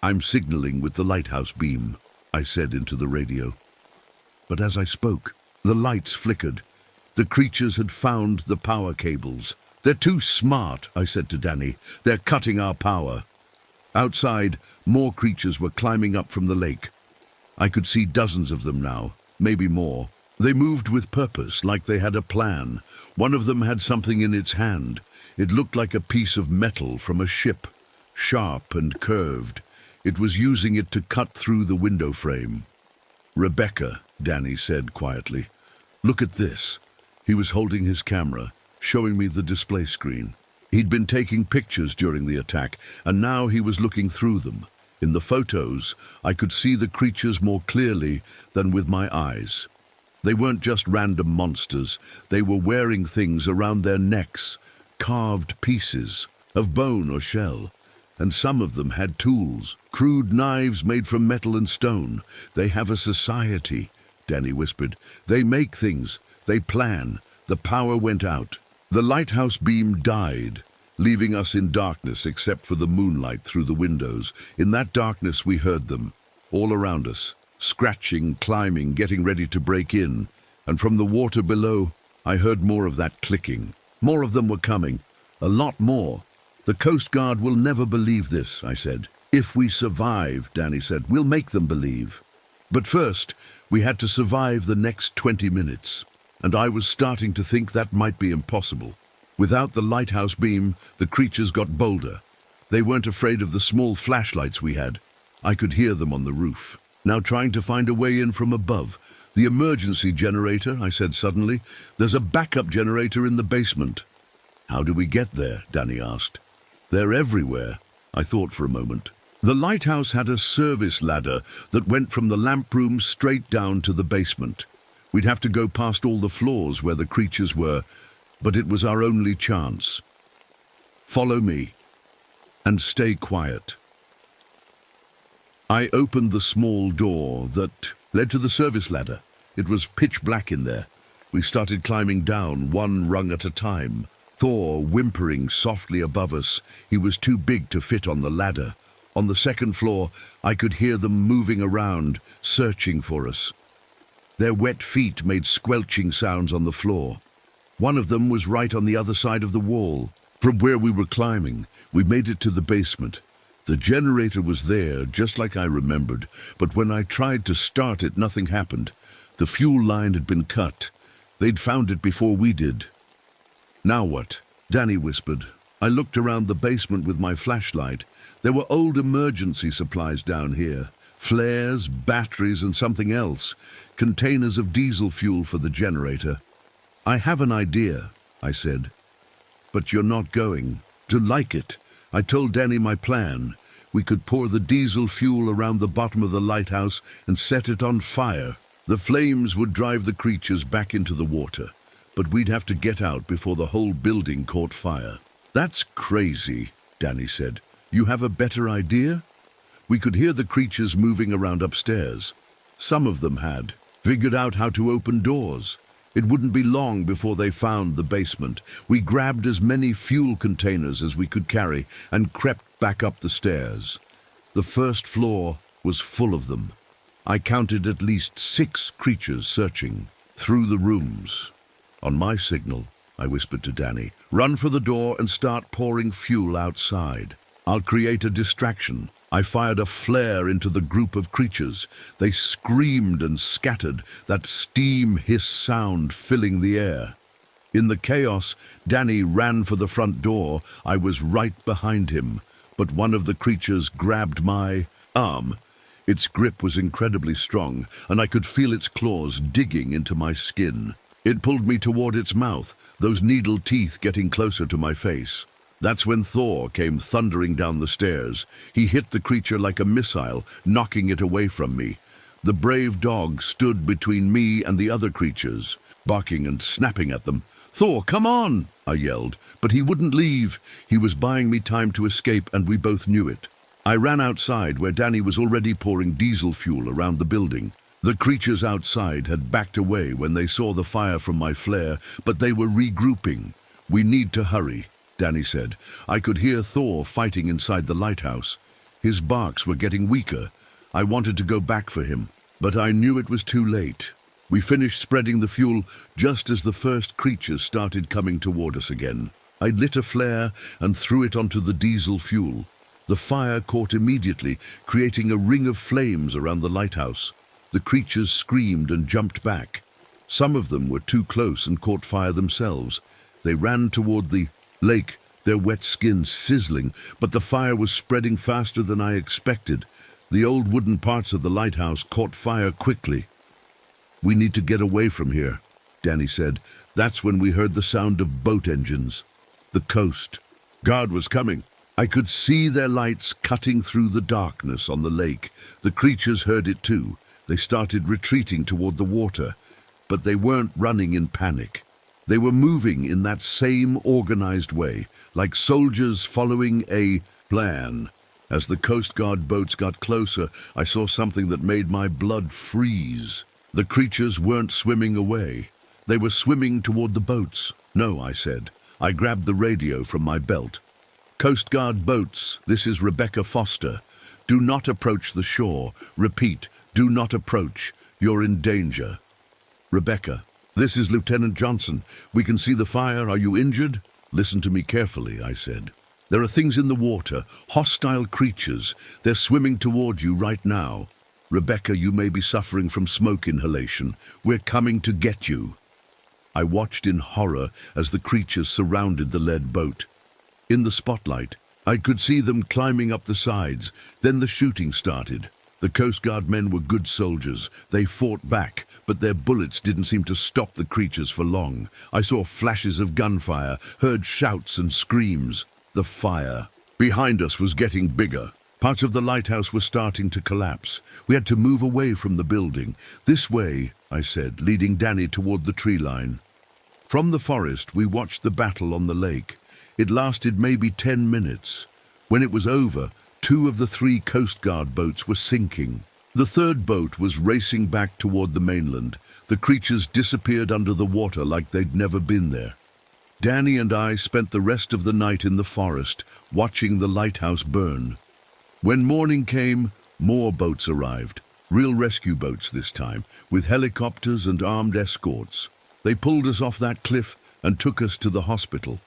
"I'm signaling with the lighthouse beam," I said into the radio. But as I spoke, the lights flickered. The creatures had found the power cables. "They're too smart," I said to Danny. "They're cutting our power." Outside, more creatures were climbing up from the lake. I could see dozens of them now, maybe more. They moved with purpose, like they had a plan. One of them had something in its hand. It looked like a piece of metal from a ship, sharp and curved. It was using it to cut through the window frame. "Rebecca," Danny said quietly. "Look at this." He was holding his camera, showing me the display screen. He'd been taking pictures during the attack, and now he was looking through them. In the photos, I could see the creatures more clearly than with my eyes. They weren't just random monsters. They were wearing things around their necks, carved pieces of bone or shell. And some of them had tools, crude knives made from metal and stone. "They have a society," Danny whispered. "They make things. They plan." The power went out. The lighthouse beam died, leaving us in darkness except for the moonlight through the windows. In that darkness we heard them, all around us, scratching, climbing, getting ready to break in. And from the water below, I heard more of that clicking. More of them were coming. A lot more. "The Coast Guard will never believe this," I said. "If we survive," Danny said, "we'll make them believe." But first, we had to survive the next 20 minutes. And I was starting to think that might be impossible. Without the lighthouse beam, the creatures got bolder. They weren't afraid of the small flashlights we had. I could hear them on the roof, now trying to find a way in from above. "The emergency generator," I said suddenly. "There's a backup generator in the basement." "How do we get there?" Danny asked. "They're everywhere." I thought for a moment. The lighthouse had a service ladder that went from the lamp room straight down to the basement. We'd have to go past all the floors where the creatures were, but it was our only chance. "Follow me, and stay quiet." I opened the small door that led to the service ladder. It was pitch black in there. We started climbing down, one rung at a time. Thor whimpering softly above us. He was too big to fit on the ladder. On the second floor, I could hear them moving around, searching for us. Their wet feet made squelching sounds on the floor. One of them was right on the other side of the wall. From where we were climbing, we made it to the basement. The generator was there, just like I remembered, but when I tried to start it, nothing happened. The fuel line had been cut. They'd found it before we did. "Now what?" Danny whispered. I looked around the basement with my flashlight. There were old emergency supplies down here. Flares, batteries, and something else. Containers of diesel fuel for the generator. "I have an idea," I said. "But you're not going to like it." I told Danny my plan. We could pour the diesel fuel around the bottom of the lighthouse and set it on fire. The flames would drive the creatures back into the water, but we'd have to get out before the whole building caught fire. "That's crazy," Danny said. "You have a better idea?" We could hear the creatures moving around upstairs. Some of them had figured out how to open doors. It wouldn't be long before they found the basement. We grabbed as many fuel containers as we could carry and crept back up the stairs. The first floor was full of them. I counted at least 6 creatures searching through the rooms. "On my signal," I whispered to Danny, "run for the door and start pouring fuel outside. I'll create a distraction." I fired a flare into the group of creatures. They screamed and scattered, that steam hiss sound filling the air. In the chaos, Danny ran for the front door. I was right behind him, but one of the creatures grabbed my arm. Its grip was incredibly strong, and I could feel its claws digging into my skin. It pulled me toward its mouth, those needle teeth getting closer to my face. That's when Thor came thundering down the stairs. He hit the creature like a missile, knocking it away from me. The brave dog stood between me and the other creatures, barking and snapping at them. "Thor, come on!" I yelled, but he wouldn't leave. He was buying me time to escape, and we both knew it. I ran outside, where Danny was already pouring diesel fuel around the building. The creatures outside had backed away when they saw the fire from my flare, but they were regrouping. "We need to hurry," Danny said. I could hear Thor fighting inside the lighthouse. His barks were getting weaker. I wanted to go back for him, but I knew it was too late. We finished spreading the fuel just as the first creatures started coming toward us again. I lit a flare and threw it onto the diesel fuel. The fire caught immediately, creating a ring of flames around the lighthouse. The creatures screamed and jumped back. Some of them were too close and caught fire themselves. They ran toward the lake, their wet skin sizzling, but the fire was spreading faster than I expected. The old wooden parts of the lighthouse caught fire quickly. "We need to get away from here," Danny said. That's when we heard the sound of boat engines. The coast guard was coming. I could see their lights cutting through the darkness on the lake. The creatures heard it too. They started retreating toward the water, but they weren't running in panic. They were moving in that same organized way, like soldiers following a plan. As the Coast Guard boats got closer, I saw something that made my blood freeze. The creatures weren't swimming away. They were swimming toward the boats. "No," I said. I grabbed the radio from my belt. "Coast Guard boats, this is Rebecca Foster. Do not approach the shore. Repeat, do not approach. You're in danger." "Rebecca, this is Lieutenant Johnson. We can see the fire. Are you injured?" "Listen to me carefully," I said. "There are things in the water, hostile creatures. They're swimming toward you right now. Rebecca, you may be suffering from smoke inhalation. We're coming to get you." I watched in horror as the creatures surrounded the lead boat. In the spotlight, I could see them climbing up the sides. Then the shooting started. The Coast Guard men were good soldiers. They fought back, but their bullets didn't seem to stop the creatures for long. I saw flashes of gunfire, heard shouts and screams. The fire behind us was getting bigger. Parts of the lighthouse were starting to collapse. We had to move away from the building. "This way," I said, leading Danny toward the tree line. From the forest, we watched the battle on the lake. It lasted maybe 10 minutes. When it was over, 2 of the 3 Coast Guard boats were sinking. The third boat was racing back toward the mainland. The creatures disappeared under the water like they'd never been there. Danny and I spent the rest of the night in the forest, watching the lighthouse burn. When morning came, more boats arrived. Real rescue boats this time, with helicopters and armed escorts. They pulled us off that cliff and took us to the hospital.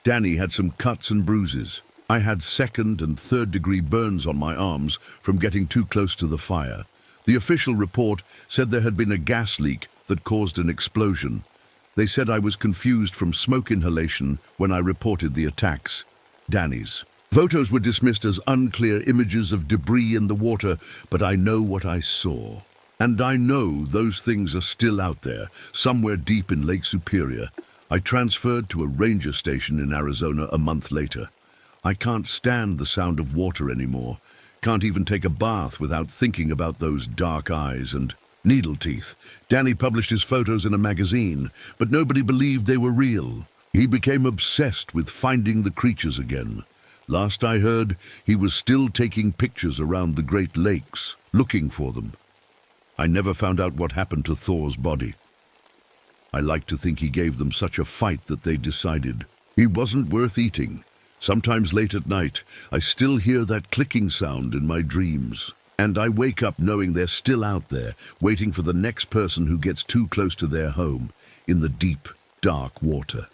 Danny had some cuts and bruises. I had second and third degree burns on my arms from getting too close to the fire. The official report said there had been a gas leak that caused an explosion. They said I was confused from smoke inhalation when I reported the attacks. Danny's. Photos were dismissed as unclear images of debris in the water, but I know what I saw. And I know those things are still out there, somewhere deep in Lake Superior. I transferred to a ranger station in Arizona a month later. I can't stand the sound of water anymore. Can't even take a bath without thinking about those dark eyes and needle teeth. Danny published his photos in a magazine, but nobody believed they were real. He became obsessed with finding the creatures again. Last I heard, he was still taking pictures around the Great Lakes, looking for them. I never found out what happened to Thor's body. I like to think he gave them such a fight that they decided he wasn't worth eating. Sometimes late at night, I still hear that clicking sound in my dreams. And I wake up knowing they're still out there, waiting for the next person who gets too close to their home, in the deep, dark water.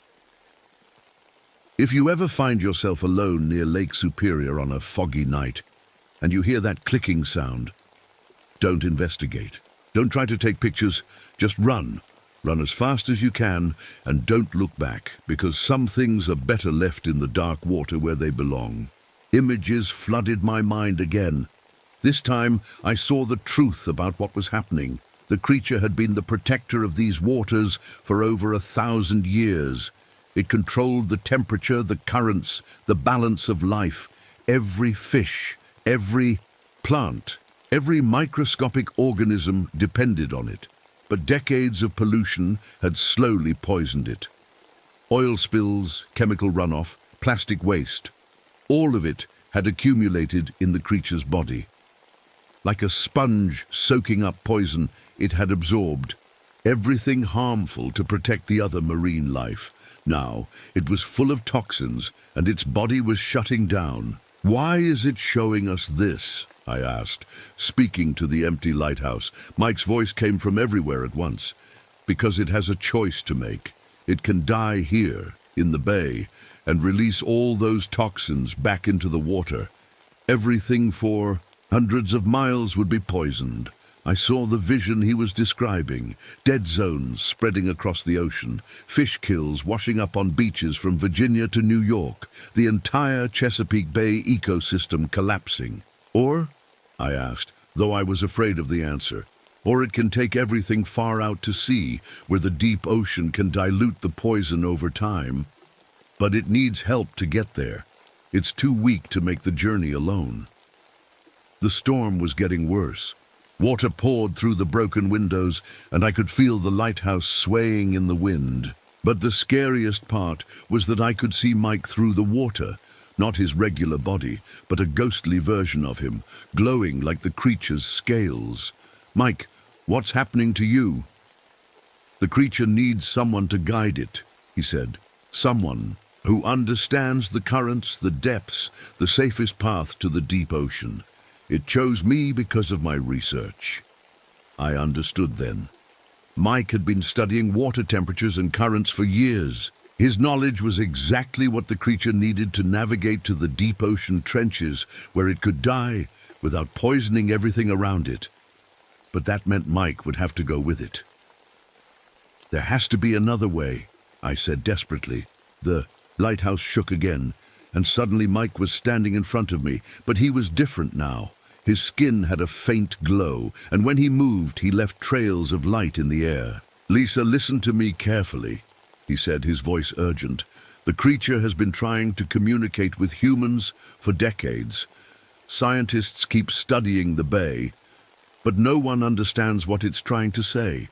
If you ever find yourself alone near Lake Superior on a foggy night, and you hear that clicking sound, don't investigate. Don't try to take pictures, just run. Run as fast as you can, and don't look back, because some things are better left in the dark water where they belong. Images flooded my mind again. This time, I saw the truth about what was happening. The creature had been the protector of these waters for over 1,000 years. It controlled the temperature, the currents, the balance of life. Every fish, every plant, every microscopic organism depended on it. But decades of pollution had slowly poisoned it. Oil spills, chemical runoff, plastic waste, all of it had accumulated in the creature's body. Like a sponge soaking up poison, it had absorbed everything harmful to protect the other marine life. Now, it was full of toxins, and its body was shutting down. Why is it showing us this? I asked, speaking to the empty lighthouse. Mike's voice came from everywhere at once. Because it has a choice to make. It can die here, in the bay, and release all those toxins back into the water. Everything for hundreds of miles would be poisoned. I saw the vision he was describing. Dead zones spreading across the ocean. Fish kills washing up on beaches from Virginia to New York. The entire Chesapeake Bay ecosystem collapsing. Or, I asked, though I was afraid of the answer, or it can take everything far out to sea, where the deep ocean can dilute the poison over time. But it needs help to get there. It's too weak to make the journey alone. The storm was getting worse. Water poured through the broken windows, and I could feel the lighthouse swaying in the wind. But the scariest part was that I could see Mike through the water, not his regular body, but a ghostly version of him, glowing like the creature's scales. Mike, what's happening to you? The creature needs someone to guide it, he said. Someone who understands the currents, the depths, the safest path to the deep ocean. It chose me because of my research. I understood then. Mike had been studying water temperatures and currents for years. His knowledge was exactly what the creature needed to navigate to the deep ocean trenches where it could die without poisoning everything around it. But that meant Mike would have to go with it. There has to be another way, I said desperately. The lighthouse shook again, and suddenly Mike was standing in front of me, but he was different now. His skin had a faint glow, and when he moved, he left trails of light in the air. Lisa, listen to me carefully, he said, his voice urgent. The creature has been trying to communicate with humans for decades. Scientists keep studying the bay, but no one understands what it's trying to say.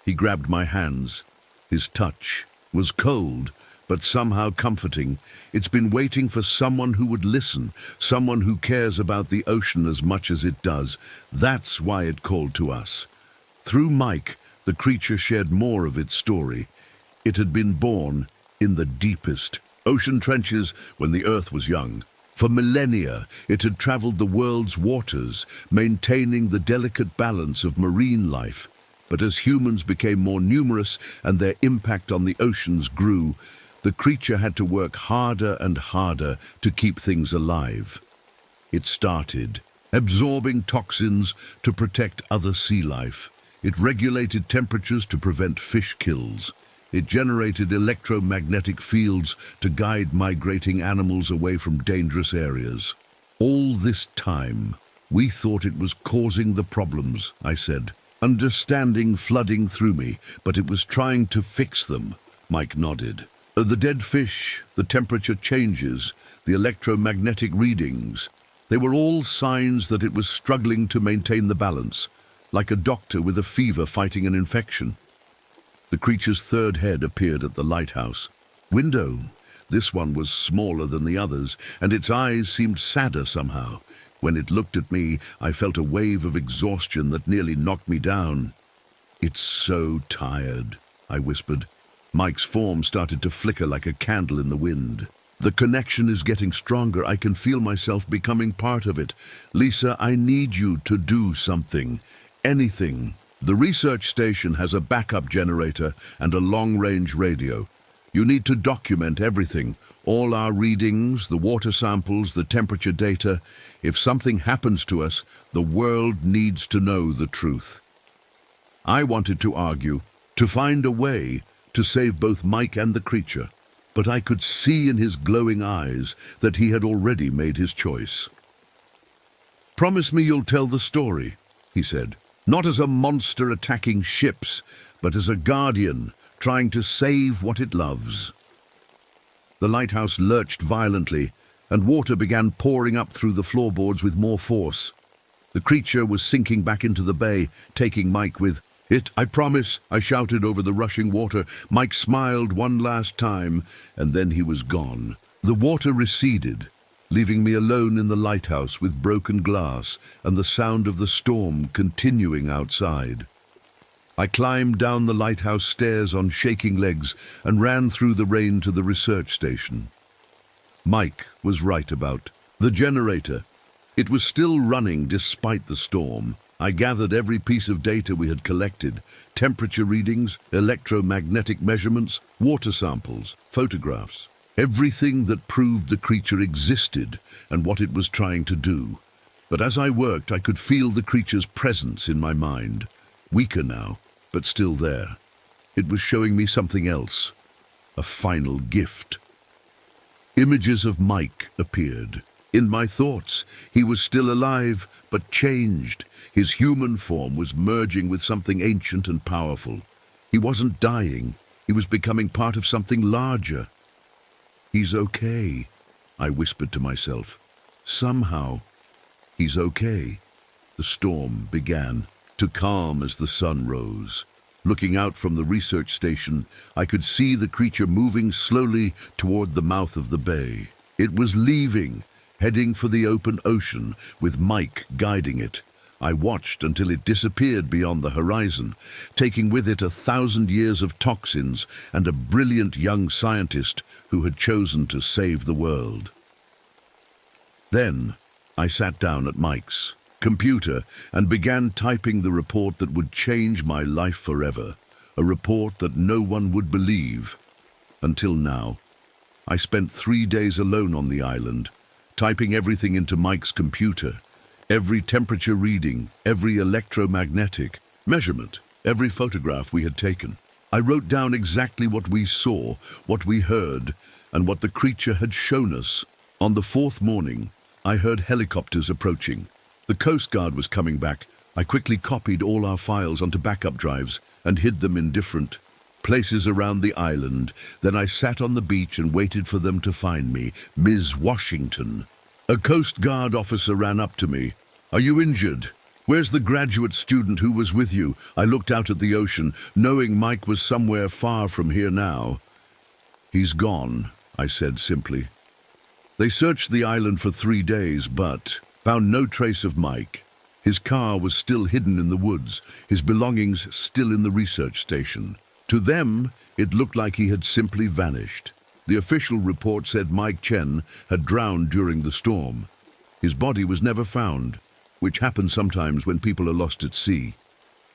He grabbed my hands. His touch was cold, but somehow comforting. It's been waiting for someone who would listen, someone who cares about the ocean as much as it does. That's why it called to us. Through Mike, the creature shared more of its story. It had been born in the deepest ocean trenches when the earth was young. For millennia, it had traveled the world's waters, maintaining the delicate balance of marine life. But as humans became more numerous and their impact on the oceans grew, the creature had to work harder and harder to keep things alive. It started absorbing toxins to protect other sea life. It regulated temperatures to prevent fish kills. It generated electromagnetic fields to guide migrating animals away from dangerous areas. All this time, we thought it was causing the problems, I said. Understanding flooding through me, but it was trying to fix them. Mike nodded. The dead fish, the temperature changes, the electromagnetic readings, they were all signs that it was struggling to maintain the balance, like a doctor with a fever fighting an infection. The creature's third head appeared at the lighthouse window. This one was smaller than the others, and its eyes seemed sadder somehow. When it looked at me, I felt a wave of exhaustion that nearly knocked me down. "It's so tired," I whispered. Mike's form started to flicker like a candle in the wind. "The connection is getting stronger. I can feel myself becoming part of it. Lisa, I need you to do something. Anything." "The research station has a backup generator and a long-range radio. You need to document everything, all our readings, the water samples, the temperature data. If something happens to us, the world needs to know the truth." I wanted to argue, to find a way to save both Mike and the creature, but I could see in his glowing eyes that he had already made his choice. "Promise me you'll tell the story," he said. "Not as a monster attacking ships, but as a guardian trying to save what it loves." The lighthouse lurched violently, and water began pouring up through the floorboards with more force. The creature was sinking back into the bay, taking Mike with it. "I promise," I shouted over the rushing water. Mike smiled one last time, and then he was gone. The water receded, leaving me alone in the lighthouse with broken glass and the sound of the storm continuing outside. I climbed down the lighthouse stairs on shaking legs and ran through the rain to the research station. Mike was right about the generator. It was still running despite the storm. I gathered every piece of data we had collected: temperature readings, electromagnetic measurements, water samples, photographs. Everything that proved the creature existed and what it was trying to do. But as I worked, I could feel the creature's presence in my mind. Weaker now, but still there. It was showing me something else. A final gift. Images of Mike appeared. In my thoughts, he was still alive, but changed. His human form was merging with something ancient and powerful. He wasn't dying. He was becoming part of something larger. "He's okay," I whispered to myself. Somehow, he's okay. The storm began to calm as the sun rose. Looking out from the research station, I could see the creature moving slowly toward the mouth of the bay. It was leaving, heading for the open ocean, with Mike guiding it. I watched until it disappeared beyond the horizon, taking with it 1,000 years of toxins and a brilliant young scientist who had chosen to save the world. Then I sat down at Mike's computer and began typing the report that would change my life forever, a report that no one would believe. Until now, I spent 3 days alone on the island, typing everything into Mike's computer. Every temperature reading, every electromagnetic measurement, every photograph we had taken. I wrote down exactly what we saw, what we heard, and what the creature had shown us. On the 4th morning, I heard helicopters approaching. The Coast Guard was coming back. I quickly copied all our files onto backup drives and hid them in different places around the island. Then I sat on the beach and waited for them to find me. "Ms. Washington." A Coast Guard officer ran up to me. "Are you injured? Where's the graduate student who was with you?" I looked out at the ocean, knowing Mike was somewhere far from here now. "He's gone," I said simply. They searched the island for 3 days, but found no trace of Mike. His car was still hidden in the woods, his belongings still in the research station. To them, it looked like he had simply vanished. The official report said Mike Chen had drowned during the storm. His body was never found, which happens sometimes when people are lost at sea.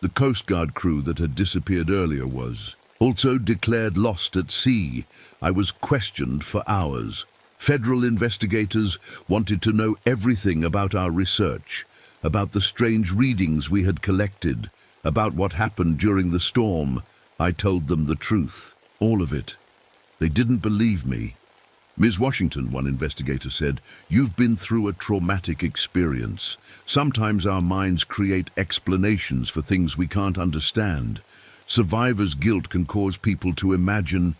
The Coast Guard crew that had disappeared earlier was also declared lost at sea. I was questioned for hours. Federal investigators wanted to know everything about our research, about the strange readings we had collected, about what happened during the storm. I told them the truth, all of it. They didn't believe me. Ms. Washington, one investigator said, "You've been through a traumatic experience. Sometimes our minds create explanations for things we can't understand. Survivor's guilt can cause people to imagine."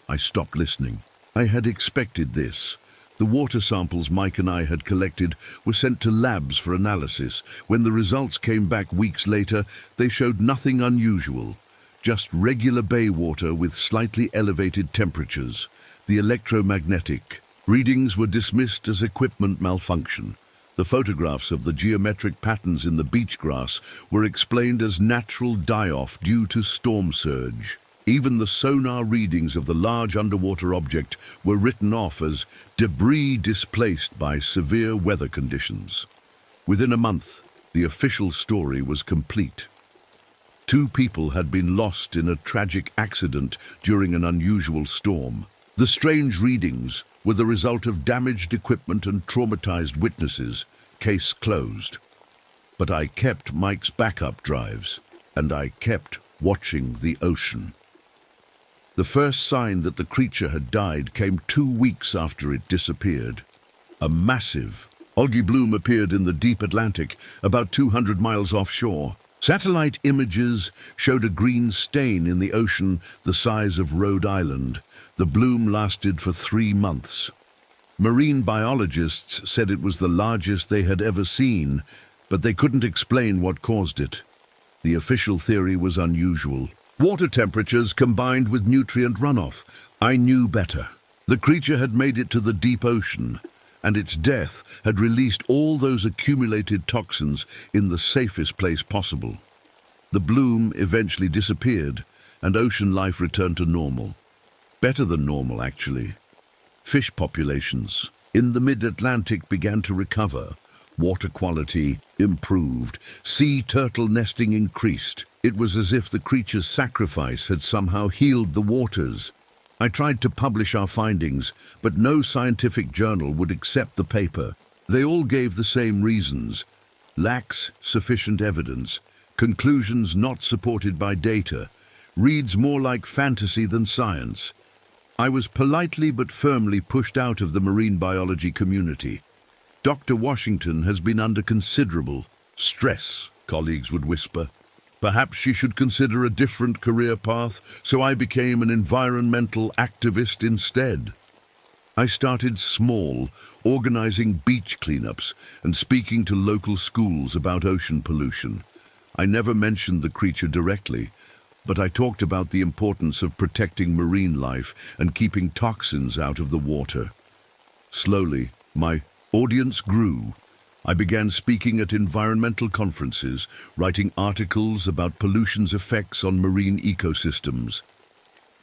I stopped listening. I had expected this. The water samples Mike and I had collected were sent to labs for analysis. When the results came back weeks later, they showed nothing unusual. Just regular bay water with slightly elevated temperatures. The electromagnetic readings were dismissed as equipment malfunction. The photographs of the geometric patterns in the beach grass were explained as natural die-off due to storm surge. Even the sonar readings of the large underwater object were written off as debris displaced by severe weather conditions. Within a month, the official story was complete. 2 people had been lost in a tragic accident during an unusual storm. The strange readings were the result of damaged equipment and traumatized witnesses. Case closed. But I kept Mike's backup drives, and I kept watching the ocean. The first sign that the creature had died came 2 weeks after it disappeared. A massive algae bloom appeared in the deep Atlantic, about 200 miles offshore. Satellite images showed a green stain in the ocean the size of Rhode Island. The bloom lasted for 3 months. Marine biologists said it was the largest they had ever seen, but they couldn't explain what caused it. The official theory was unusual. Water temperatures combined with nutrient runoff. I knew better. The creature had made it to the deep ocean, and its death had released all those accumulated toxins in the safest place possible. The bloom eventually disappeared, and ocean life returned to normal. Better than normal, actually. Fish populations in the mid-Atlantic began to recover. Water quality improved. Sea turtle nesting increased. It was as if the creature's sacrifice had somehow healed the waters. I tried to publish our findings, but no scientific journal would accept the paper. They all gave the same reasons. Lacks sufficient evidence. Conclusions not supported by data. Reads more like fantasy than science. I was politely but firmly pushed out of the marine biology community. Dr. Washington has been under considerable stress, colleagues would whisper. Perhaps she should consider a different career path, so I became an environmental activist instead. I started small, organizing beach cleanups and speaking to local schools about ocean pollution. I never mentioned the creature directly, but I talked about the importance of protecting marine life and keeping toxins out of the water. Slowly, my audience grew. I began speaking at environmental conferences, writing articles about pollution's effects on marine ecosystems.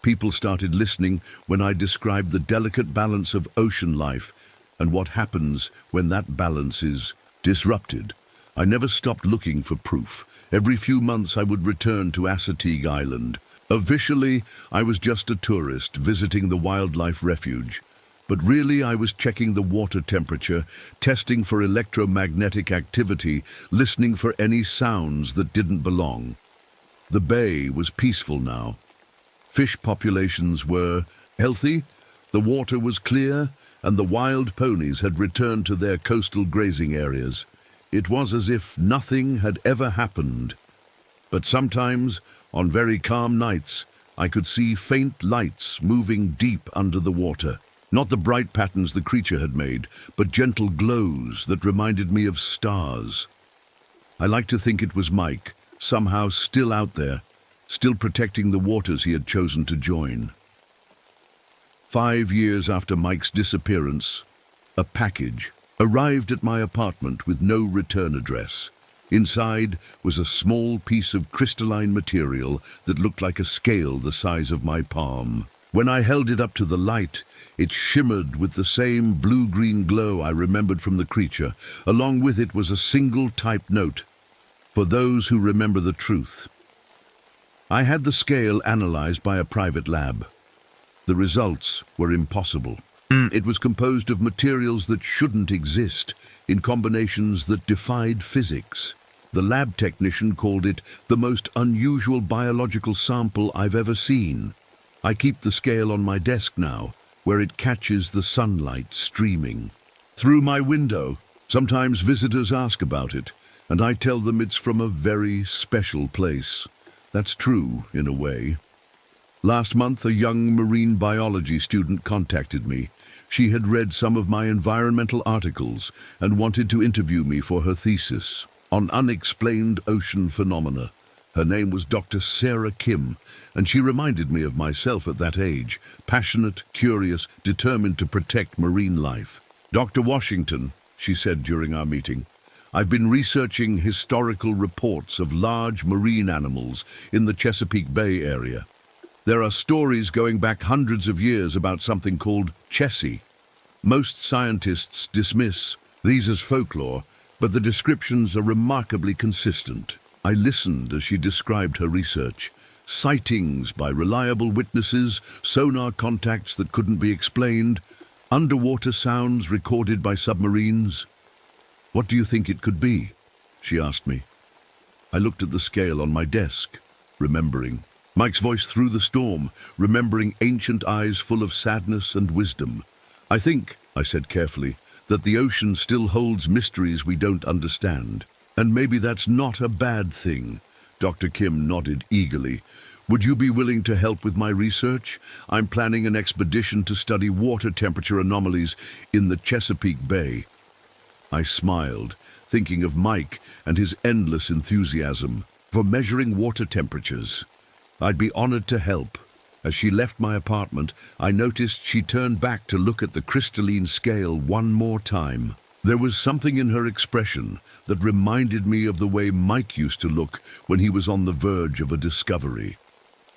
People started listening when I described the delicate balance of ocean life and what happens when that balance is disrupted. I never stopped looking for proof. Every few months I would return to Assateague Island. Officially, I was just a tourist visiting the wildlife refuge. But really I was checking the water temperature, testing for electromagnetic activity, listening for any sounds that didn't belong. The bay was peaceful now. Fish populations were healthy, the water was clear, and the wild ponies had returned to their coastal grazing areas. It was as if nothing had ever happened. But sometimes, on very calm nights, I could see faint lights moving deep under the water. Not the bright patterns the creature had made, but gentle glows that reminded me of stars. I like to think it was Mike, somehow still out there, still protecting the waters he had chosen to join. 5 years after Mike's disappearance, a package arrived at my apartment with no return address. Inside was a small piece of crystalline material that looked like a scale the size of my palm. When I held it up to the light, it shimmered with the same blue-green glow I remembered from the creature. Along with it was a single typed note, "For those who remember the truth." I had the scale analyzed by a private lab. The results were impossible. It was composed of materials that shouldn't exist, in combinations that defied physics. The lab technician called it the most unusual biological sample I've ever seen. I keep the scale on my desk now, where it catches the sunlight streaming through my window. Sometimes visitors ask about it, and I tell them it's from a very special place. That's true, in a way. Last month, a young marine biology student contacted me. She had read some of my environmental articles and wanted to interview me for her thesis on unexplained ocean phenomena. Her name was Dr. Sarah Kim, and she reminded me of myself at that age, passionate, curious, determined to protect marine life. "Dr. Washington," she said during our meeting, "I've been researching historical reports of large marine animals in the Chesapeake Bay area. There are stories going back hundreds of years about something called Chessie. Most scientists dismiss these as folklore, but the descriptions are remarkably consistent." I listened as she described her research. Sightings by reliable witnesses, sonar contacts that couldn't be explained, underwater sounds recorded by submarines. "What do you think it could be?" she asked me. I looked at the scale on my desk, remembering. Mike's voice through the storm, remembering ancient eyes full of sadness and wisdom. "I think," I said carefully, "that the ocean still holds mysteries we don't understand. And maybe that's not a bad thing." Dr. Kim nodded eagerly. "Would you be willing to help with my research? I'm planning an expedition to study water temperature anomalies in the Chesapeake Bay." I smiled, thinking of Mike and his endless enthusiasm for measuring water temperatures. I'd be honored to help. As she left my apartment, I noticed she turned back to look at the crystalline scale one more time. There was something in her expression that reminded me of the way Mike used to look when he was on the verge of a discovery.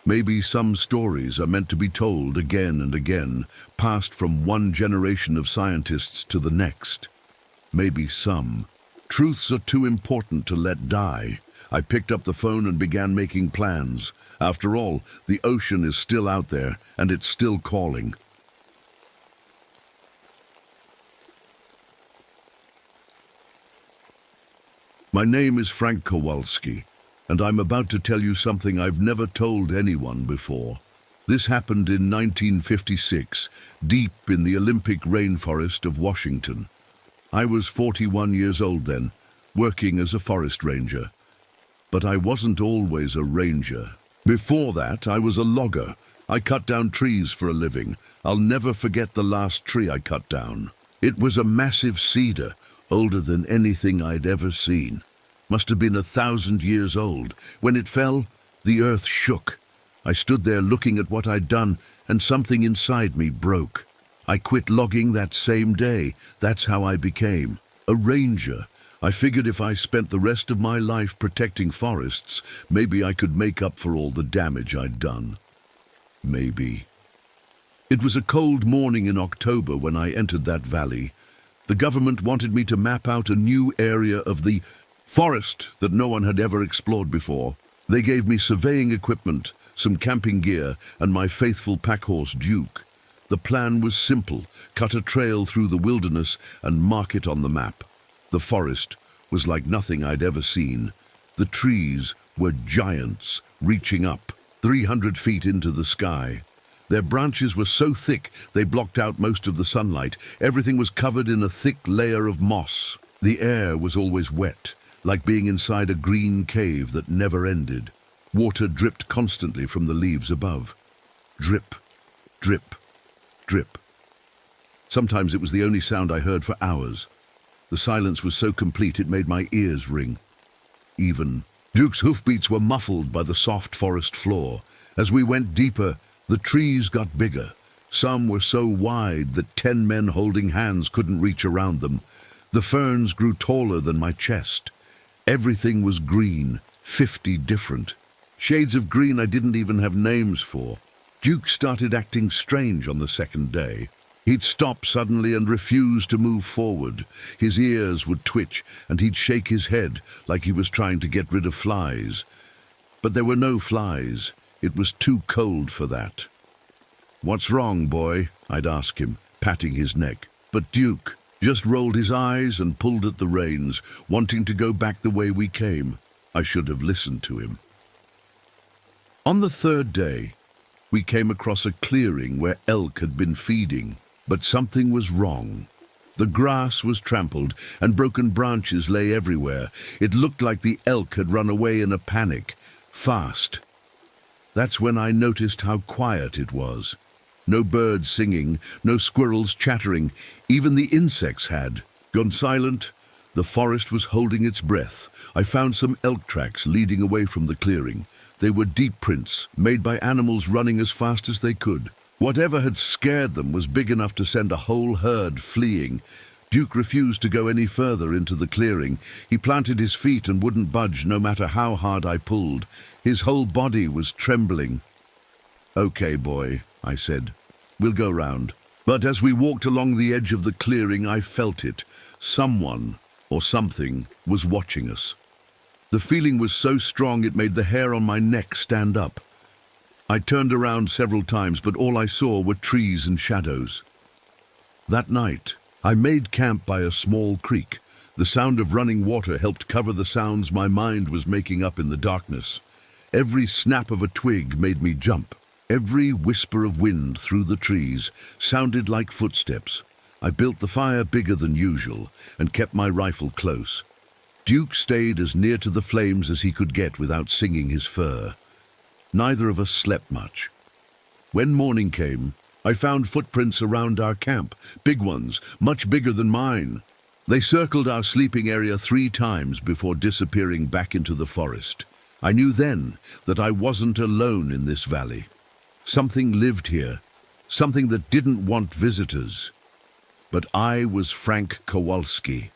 Maybe some stories are meant to be told again and again, passed from one generation of scientists to the next. Maybe some truths are too important to let die. I picked up the phone and began making plans. After all, the ocean is still out there, and it's still calling. My name is Frank Kowalski, and I'm about to tell you something I've never told anyone before. This happened in 1956, deep in the Olympic rainforest of Washington. I was 41 years old then, working as a forest ranger. But I wasn't always a ranger. Before that, I was a logger. I cut down trees for a living. I'll never forget the last tree I cut down. It was a massive cedar, older than anything I'd ever seen. Must have been 1,000 years old. When it fell, the earth shook. I stood there looking at what I'd done, and something inside me broke. I quit logging that same day. That's how I became a ranger. I figured if I spent the rest of my life protecting forests, maybe I could make up for all the damage I'd done. Maybe. It was a cold morning in October when I entered that valley. The government wanted me to map out a new area of the forest that no one had ever explored before. They gave me surveying equipment, some camping gear, and my faithful packhorse Duke. The plan was simple: cut a trail through the wilderness and mark it on the map. The forest was like nothing I'd ever seen. The trees were giants, reaching up 300 feet into the sky. Their branches were so thick they blocked out most of the sunlight. Everything was covered in a thick layer of moss. The air was always wet, like being inside a green cave that never ended. Water dripped constantly from the leaves above. Drip, drip, drip. Sometimes it was the only sound I heard for hours. The silence was so complete it made my ears ring. Even Duke's hoofbeats were muffled by the soft forest floor. As we went deeper, the trees got bigger. Some were so wide that 10 men holding hands couldn't reach around them. The ferns grew taller than my chest. Everything was green, 50 different shades of green I didn't even have names for. Duke started acting strange on the second day. He'd stop suddenly and refuse to move forward. His ears would twitch and he'd shake his head like he was trying to get rid of flies. But there were no flies. It was too cold for that. "What's wrong, boy?" I'd ask him, patting his neck. But Duke just rolled his eyes and pulled at the reins, wanting to go back the way we came. I should have listened to him. On the third day, we came across a clearing where elk had been feeding. But something was wrong. The grass was trampled and broken branches lay everywhere. It looked like the elk had run away in a panic, fast. That's when I noticed how quiet it was. No birds singing, no squirrels chattering. Even the insects had gone silent. The forest was holding its breath. I found some elk tracks leading away from the clearing. They were deep prints, made by animals running as fast as they could. Whatever had scared them was big enough to send a whole herd fleeing. Duke refused to go any further into the clearing. He planted his feet and wouldn't budge no matter how hard I pulled. His whole body was trembling. "Okay, boy," I said. "We'll go round." But as we walked along the edge of the clearing, I felt it. Someone, or something, was watching us. The feeling was so strong it made the hair on my neck stand up. I turned around several times, but all I saw were trees and shadows. That night, I made camp by a small creek. The sound of running water helped cover the sounds my mind was making up in the darkness. Every snap of a twig made me jump. Every whisper of wind through the trees sounded like footsteps. I built the fire bigger than usual and kept my rifle close. Duke stayed as near to the flames as he could get without singing his fur. Neither of us slept much. When morning came, I found footprints around our camp, big ones, much bigger than mine. They circled our sleeping area 3 times before disappearing back into the forest. I knew then that I wasn't alone in this valley. Something lived here, something that didn't want visitors. But I was Frank Kowalski,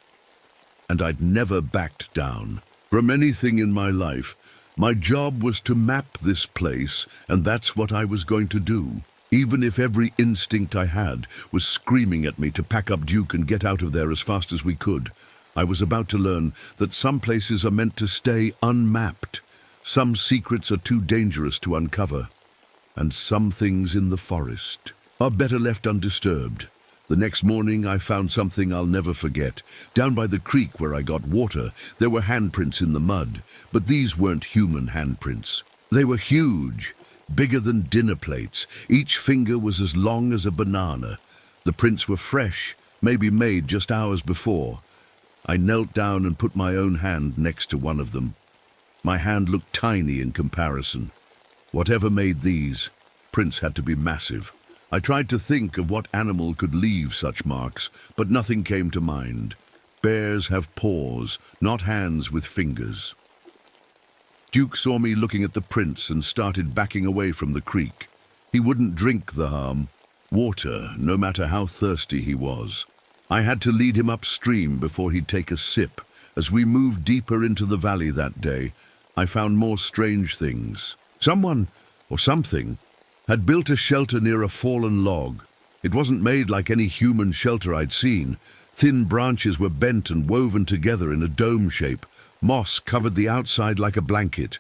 and I'd never backed down. From anything in my life, my job was to map this place, and that's what I was going to do. Even if every instinct I had was screaming at me to pack up Duke and get out of there as fast as we could, I was about to learn that some places are meant to stay unmapped. Some secrets are too dangerous to uncover, and some things in the forest are better left undisturbed. The next morning I found something I'll never forget. Down by the creek where I got water, there were handprints in the mud, but these weren't human handprints. They were huge, bigger than dinner plates. Each finger was as long as a banana. The prints were fresh, maybe made just hours before. I knelt down and put my own hand next to one of them. My hand looked tiny in comparison. Whatever made these, prints had to be massive. I tried to think of what animal could leave such marks, but nothing came to mind. Bears have paws, not hands with fingers. Duke saw me looking at the prints and started backing away from the creek. He wouldn't drink the water, no matter how thirsty he was. I had to lead him upstream before he'd take a sip. As we moved deeper into the valley that day, I found more strange things. Someone, or something, had built a shelter near a fallen log. It wasn't made like any human shelter I'd seen. Thin branches were bent and woven together in a dome shape. Moss covered the outside like a blanket.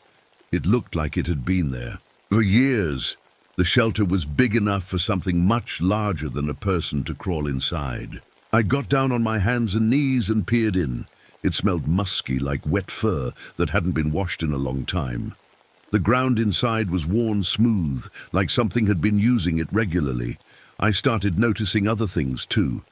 It looked like it had been there for years. The shelter was big enough for something much larger than a person to crawl inside. I got down on my hands and knees and peered in. It smelled musky, like wet fur that hadn't been washed in a long time. The ground inside was worn smooth, like something had been using it regularly. I started noticing other things too.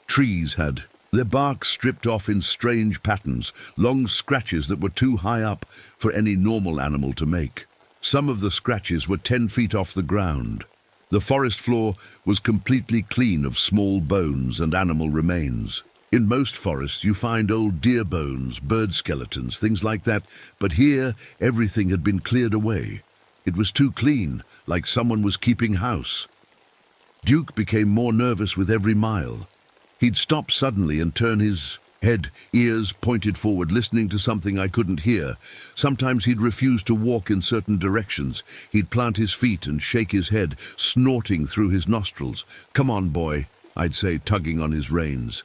Trees had their bark stripped off in strange patterns, long scratches that were too high up for any normal animal to make. Some of the scratches were 10 feet off the ground. The forest floor was completely clean of small bones and animal remains. In most forests you find old deer bones, bird skeletons, things like that, but here everything had been cleared away. It was too clean, like someone was keeping house. Duke became more nervous with every mile. He'd stop suddenly and turn his Head, ears pointed forward, listening to something I couldn't hear. Sometimes he'd refuse to walk in certain directions. He'd plant his feet and shake his head, snorting through his nostrils. "Come on, boy," I'd say, tugging on his reins.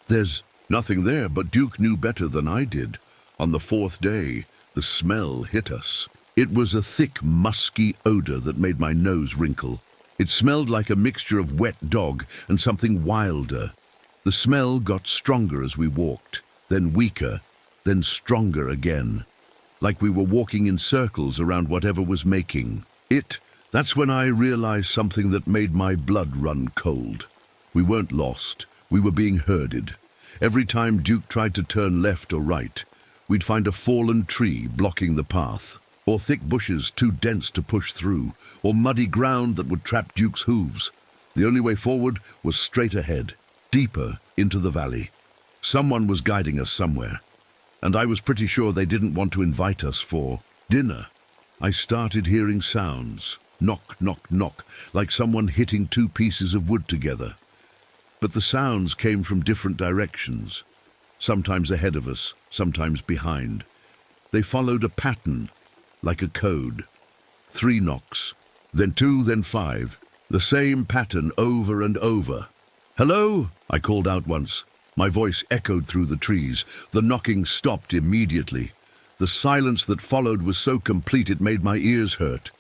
There's nothing there, but Duke knew better than I did. On the fourth day, the smell hit us. It was a thick, musky odor that made my nose wrinkle. It smelled like a mixture of wet dog and something wilder. The smell got stronger as we walked, then weaker, then stronger again, like we were walking in circles around whatever was making it. That's when I realized something that made my blood run cold. We weren't lost, we were being herded. Every time Duke tried to turn left or right, we'd find a fallen tree blocking the path, or thick bushes too dense to push through, or muddy ground that would trap Duke's hooves. The only way forward was straight ahead, deeper into the valley. Someone was guiding us somewhere, and I was pretty sure they didn't want to invite us for dinner. I started hearing sounds, knock, knock, knock, like someone hitting two pieces of wood together. But the sounds came from different directions, sometimes ahead of us, sometimes behind. They followed a pattern, like a code. 3 knocks, then 2, then 5. The same pattern over and over. "Hello?" I called out once. My voice echoed through the trees. The knocking stopped immediately. The silence that followed was so complete it made my ears hurt.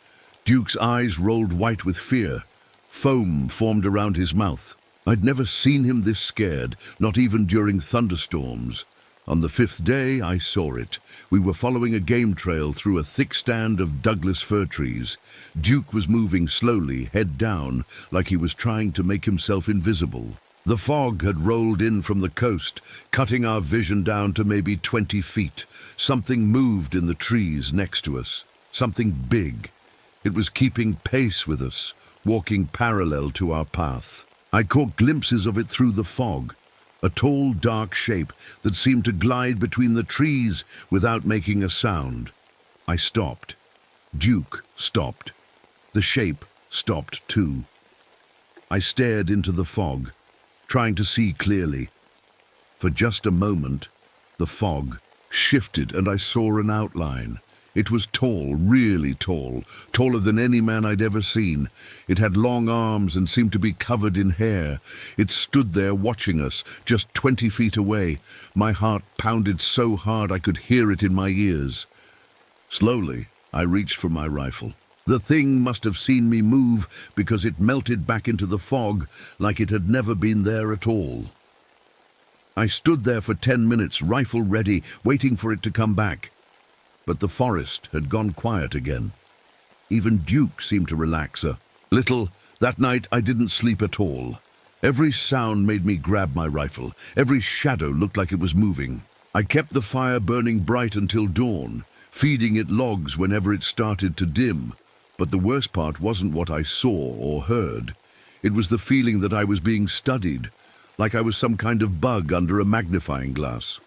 Duke's eyes rolled white with fear. Foam formed around his mouth. I'd never seen him this scared, not even during thunderstorms. On the 5th day, I saw it. We were following a game trail through a thick stand of Douglas fir trees. Duke was moving slowly, head down, like he was trying to make himself invisible. The fog had rolled in from the coast, cutting our vision down to maybe 20 feet. Something moved in the trees next to us. Something big. It was keeping pace with us, walking parallel to our path. I caught glimpses of it through the fog. A tall, dark shape that seemed to glide between the trees without making a sound. I stopped. Duke stopped. The shape stopped too. I stared into the fog, trying to see clearly. For just a moment, the fog shifted and I saw an outline. It was tall, really tall, taller than any man I'd ever seen. It had long arms and seemed to be covered in hair. It stood there watching us, just 20 feet away. My heart pounded so hard I could hear it in my ears. Slowly, I reached for my rifle. The thing must have seen me move because it melted back into the fog like it had never been there at all. I stood there for 10 minutes, rifle ready, waiting for it to come back. But the forest had gone quiet again. Even Duke seemed to relax a little. That night I didn't sleep at all. Every sound made me grab my rifle. Every shadow looked like it was moving. I kept the fire burning bright until dawn, feeding it logs whenever it started to dim. But the worst part wasn't what I saw or heard. It was the feeling that I was being studied, like I was some kind of bug under a magnifying glass.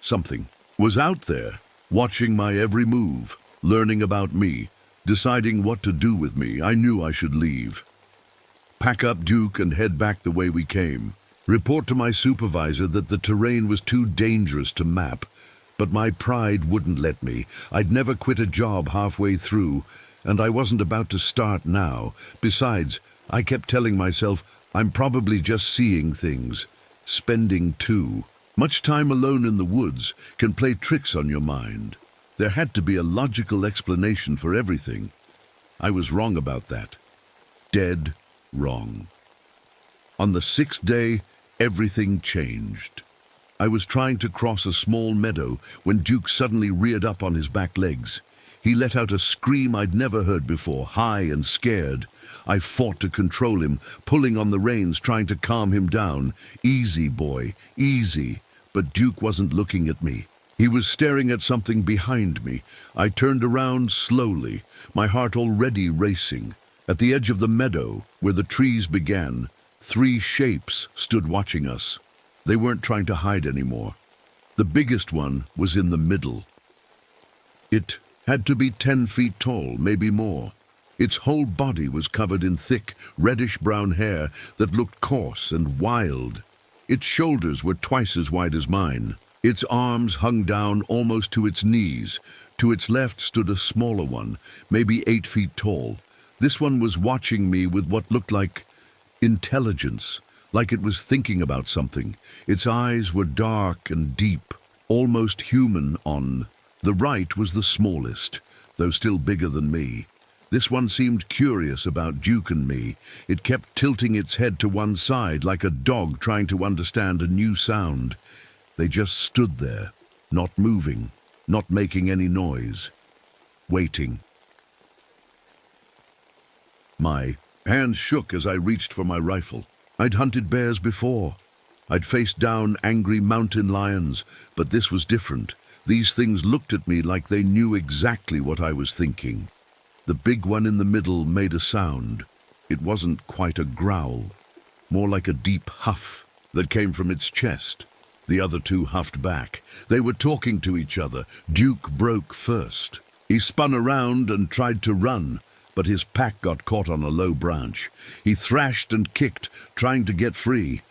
Something was out there, watching my every move, learning about me, deciding what to do with me. I knew I should leave. Pack up Duke and head back the way we came. Report to my supervisor that the terrain was too dangerous to map, but my pride wouldn't let me. I'd never quit a job halfway through, and I wasn't about to start now. Besides, I kept telling myself, I'm probably just seeing things, spending too. Much time alone in the woods can play tricks on your mind. There had to be a logical explanation for everything. I was wrong about that. Dead wrong. On the 6th day, everything changed. I was trying to cross a small meadow when Duke suddenly reared up on his back legs. He let out a scream I'd never heard before, high and scared. I fought to control him, pulling on the reins, trying to calm him down. Easy, boy, easy. But Duke wasn't looking at me. He was staring at something behind me. I turned around slowly, my heart already racing. At the edge of the meadow, where the trees began, 3 shapes stood watching us. They weren't trying to hide anymore. The biggest one was in the middle. It had to be 10 feet tall, maybe more. Its whole body was covered in thick, reddish-brown hair that looked coarse and wild. Its shoulders were twice as wide as mine. Its arms hung down almost to its knees. To its left stood a smaller one, maybe 8 feet tall. This one was watching me with what looked like intelligence, like it was thinking about something. Its eyes were dark and deep, almost human. On the right was the smallest, though still bigger than me. This one seemed curious about Duke and me. It kept tilting its head to one side like a dog trying to understand a new sound. They just stood there, not moving, not making any noise, waiting. My hands shook as I reached for my rifle. I'd hunted bears before. I'd faced down angry mountain lions, but this was different. These things looked at me like they knew exactly what I was thinking. The big one in the middle made a sound. It wasn't quite a growl, more like a deep huff that came from its chest. The other two huffed back. They were talking to each other. Duke broke first. He spun around and tried to run, but his pack got caught on a low branch. He thrashed and kicked, trying to get free.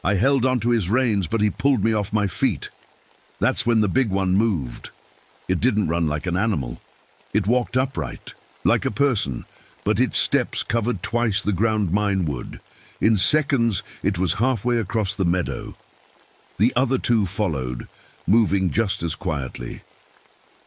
I held onto his reins, but he pulled me off my feet. That's when the big one moved. It didn't run like an animal. It walked upright, like a person, but its steps covered twice the ground mine would. In seconds, it was halfway across the meadow. The other two followed, moving just as quietly.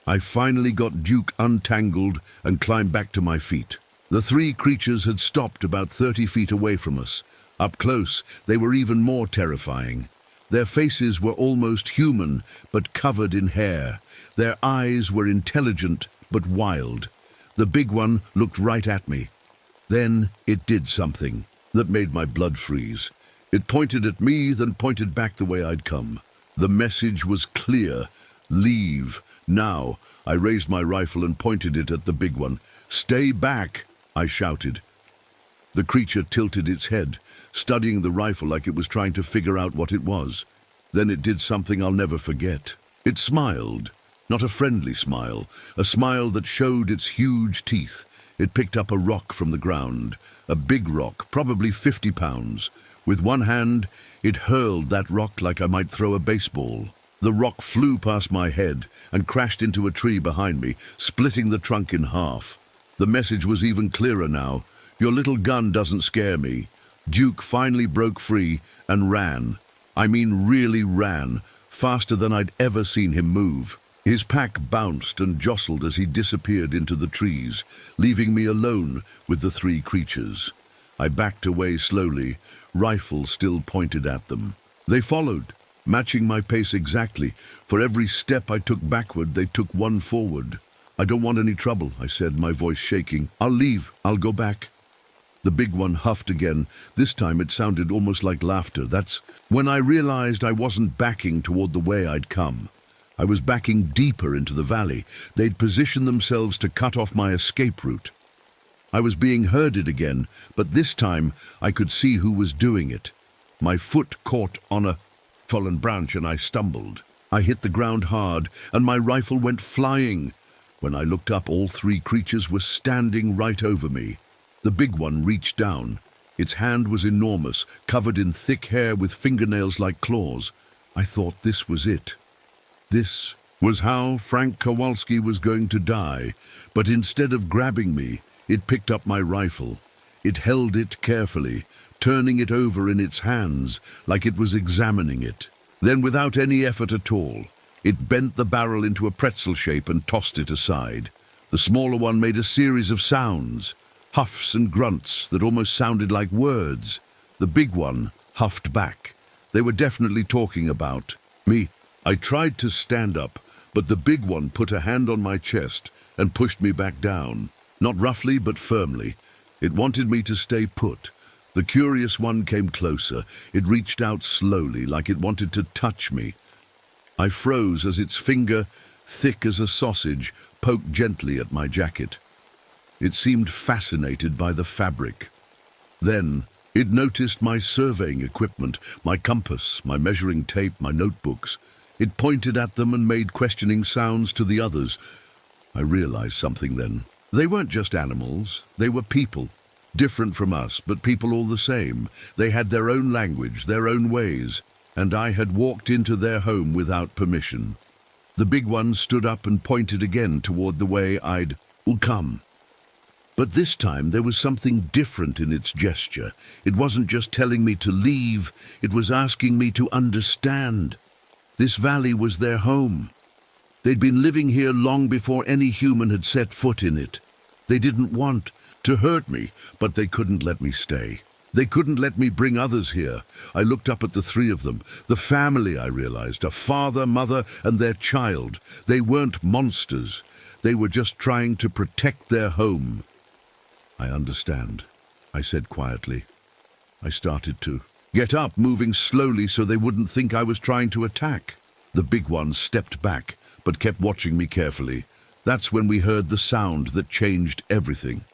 I finally got Duke untangled and climbed back to my feet. The three creatures had stopped about 30 feet away from us. Up close, they were even more terrifying. Their faces were almost human, but covered in hair. Their eyes were intelligent, but wild. The big one looked right at me. Then it did something that made my blood freeze. It pointed at me, then pointed back the way I'd come. The message was clear. Leave, now. I raised my rifle and pointed it at the big one. Stay back, I shouted. The creature tilted its head, studying the rifle like it was trying to figure out what it was. Then it did something I'll never forget. It smiled, not a friendly smile, a smile that showed its huge teeth. It picked up a rock from the ground, a big rock, probably 50 pounds. With one hand, it hurled that rock like I might throw a baseball. The rock flew past my head and crashed into a tree behind me, splitting the trunk in half. The message was even clearer now. Your little gun doesn't scare me. Duke finally broke free and ran. I mean really ran, faster than I'd ever seen him move. His pack bounced and jostled as he disappeared into the trees, leaving me alone with the three creatures. I backed away slowly, rifle still pointed at them. They followed, matching my pace exactly. For every step I took backward, they took one forward. I don't want any trouble, I said, my voice shaking. I'll leave. I'll go back. The big one huffed again. This time it sounded almost like laughter. That's when I realized I wasn't backing toward the way I'd come. I was backing deeper into the valley. They'd positioned themselves to cut off my escape route. I was being herded again, but this time I could see who was doing it. My foot caught on a fallen branch and I stumbled. I hit the ground hard and my rifle went flying. When I looked up, all three creatures were standing right over me. The big one reached down. Its hand was enormous, covered in thick hair with fingernails like claws. I thought this was it. This was how Frank Kowalski was going to die, but instead of grabbing me, it picked up my rifle. It held it carefully, turning it over in its hands like it was examining it. Then, without any effort at all, it bent the barrel into a pretzel shape and tossed it aside. The smaller one made a series of sounds, huffs and grunts that almost sounded like words. The big one huffed back. They were definitely talking about me. I tried to stand up, but the big one put a hand on my chest and pushed me back down. Not roughly, but firmly. It wanted me to stay put. The curious one came closer. It reached out slowly, like it wanted to touch me. I froze as its finger, thick as a sausage, poked gently at my jacket. It seemed fascinated by the fabric. Then it noticed my surveying equipment, my compass, my measuring tape, my notebooks. It pointed at them and made questioning sounds to the others. I realized something then. They weren't just animals, they were people. Different from us, but people all the same. They had their own language, their own ways. and I had walked into their home without permission. The big one stood up and pointed again toward the way I'd come. But this time there was something different in its gesture. It wasn't just telling me to leave, it was asking me to understand. This valley was their home. They'd been living here long before any human had set foot in it. They didn't want to hurt me, but they couldn't let me stay. They couldn't let me bring others here. I looked up at the three of them. The family, I realized, a father, mother, and their child. They weren't monsters. They were just trying to protect their home. I understand, I said quietly. I started to get up, moving slowly so they wouldn't think I was trying to attack. The big one stepped back, but kept watching me carefully. That's when we heard the sound that changed everything.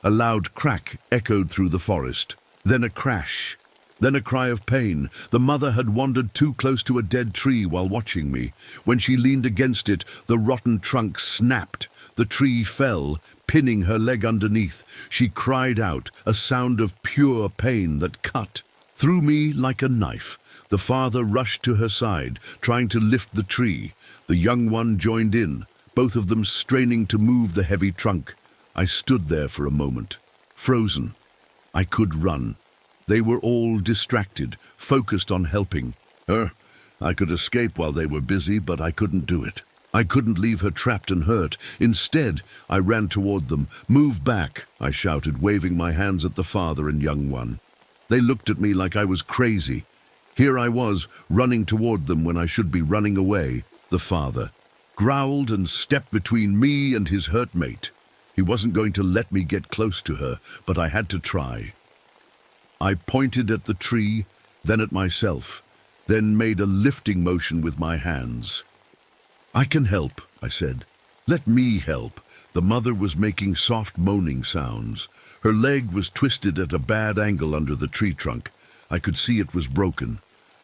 A loud crack echoed through the forest, then a crash, then a cry of pain. The mother had wandered too close to a dead tree while watching me. When she leaned against it, the rotten trunk snapped. The tree fell, pinning her leg underneath. She cried out, a sound of pure pain that cut through me like a knife. The father rushed to her side, trying to lift the tree. The young one joined in, both of them straining to move the heavy trunk. I stood there for a moment, frozen. I could run. They were all distracted, focused on helping her. I could escape while they were busy, but I couldn't do it. I couldn't leave her trapped and hurt. Instead, I ran toward them. "Move back," I shouted, waving my hands at the father and young one. They looked at me like I was crazy. Here I was, running toward them when I should be running away. The father growled and stepped between me and his hurt mate. He wasn't going to let me get close to her, but I had to try. I pointed at the tree, then at myself, then made a lifting motion with my hands. "I can help," I said. "Let me help." The mother was making soft moaning sounds. Her leg was twisted at a bad angle under the tree trunk. I could see it was broken.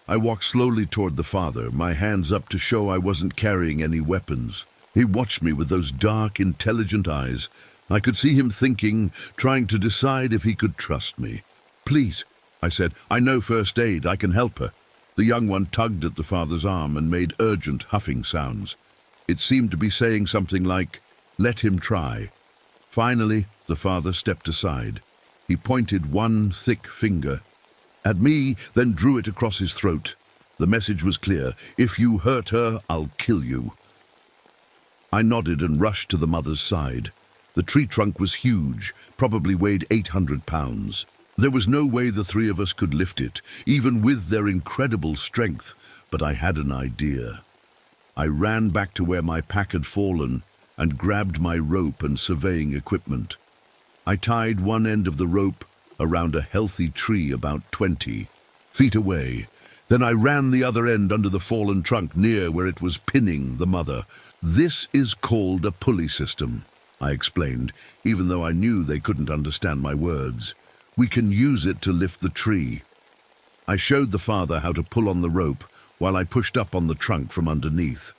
I walked slowly toward the father, my hands up to show I wasn't carrying any weapons. He watched me with those dark, intelligent eyes. I could see him thinking, trying to decide if he could trust me. "Please," I said, "I know first aid. I can help her." The young one tugged at the father's arm and made urgent huffing sounds. It seemed to be saying something like, "Let him try." Finally, the father stepped aside. He pointed one thick finger at me, then drew it across his throat. The message was clear: "If you hurt her, I'll kill you." I nodded and rushed to the mother's side. The tree trunk was huge, probably weighed 800 pounds. There was no way the three of us could lift it, even with their incredible strength, but I had an idea. I ran back to where my pack had fallen and grabbed my rope and surveying equipment. I tied one end of the rope around a healthy tree about 20 feet away. Then I ran the other end under the fallen trunk near where it was pinning the mother. "This is called a pulley system," I explained, even though I knew they couldn't understand my words. "We can use it to lift the tree." I showed the father how to pull on the rope while I pushed up on the trunk from underneath.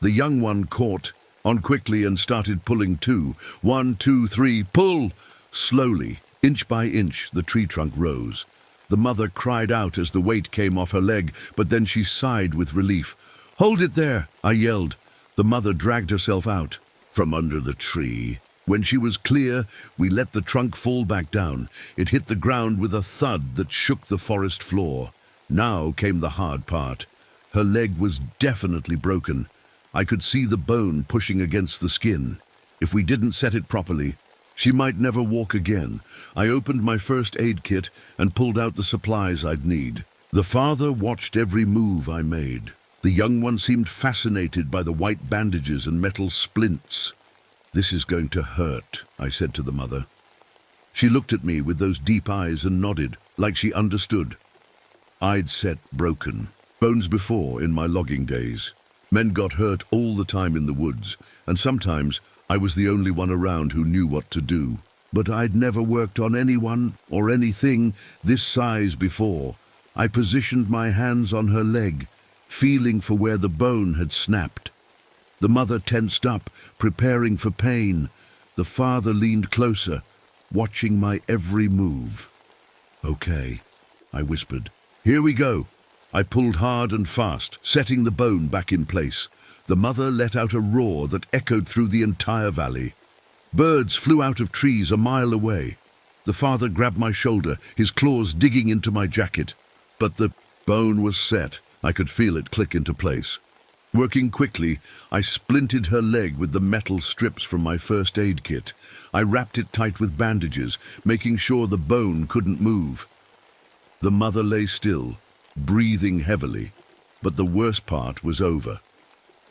The young one caught on quickly and started pulling too. 1, 2, 3, pull! Slowly, inch by inch, the tree trunk rose. The mother cried out as the weight came off her leg, but then she sighed with relief. "Hold it there," I yelled. The mother dragged herself out from under the tree. When she was clear, we let the trunk fall back down. It hit the ground with a thud that shook the forest floor. Now came the hard part. Her leg was definitely broken. I could see the bone pushing against the skin. If we didn't set it properly, she might never walk again. I opened my first aid kit and pulled out the supplies I'd need. The father watched every move I made. The young one seemed fascinated by the white bandages and metal splints. "This is going to hurt," I said to the mother. She looked at me with those deep eyes and nodded, like she understood. I'd set broken bones before in my logging days. Men got hurt all the time in the woods, and sometimes I was the only one around who knew what to do. But I'd never worked on anyone or anything this size before. I positioned my hands on her leg, feeling for where the bone had snapped. The mother tensed up, preparing for pain. The father leaned closer, watching my every move. "Okay," I whispered. "Here we go." I pulled hard and fast, setting the bone back in place. The mother let out a roar that echoed through the entire valley. Birds flew out of trees a mile away. The father grabbed my shoulder, his claws digging into my jacket. But the bone was set. I could feel it click into place. Working quickly, I splinted her leg with the metal strips from my first aid kit. I wrapped it tight with bandages, making sure the bone couldn't move. The mother lay still, breathing heavily, but the worst part was over.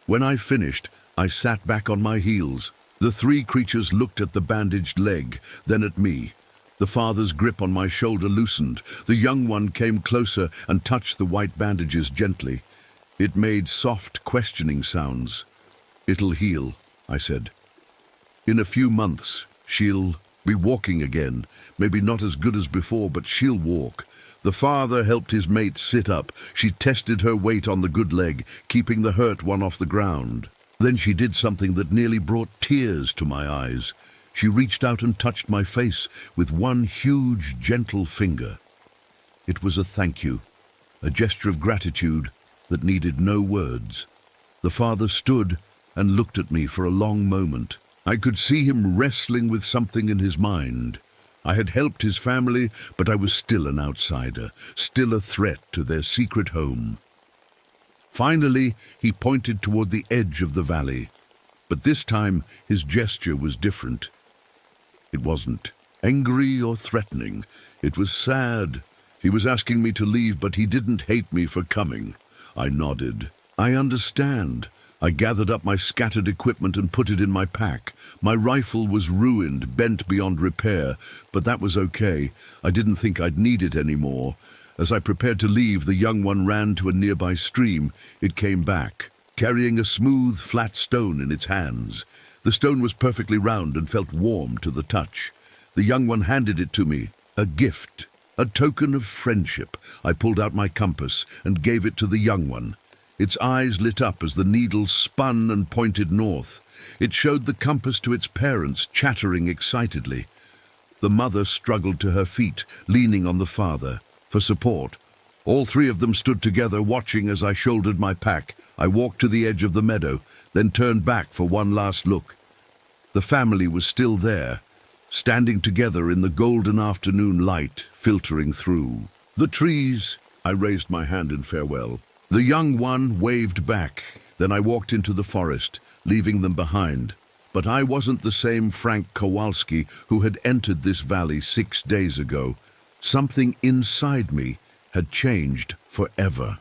When I finished, I sat back on my heels. The three creatures looked at the bandaged leg, then at me. The father's grip on my shoulder loosened. The young one came closer and touched the white bandages gently. It made soft, questioning sounds. "It'll heal," I said. "In a few months, she'll be walking again. Maybe not as good as before, but she'll walk." The father helped his mate sit up. She tested her weight on the good leg, keeping the hurt one off the ground. Then she did something that nearly brought tears to my eyes. She reached out and touched my face with one huge, gentle finger. It was a thank you, a gesture of gratitude that needed no words. The father stood and looked at me for a long moment. I could see him wrestling with something in his mind. I had helped his family, but I was still an outsider, still a threat to their secret home. Finally, he pointed toward the edge of the valley, but this time his gesture was different. It wasn't angry or threatening. It was sad. He was asking me to leave, but he didn't hate me for coming. I nodded. "I understand." I gathered up my scattered equipment and put it in my pack. My rifle was ruined, bent beyond repair, but that was okay. I didn't think I'd need it anymore. As I prepared to leave, the young one ran to a nearby stream. It came back, carrying a smooth, flat stone in its hands. The stone was perfectly round and felt warm to the touch. The young one handed it to me, a gift, a token of friendship. I pulled out my compass and gave it to the young one. Its eyes lit up as the needle spun and pointed north. It showed the compass to its parents, chattering excitedly. The mother struggled to her feet, leaning on the father for support. All three of them stood together, watching as I shouldered my pack. I walked to the edge of the meadow, then turned back for one last look. The family was still there, standing together in the golden afternoon light filtering through. "The trees," I raised my hand in farewell. The young one waved back. Then I walked into the forest, leaving them behind. But I wasn't the same Frank Kowalski who had entered this valley 6 days ago. Something inside me had changed forever.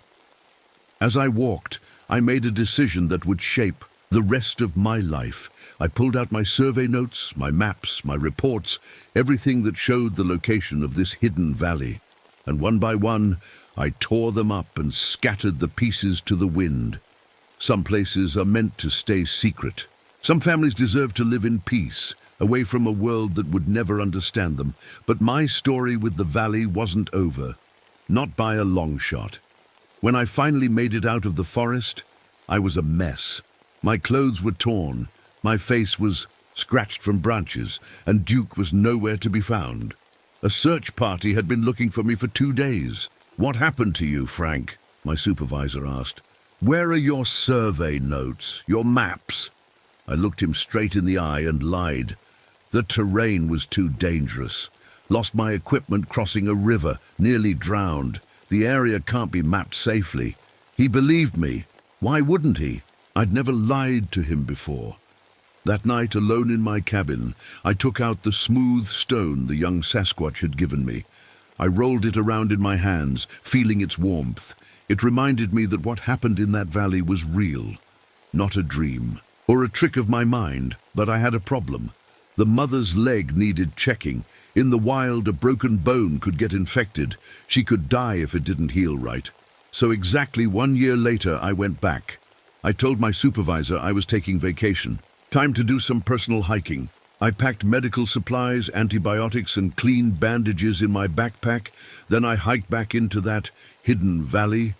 As I walked, I made a decision that would shape the rest of my life. I pulled out my survey notes, my maps, my reports, everything that showed the location of this hidden valley. And one by one, I tore them up and scattered the pieces to the wind. Some places are meant to stay secret. Some families deserve to live in peace, away from a world that would never understand them. But my story with the valley wasn't over, not by a long shot. When I finally made it out of the forest, I was a mess. My clothes were torn, my face was scratched from branches, and Duke was nowhere to be found. A search party had been looking for me for 2 days. "What happened to you, Frank?" my supervisor asked. "Where are your survey notes, your maps?" I looked him straight in the eye and lied. The terrain was too dangerous. Lost my equipment crossing a river, nearly drowned. The area can't be mapped safely. He believed me. Why wouldn't he? I'd never lied to him before. That night, alone in my cabin, I took out the smooth stone the young Sasquatch had given me. I rolled it around in my hands, feeling its warmth. It reminded me that what happened in that valley was real, not a dream, or a trick of my mind. But I had a problem. The mother's leg needed checking. In the wild, a broken bone could get infected. She could die if it didn't heal right. So exactly 1 year later, I went back. I told my supervisor I was taking vacation. Time to do some personal hiking. I packed medical supplies, antibiotics, and clean bandages in my backpack. Then I hiked back into that hidden valley.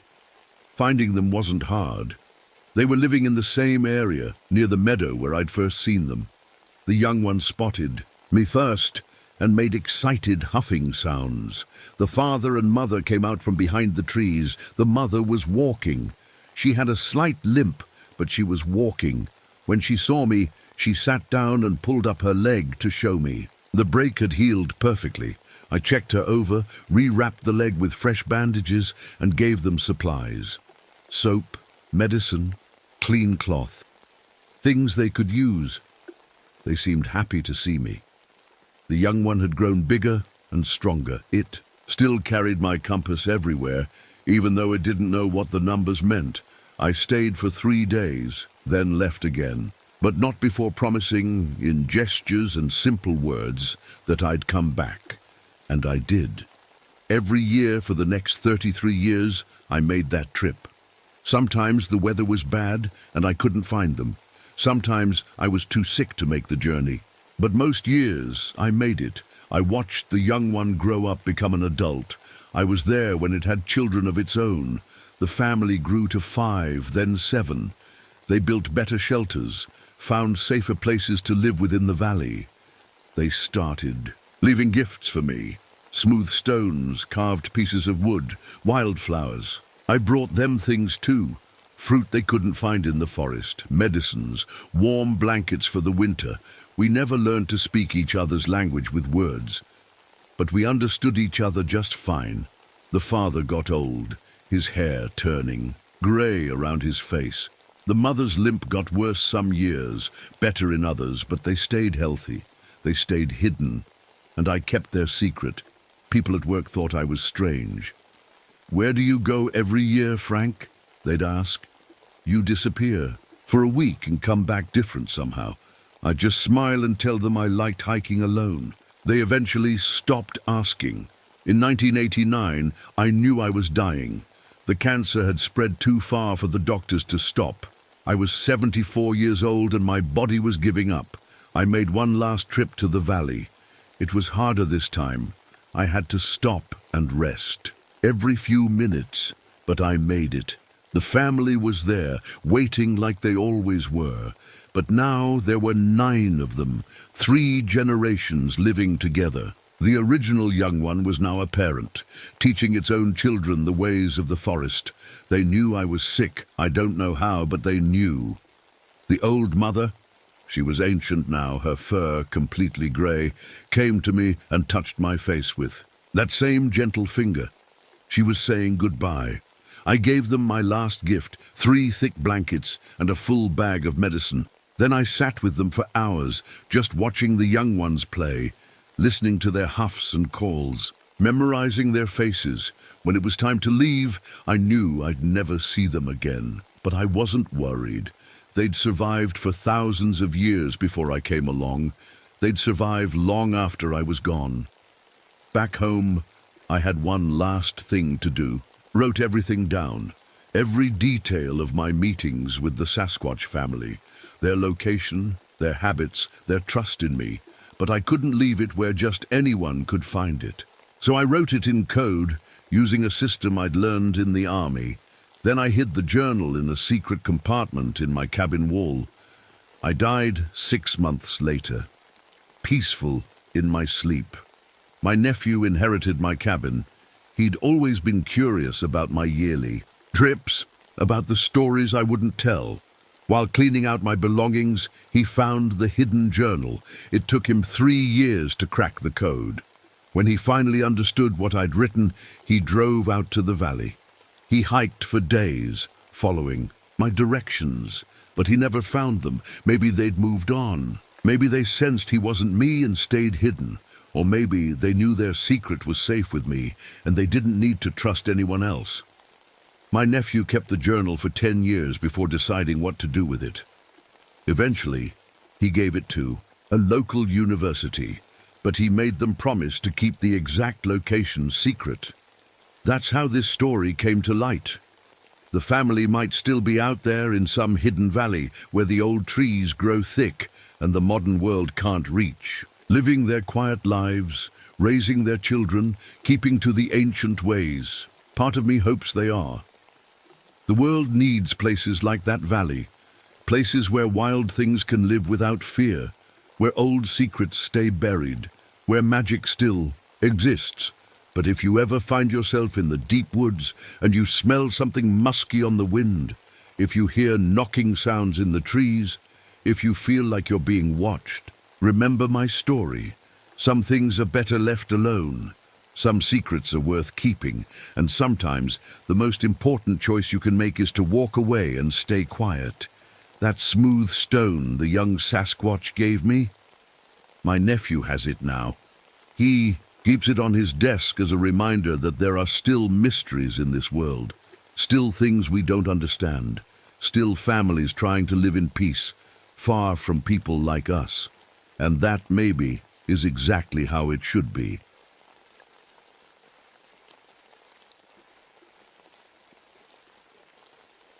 Finding them wasn't hard. They were living in the same area, near the meadow where I'd first seen them. The young one spotted me first and made excited huffing sounds. The father and mother came out from behind the trees. The mother was walking. She had a slight limp, but she was walking. When she saw me, she sat down and pulled up her leg to show me. The break had healed perfectly. I checked her over, rewrapped the leg with fresh bandages, and gave them supplies. Soap, medicine, clean cloth. Things they could use. They seemed happy to see me. The young one had grown bigger and stronger. It still carried my compass everywhere, even though it didn't know what the numbers meant. I stayed for 3 days, then left again, but not before promising, in gestures and simple words, that I'd come back. And I did. Every year for the next 33 years, I made that trip. Sometimes the weather was bad and I couldn't find them. Sometimes I was too sick to make the journey. But most years, I made it. I watched the young one grow up, become an adult. I was there when it had children of its own. The family grew to 5, then 7. They built better shelters, found safer places to live within the valley. They started, leaving gifts for me. Smooth stones, carved pieces of wood, wildflowers. I brought them things too. Fruit they couldn't find in the forest, medicines, warm blankets for the winter. We never learned to speak each other's language with words, but we understood each other just fine. The father got old, his hair turning, grey around his face. The mother's limp got worse some years, better in others, but they stayed healthy. They stayed hidden, and I kept their secret. People at work thought I was strange. "Where do you go every year, Frank?" they'd ask. "You disappear for a week and come back different somehow." I'd just smile and tell them I liked hiking alone. They eventually stopped asking. In 1989, I knew I was dying. The cancer had spread too far for the doctors to stop. I was 74 years old and my body was giving up. I made one last trip to the valley. It was harder this time. I had to stop and rest. Every few minutes, but I made it. The family was there, waiting like they always were. But now there were 9 of them, 3 generations living together. The original young one was now a parent, teaching its own children the ways of the forest. They knew I was sick. I don't know how, but they knew. The old mother, she was ancient now, her fur completely grey, came to me and touched my face with that same gentle finger. She was saying goodbye. I gave them my last gift, 3 thick blankets and a full bag of medicine. Then I sat with them for hours, just watching the young ones play, listening to their huffs and calls, memorizing their faces. When it was time to leave, I knew I'd never see them again. But I wasn't worried. They'd survived for thousands of years before I came along. They'd survived long after I was gone. Back home, I had one last thing to do. Wrote everything down. Every detail of my meetings with the Sasquatch family. Their location, their habits, their trust in me. But I couldn't leave it where just anyone could find it. So I wrote it in code, using a system I'd learned in the army. Then I hid the journal in a secret compartment in my cabin wall. I died 6 months later, peaceful in my sleep. My nephew inherited my cabin. He'd always been curious about my yearly trips, about the stories I wouldn't tell. While cleaning out my belongings, he found the hidden journal. It took him 3 years to crack the code. When he finally understood what I'd written, he drove out to the valley. He hiked for days, following my directions, but he never found them. Maybe they'd moved on. Maybe they sensed he wasn't me and stayed hidden. Or maybe they knew their secret was safe with me and they didn't need to trust anyone else. My nephew kept the journal for 10 years before deciding what to do with it. Eventually, he gave it to a local university, but he made them promise to keep the exact location secret. That's how this story came to light. The family might still be out there in some hidden valley where the old trees grow thick and the modern world can't reach, living their quiet lives, raising their children, keeping to the ancient ways. Part of me hopes they are. The world needs places like that valley, places where wild things can live without fear, where old secrets stay buried, where magic still exists. But if you ever find yourself in the deep woods and you smell something musky on the wind, if you hear knocking sounds in the trees, if you feel like you're being watched, remember my story. Some things are better left alone. Some secrets are worth keeping, and sometimes the most important choice you can make is to walk away and stay quiet. That smooth stone the young Sasquatch gave me, my nephew has it now. He keeps it on his desk as a reminder that there are still mysteries in this world, still things we don't understand, still families trying to live in peace, far from people like us. And that, maybe, is exactly how it should be.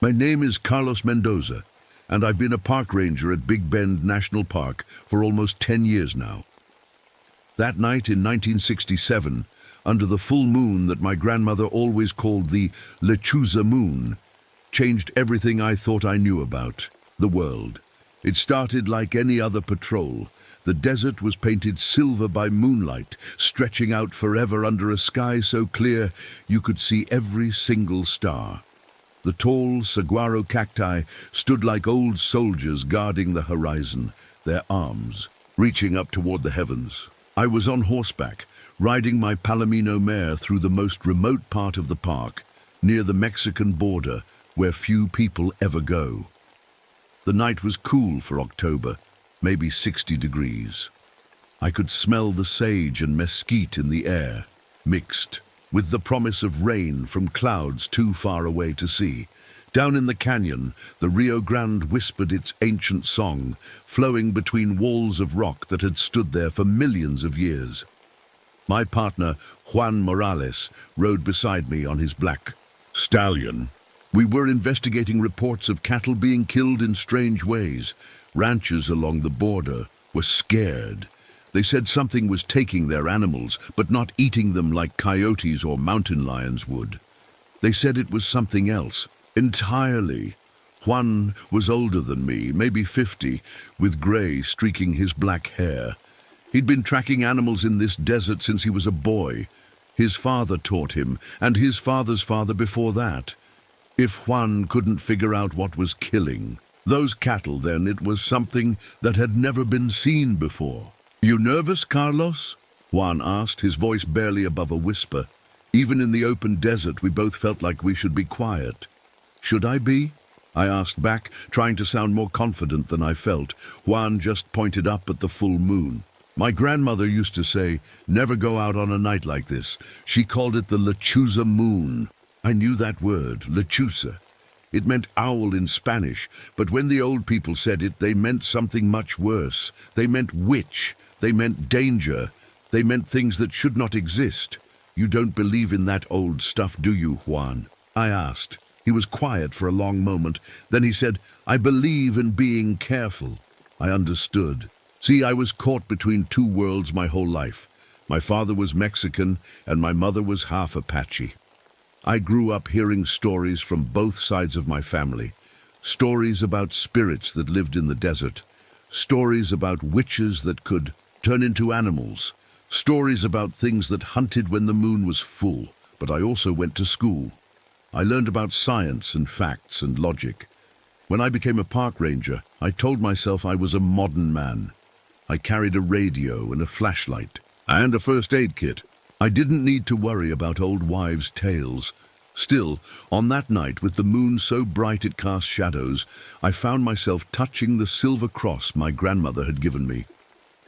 My name is Carlos Mendoza, and I've been a park ranger at Big Bend National Park for almost 10 years now. That night in 1967, under the full moon that my grandmother always called the Lechuza moon, changed everything I thought I knew about the world. It started like any other patrol. The desert was painted silver by moonlight, stretching out forever under a sky so clear you could see every single star. The tall saguaro cacti stood like old soldiers guarding the horizon, their arms reaching up toward the heavens. I was on horseback, riding my Palomino mare through the most remote part of the park, near the Mexican border, where few people ever go. The night was cool for October, maybe 60 degrees. I could smell the sage and mesquite in the air, mixed with the promise of rain from clouds too far away to see. Down in the canyon, the Rio Grande whispered its ancient song, flowing between walls of rock that had stood there for millions of years. My partner, Juan Morales, rode beside me on his black stallion. We were investigating reports of cattle being killed in strange ways. Ranchers along the border were scared. They said something was taking their animals, but not eating them like coyotes or mountain lions would. They said it was something else, entirely. Juan was older than me, maybe 50, with gray streaking his black hair. He'd been tracking animals in this desert since he was a boy. His father taught him, and his father's father before that. If Juan couldn't figure out what was killing those cattle, then it was something that had never been seen before. "You nervous, Carlos?" Juan asked, his voice barely above a whisper. Even in the open desert, we both felt like we should be quiet. "Should I be?" I asked back, trying to sound more confident than I felt. Juan just pointed up at the full moon. "My grandmother used to say, never go out on a night like this. She called it the Lechuza moon." I knew that word, Lechuza. It meant owl in Spanish, but when the old people said it, they meant something much worse. They meant witch. They meant danger. They meant things that should not exist. "You don't believe in that old stuff, do you, Juan?" I asked. He was quiet for a long moment. Then he said, "I believe in being careful." I understood. See, I was caught between two worlds my whole life. My father was Mexican, and my mother was half Apache. I grew up hearing stories from both sides of my family. Stories about spirits that lived in the desert. Stories about witches that could turn into animals. Stories about things that hunted when the moon was full. But I also went to school. I learned about science and facts and logic. When I became a park ranger, I told myself I was a modern man. I carried a radio and a flashlight and a first aid kit. I didn't need to worry about old wives' tales. Still, on that night, with the moon so bright it cast shadows, I found myself touching the silver cross my grandmother had given me.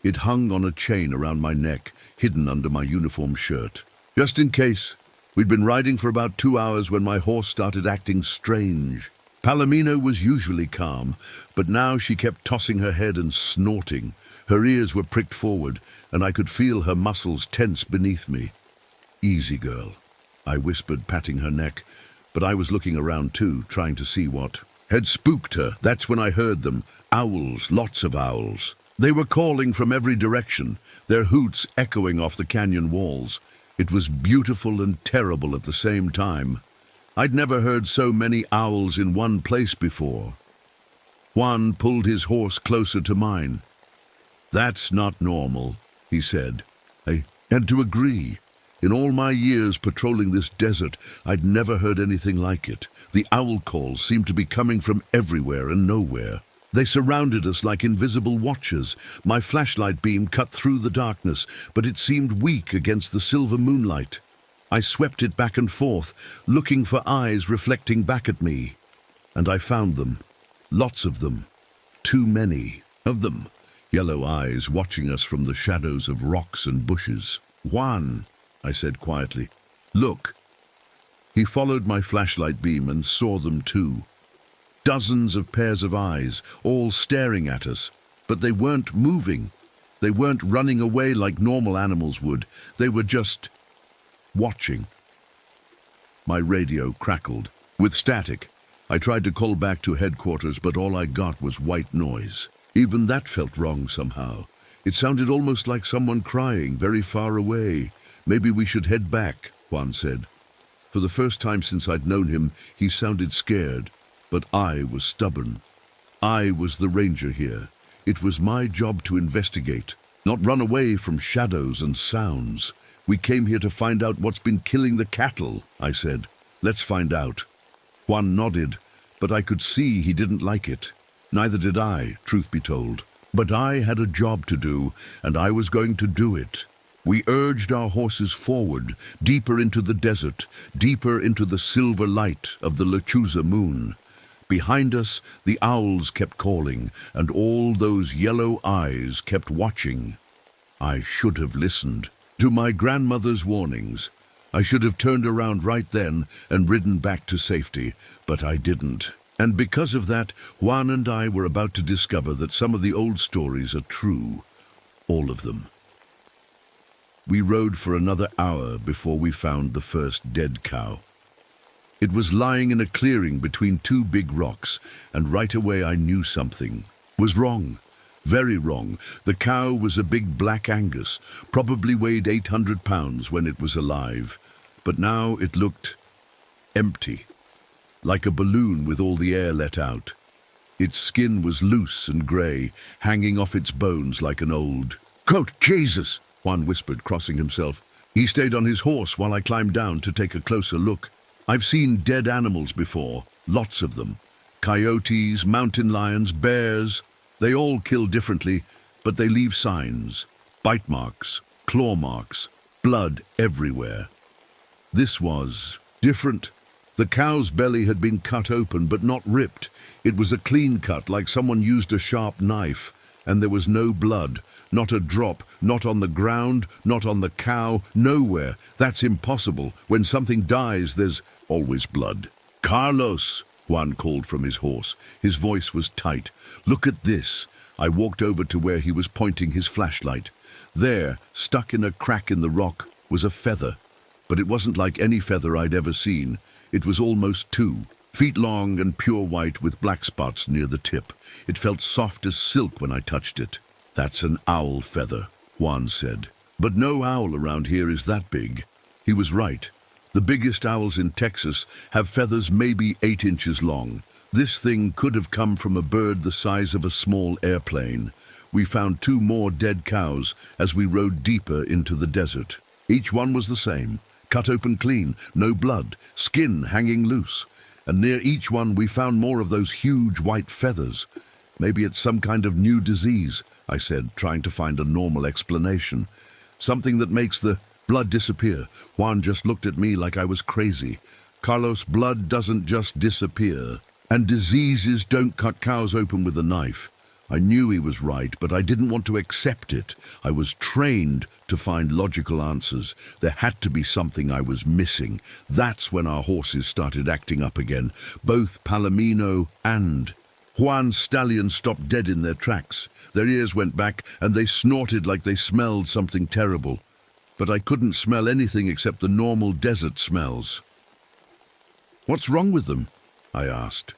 It hung on a chain around my neck, hidden under my uniform shirt. Just in case. We'd been riding for about 2 hours when my horse started acting strange. Palomino was usually calm, but now she kept tossing her head and snorting. Her ears were pricked forward, and I could feel her muscles tense beneath me. "Easy, girl," I whispered, patting her neck, but I was looking around too, trying to see what had spooked her. That's when I heard them. Owls, lots of owls. They were calling from every direction, their hoots echoing off the canyon walls. It was beautiful and terrible at the same time. I'd never heard so many owls in one place before. Juan pulled his horse closer to mine. "That's not normal," he said. I had to agree. In all my years patrolling this desert, I'd never heard anything like it. The owl calls seemed to be coming from everywhere and nowhere. They surrounded us like invisible watchers. My flashlight beam cut through the darkness, but it seemed weak against the silver moonlight. I swept it back and forth, looking for eyes reflecting back at me. And I found them. Lots of them. Too many of them. Yellow eyes watching us from the shadows of rocks and bushes. "Juan," I said quietly, "look." He followed my flashlight beam and saw them too. Dozens of pairs of eyes, all staring at us, but they weren't moving. They weren't running away like normal animals would. They were just watching. My radio crackled. With static, I tried to call back to headquarters, but all I got was white noise. Even that felt wrong somehow. It sounded almost like someone crying very far away. "Maybe we should head back," Juan said. For the first time since I'd known him, he sounded scared, but I was stubborn. I was the ranger here. It was my job to investigate, not run away from shadows and sounds. "We came here to find out what's been killing the cattle," I said. "Let's find out." Juan nodded, but I could see he didn't like it. Neither did I, truth be told. But I had a job to do, and I was going to do it. We urged our horses forward, deeper into the desert, deeper into the silver light of the Lechuza moon. Behind us, the owls kept calling, and all those yellow eyes kept watching. I should have listened to my grandmother's warnings. I should have turned around right then and ridden back to safety, but I didn't. And because of that, Juan and I were about to discover that some of the old stories are true. All of them. We rode for another hour before we found the first dead cow. It was lying in a clearing between two big rocks, and right away I knew something was wrong. Very wrong. The cow was a big black Angus, probably weighed 800 pounds when it was alive. But now it looked empty, like a balloon with all the air let out. Its skin was loose and grey, hanging off its bones like an old coat. "Jesus!" Juan whispered, crossing himself. He stayed on his horse while I climbed down to take a closer look. I've seen dead animals before, lots of them. Coyotes, mountain lions, bears. They all kill differently, but they leave signs. Bite marks, claw marks, blood everywhere. This was different. The cow's belly had been cut open, but not ripped. It was a clean cut, like someone used a sharp knife. And there was no blood, not a drop, not on the ground, not on the cow, nowhere. That's impossible. When something dies, there's always blood. "Carlos," Juan called from his horse. His voice was tight. "Look at this." I walked over to where he was pointing his flashlight. There, stuck in a crack in the rock, was a feather. But it wasn't like any feather I'd ever seen. It was almost 2 feet long and pure white with black spots near the tip. It felt soft as silk when I touched it. "That's an owl feather," Juan said. "But no owl around here is that big." He was right. The biggest owls in Texas have feathers maybe 8 inches long. This thing could have come from a bird the size of a small airplane. We found 2 more dead cows as we rode deeper into the desert. Each one was the same, cut open clean, no blood, skin hanging loose. And near each one we found more of those huge white feathers. "Maybe it's some kind of new disease," I said, trying to find a normal explanation. "Something that makes the blood disappear." Juan just looked at me like I was crazy. "Carlos, blood doesn't just disappear. And diseases don't cut cows open with a knife." I knew he was right, but I didn't want to accept it. I was trained to find logical answers. There had to be something I was missing. That's when our horses started acting up again. Both Palomino and Juan's stallions stopped dead in their tracks. Their ears went back, and they snorted like they smelled something terrible. But I couldn't smell anything except the normal desert smells. "What's wrong with them?" I asked.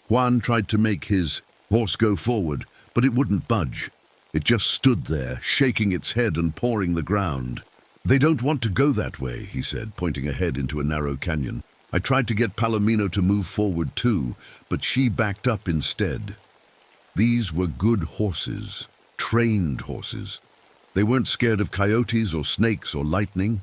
Juan tried to make his horse go forward, but it wouldn't budge. It just stood there, shaking its head and pawing the ground. "They don't want to go that way," he said, pointing ahead into a narrow canyon. "I tried to get Palomino to move forward too, but she backed up instead." These were good horses, trained horses. They weren't scared of coyotes or snakes or lightning.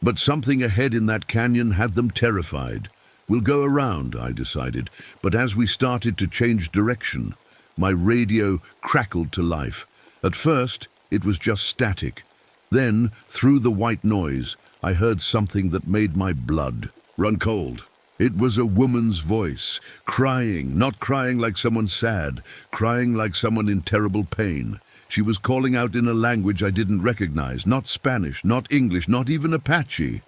But something ahead in that canyon had them terrified. We'll go around, I decided, but as we started to change direction, my radio crackled to life. At first, it was just static. Then, through the white noise, I heard something that made my blood run cold. It was a woman's voice, crying, not crying like someone sad, crying like someone in terrible pain. She was calling out in a language I didn't recognize, not Spanish, not English, not even Apache.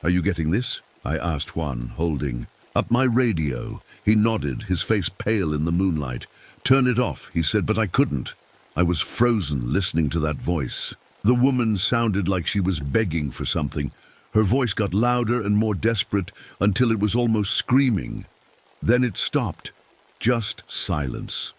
"Are you getting this?" I asked Juan, holding up my radio. He nodded, his face pale in the moonlight. "Turn it off," he said, but I couldn't. I was frozen listening to that voice. The woman sounded like she was begging for something. Her voice got louder and more desperate until it was almost screaming. Then it stopped. Just silence.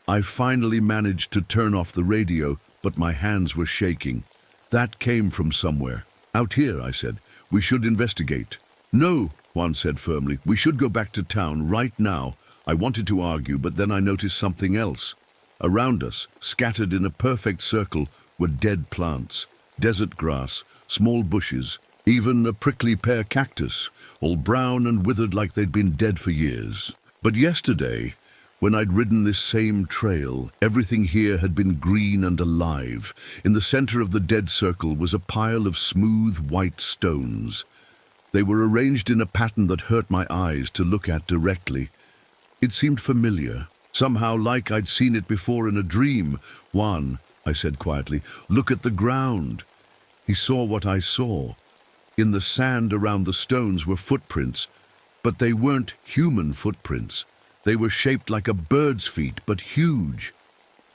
I finally managed to turn off the radio, but my hands were shaking. "That came from somewhere." "Out here," I said. "We should investigate." "No," Juan said firmly. "We should go back to town right now." I wanted to argue, but then I noticed something else. Around us, scattered in a perfect circle, were dead plants, desert grass, small bushes, even a prickly pear cactus, all brown and withered like they'd been dead for years. But yesterday, when I'd ridden this same trail, everything here had been green and alive. In the center of the dead circle was a pile of smooth white stones. They were arranged in a pattern that hurt my eyes to look at directly. It seemed familiar, somehow like I'd seen it before in a dream. "Juan," I said quietly, "look at the ground." He saw what I saw. In the sand around the stones were footprints, but they weren't human footprints. They were shaped like a bird's feet, but huge.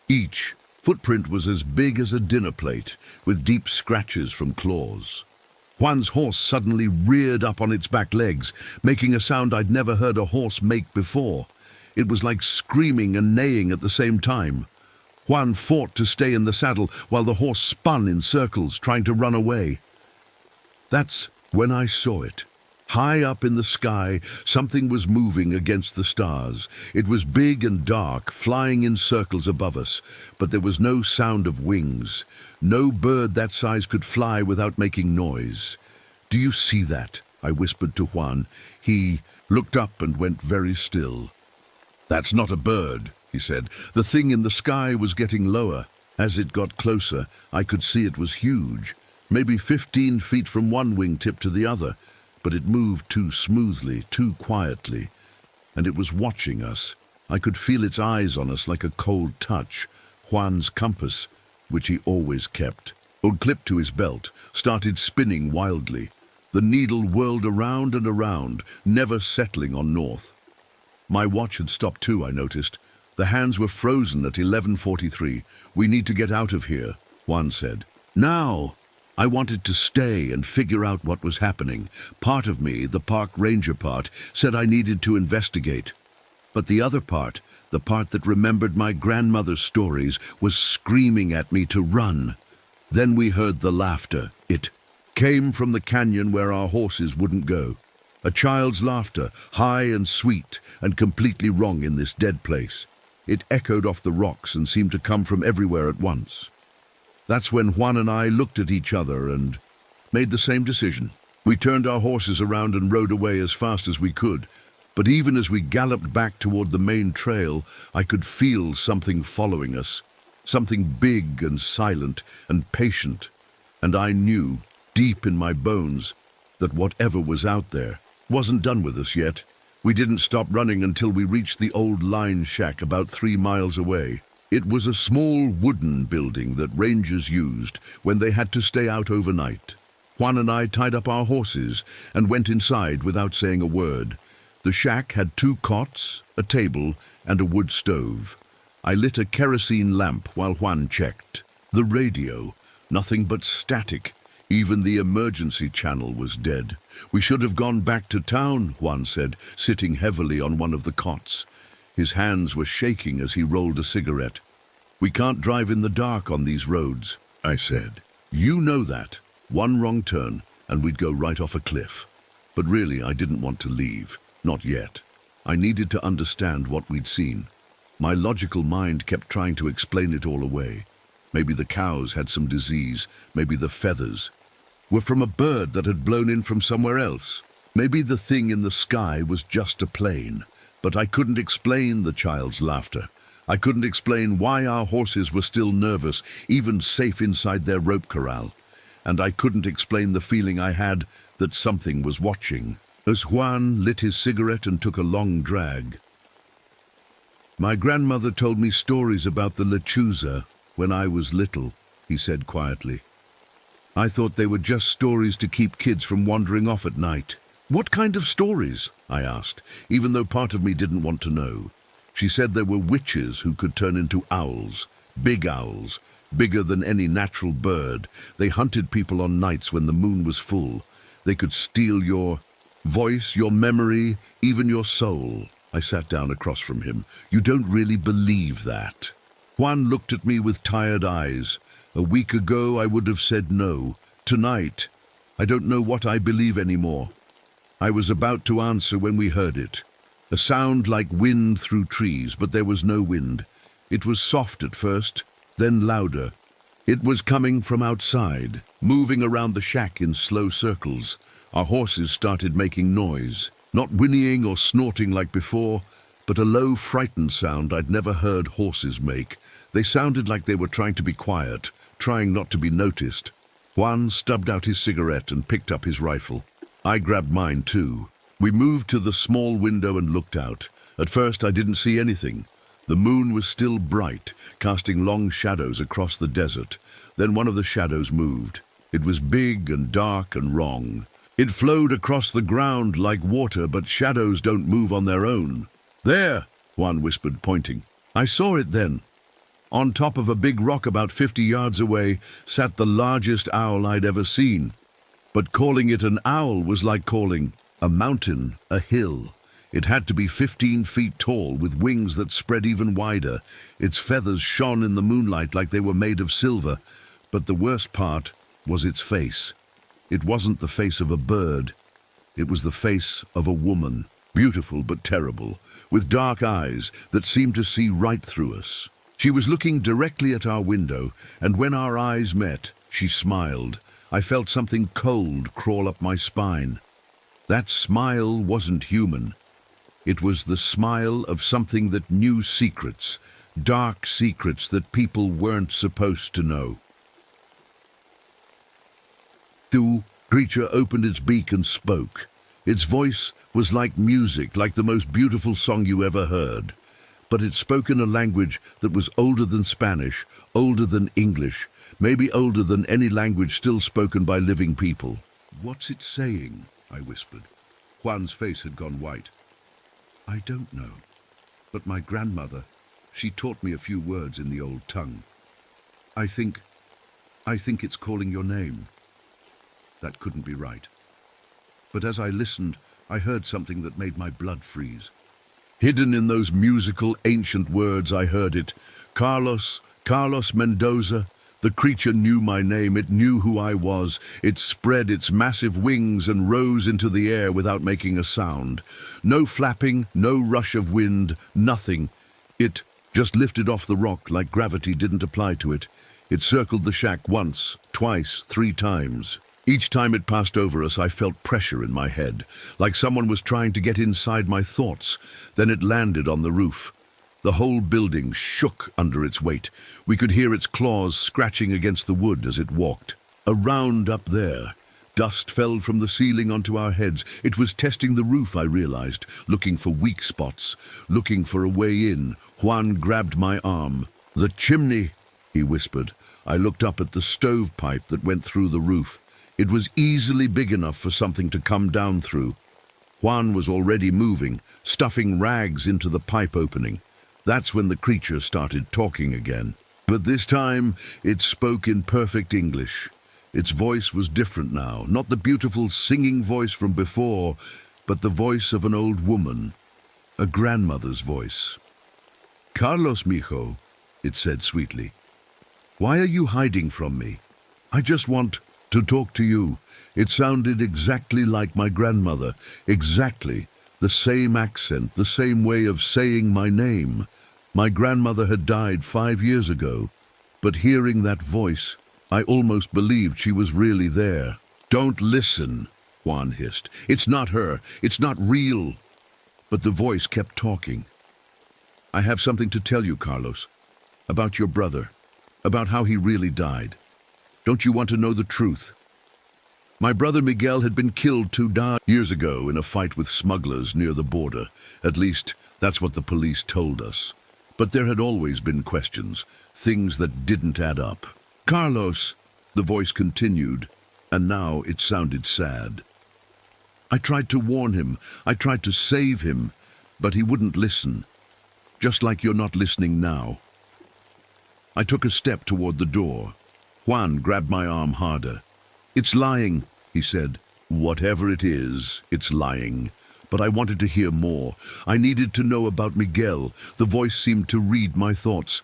Each footprint was as big as a dinner plate, with deep scratches from claws. Juan's horse suddenly reared up on its back legs, making a sound I'd never heard a horse make before. It was like screaming and neighing at the same time. Juan fought to stay in the saddle while the horse spun in circles, trying to run away. That's when I saw it. High up in the sky, something was moving against the stars. It was big and dark, flying in circles above us, but there was no sound of wings. No bird that size could fly without making noise. "Do you see that?" I whispered to Juan. He looked up and went very still. "That's not a bird," he said. The thing in the sky was getting lower. As it got closer, I could see it was huge, maybe 15 feet from one wingtip to the other. But it moved too smoothly, too quietly, and it was watching us. I could feel its eyes on us like a cold touch. Juan's compass, which he always kept, clipped to his belt, started spinning wildly. The needle whirled around and around, never settling on north. My watch had stopped too, I noticed. The hands were frozen at 11:43. "We need to get out of here," Juan said. "Now!" I wanted to stay and figure out what was happening. Part of me, the park ranger part, said I needed to investigate. But the other part, the part that remembered my grandmother's stories, was screaming at me to run. Then we heard the laughter. It came from the canyon where our horses wouldn't go. A child's laughter, high and sweet and completely wrong in this dead place. It echoed off the rocks and seemed to come from everywhere at once. That's when Juan and I looked at each other and made the same decision. We turned our horses around and rode away as fast as we could. But even as we galloped back toward the main trail, I could feel something following us. Something big and silent and patient. And I knew, deep in my bones, that whatever was out there wasn't done with us yet. We didn't stop running until we reached the old line shack about 3 miles away. It was a small wooden building that rangers used when they had to stay out overnight. Juan and I tied up our horses and went inside without saying a word. The shack had 2 cots, a table, and a wood stove. I lit a kerosene lamp while Juan checked. The radio, nothing but static. Even the emergency channel was dead. "We should have gone back to town," Juan said, sitting heavily on one of the cots. His hands were shaking as he rolled a cigarette. "We can't drive in the dark on these roads," I said. "You know that. One wrong turn, and we'd go right off a cliff." But really, I didn't want to leave. Not yet. I needed to understand what we'd seen. My logical mind kept trying to explain it all away. Maybe the cows had some disease. Maybe the feathers were from a bird that had blown in from somewhere else. Maybe the thing in the sky was just a plane. But I couldn't explain the child's laughter. I couldn't explain why our horses were still nervous, even safe inside their rope corral. And I couldn't explain the feeling I had that something was watching. As Juan lit his cigarette and took a long drag. "My grandmother told me stories about the lechuza when I was little," he said quietly. "I thought they were just stories to keep kids from wandering off at night." "What kind of stories?" I asked, even though part of me didn't want to know. She said there were witches who could turn into owls, bigger than any natural bird. They hunted people on nights when the moon was full. They could steal your voice, your memory, even your soul. I sat down across from him. "You don't really believe that?" Juan looked at me with tired eyes. "A week ago I would have said no. Tonight, I don't know what I believe anymore." I was about to answer when we heard it. A sound like wind through trees, but there was no wind. It was soft at first, then louder. It was coming from outside, moving around the shack in slow circles. Our horses started making noise, not whinnying or snorting like before, but a low, frightened sound I'd never heard horses make. They sounded like they were trying to be quiet, trying not to be noticed. Juan stubbed out his cigarette and picked up his rifle. I grabbed mine too. We moved to the small window and looked out. At first I didn't see anything. The moon was still bright, casting long shadows across the desert. Then one of the shadows moved. It was big and dark and wrong. It flowed across the ground like water, but shadows don't move on their own. "There," Juan whispered, pointing. I saw it then. On top of a big rock about 50 yards away sat the largest owl I'd ever seen. But calling it an owl was like calling a mountain a hill. It had to be 15 feet tall, with wings that spread even wider. Its feathers shone in the moonlight like they were made of silver. But the worst part was its face. It wasn't the face of a bird. It was the face of a woman, beautiful but terrible, with dark eyes that seemed to see right through us. She was looking directly at our window, and when our eyes met, she smiled. I felt something cold crawl up my spine. That smile wasn't human. It was the smile of something that knew secrets, dark secrets that people weren't supposed to know. The creature opened its beak and spoke. Its voice was like music, like the most beautiful song you ever heard. But it spoke in a language that was older than Spanish, older than English, maybe older than any language still spoken by living people. "What's it saying?" I whispered. Juan's face had gone white. "I don't know, but my grandmother, she taught me a few words in the old tongue. I think it's calling your name." That couldn't be right. But as I listened, I heard something that made my blood freeze. Hidden in those musical, ancient words, I heard it. Carlos Mendoza. The creature knew my name. It knew who I was. It spread its massive wings and rose into the air without making a sound. No flapping, no rush of wind, nothing. It just lifted off the rock like gravity didn't apply to it. It circled the shack once, twice, 3 times. Each time it passed over us, I felt pressure in my head, like someone was trying to get inside my thoughts. Then it landed on the roof. The whole building shook under its weight. We could hear its claws scratching against the wood as it walked. Around up there, dust fell from the ceiling onto our heads. It was testing the roof, I realized, looking for weak spots, looking for a way in. Juan grabbed my arm. "The chimney," he whispered. I looked up at the stovepipe that went through the roof. It was easily big enough for something to come down through. Juan was already moving, stuffing rags into the pipe opening. That's when the creature started talking again. But this time, it spoke in perfect English. Its voice was different now, not the beautiful singing voice from before, but the voice of an old woman, a grandmother's voice. "Carlos, mijo," it said sweetly. "Why are you hiding from me? I just want to talk to you." It sounded exactly like my grandmother, exactly. The same accent, the same way of saying my name. My grandmother had died 5 years ago. But hearing that voice, I almost believed she was really there. "Don't listen," Juan hissed. "It's not her. It's not real." But the voice kept talking. "I have something to tell you, Carlos, about your brother, about how he really died. Don't you want to know the truth? My brother Miguel had been killed 2 years ago in a fight with smugglers near the border. At least, that's what the police told us. But there had always been questions, things that didn't add up. Carlos," the voice continued, and now it sounded sad. "I tried to warn him, I tried to save him, but he wouldn't listen. Just like you're not listening now." I took a step toward the door. Juan grabbed my arm harder. "It's lying," he said. "Whatever it is, it's lying." But I wanted to hear more. I needed to know about Miguel. The voice seemed to read my thoughts.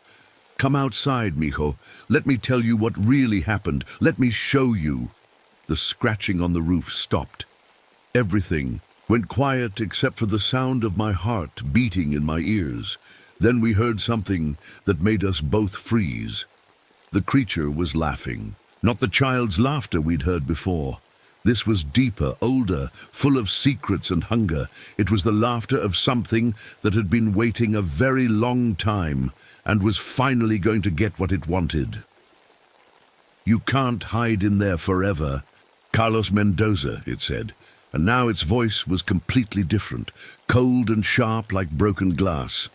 "Come outside, mijo. Let me tell you what really happened. Let me show you." The scratching on the roof stopped. Everything went quiet except for the sound of my heart beating in my ears. Then we heard something that made us both freeze. The creature was laughing. Not the child's laughter we'd heard before. This was deeper, older, full of secrets and hunger. It was the laughter of something that had been waiting a very long time and was finally going to get what it wanted. "You can't hide in there forever. Carlos Mendoza," it said. And now its voice was completely different, cold and sharp like broken glass.